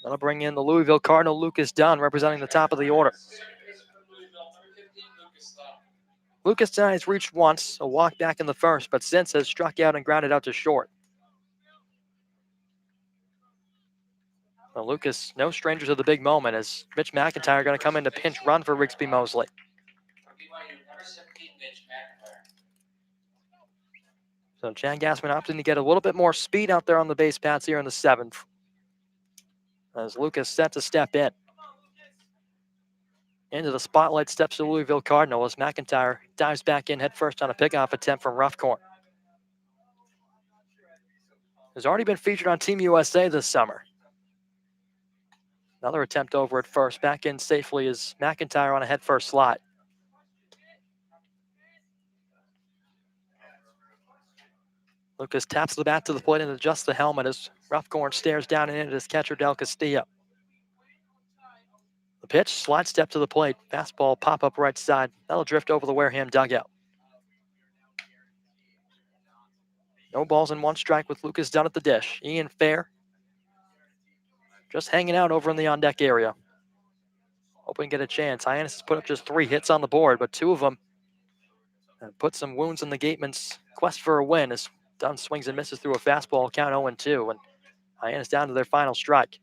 Speaker 2: That'll bring in the Louisville Cardinal, Lucas Dunn, representing the top of the order. Lucas tonight has reached once, a walk back in the first, but since has struck out and grounded out to short. Well, Lucas, no stranger to the big moment, as Mitch McIntyre going to come in to pinch run for Rigsby Mosley. So Chad Gassman opting to get a little bit more speed out there on the base paths here in the 7th, as Lucas set to step in. Into the spotlight steps the Louisville Cardinal as McIntyre dives back in head first on a pickoff attempt from Roughcorn. Has already been featured on Team USA this summer. Another attempt over at first. Back in safely is McIntyre on a head first slide. Lucas taps the bat to the plate and adjusts the helmet as Roughcorn stares down and in at his catcher, Del Castillo. The pitch, slide step to the plate. Fastball pop up right side. That'll drift over the Wareham dugout. No balls and 1 strike with Lucas Dunn at the dish. Ian Fair just hanging out over in the on-deck area. Hoping to get a chance. Hyannis has put up just 3 hits on the board, but 2 of them have put some wounds in the Gateman's quest for a win as Dunn swings and misses through a fastball, count 0-2, and Hyannis down to their final strike.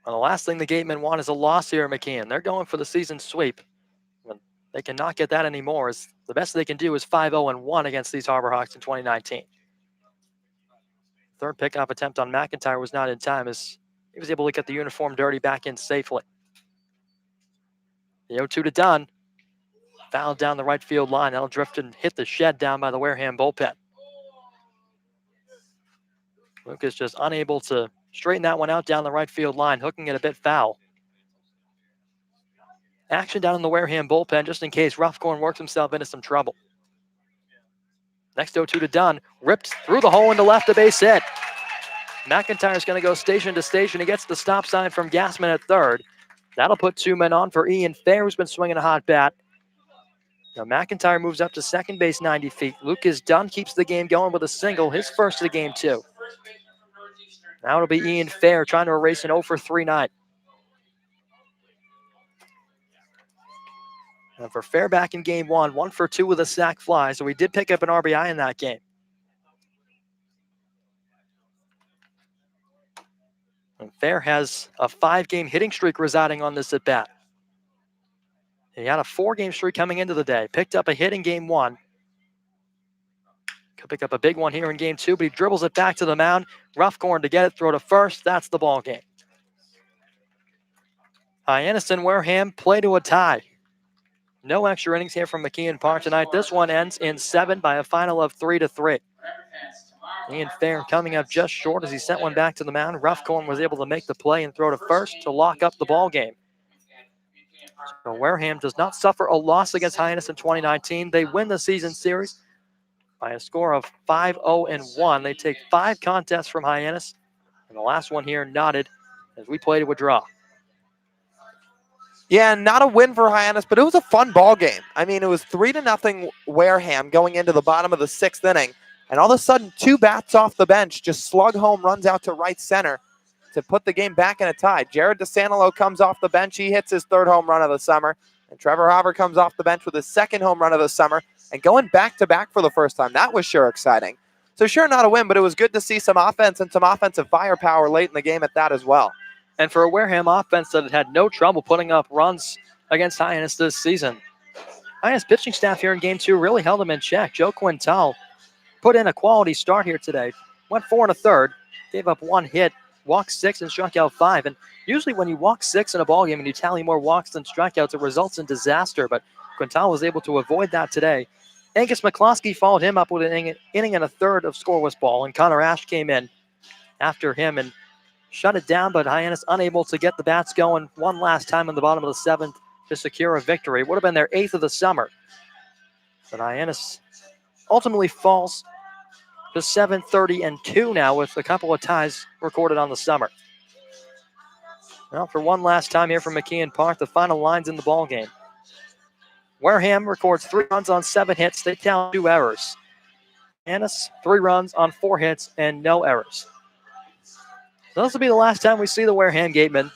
Speaker 2: Well, the last thing the Gatemen want is a loss here at McKeon. They're going for the season sweep. They cannot get that anymore, as the best they can do is 5-0-1 against these Harbor Hawks in 2019. Third pickoff attempt on McIntyre was not in time, as he was able to get the uniform dirty back in safely. The 0-2 to Dunn. Fouled down the right field line. That'll drift and hit the shed down by the Wareham bullpen. Lucas just unable to straighten that one out down the right field line, hooking it a bit foul. Action down in the Wareham bullpen just in case Roughcorn works himself into some trouble. Next 0-2 to Dunn. Ripped through the hole into left, a base hit. McIntyre's going to go station to station. He gets the stop sign from Gassman at third. That'll put 2 men on for Ian Fair, who's been swinging a hot bat. Now McIntyre moves up to second base 90 feet. Lucas Dunn keeps the game going with a single, his first of the game too. Now it'll be Ian Fair trying to erase an 0-for-3 night. And for Fair back in game 1, 1-for-2 with a sac fly, so he did pick up an RBI in that game. And Fair has a 5-game hitting streak residing on this at bat. He had a 4-game streak coming into the day. Picked up a hit in game 1. Could pick up a big one here in game 2, but he dribbles it back to the mound. Roughcorn to get it, throw to first. That's the ball game. Hyannis and Wareham play to a tie. No extra innings here from McKeon Park tonight. This one ends in 7 by a final of 3-3. Ian Fair coming up just short as he sent one back to the mound. Roughcorn was able to make the play and throw to first to lock up the ball game. So Wareham does not suffer a loss against Hyannis in 2019. They win the season series by a score of 5-0-1. They take 5 contests from Hyannis, and the last one here knotted as we play to a draw.
Speaker 1: Yeah, not a win for Hyannis, but it was a fun ball game. I mean, it was 3-0 Wareham going into the bottom of the 6th inning, and all of a sudden 2 bats off the bench just slug home runs out to right center to put the game back in a tie. Jared DeSantelo comes off the bench. He hits his 3rd home run of the summer, and Trevor Hopper comes off the bench with his 2nd home run of the summer and going back-to-back for the first time. That was sure exciting. So sure, not a win, but it was good to see some offense and some offensive firepower late in the game at that as well.
Speaker 2: And for a Wareham offense that had no trouble putting up runs against Hyannis this season. Hyannis pitching staff here in game 2 really held them in check. Joe Quintal put in a quality start here today. Went 4 1/3, gave up 1 hit, walked 6 and struck out 5. And usually when you walk 6 in a ballgame and you tally more walks than strikeouts, it results in disaster. But Quintal was able to avoid that today. Angus McCloskey followed him up with an inning and a third of scoreless ball, and Connor Ash came in after him and shut it down, but Hyannis unable to get the bats going one last time in the bottom of the 7th to secure a victory. It would have been their 8th of the summer. But Hyannis ultimately falls to 7-30-2 now with a couple of ties recorded on the summer. Well, for one last time here from McKeon Park, the final lines in the ball game. Wareham records 3 runs on 7 hits. They tally 2 errors. Hyannis, 3 runs on 4 hits and no errors. So this will be the last time we see the Wareham Gatemen,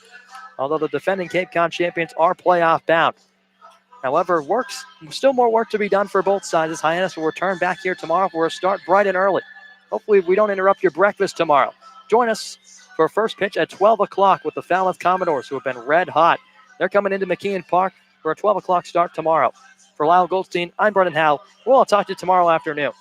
Speaker 2: although the defending Cape Cod champions are playoff bound. However, still more work to be done for both sides as Hyannis will return back here tomorrow for a start bright and early. Hopefully we don't interrupt your breakfast tomorrow. Join us for first pitch at 12 o'clock with the Falmouth Commodores, who have been red hot. They're coming into McKeon Park for a 12 o'clock start tomorrow. For Lyle Goldstein, I'm Brendan Howe. We'll all talk to you tomorrow afternoon.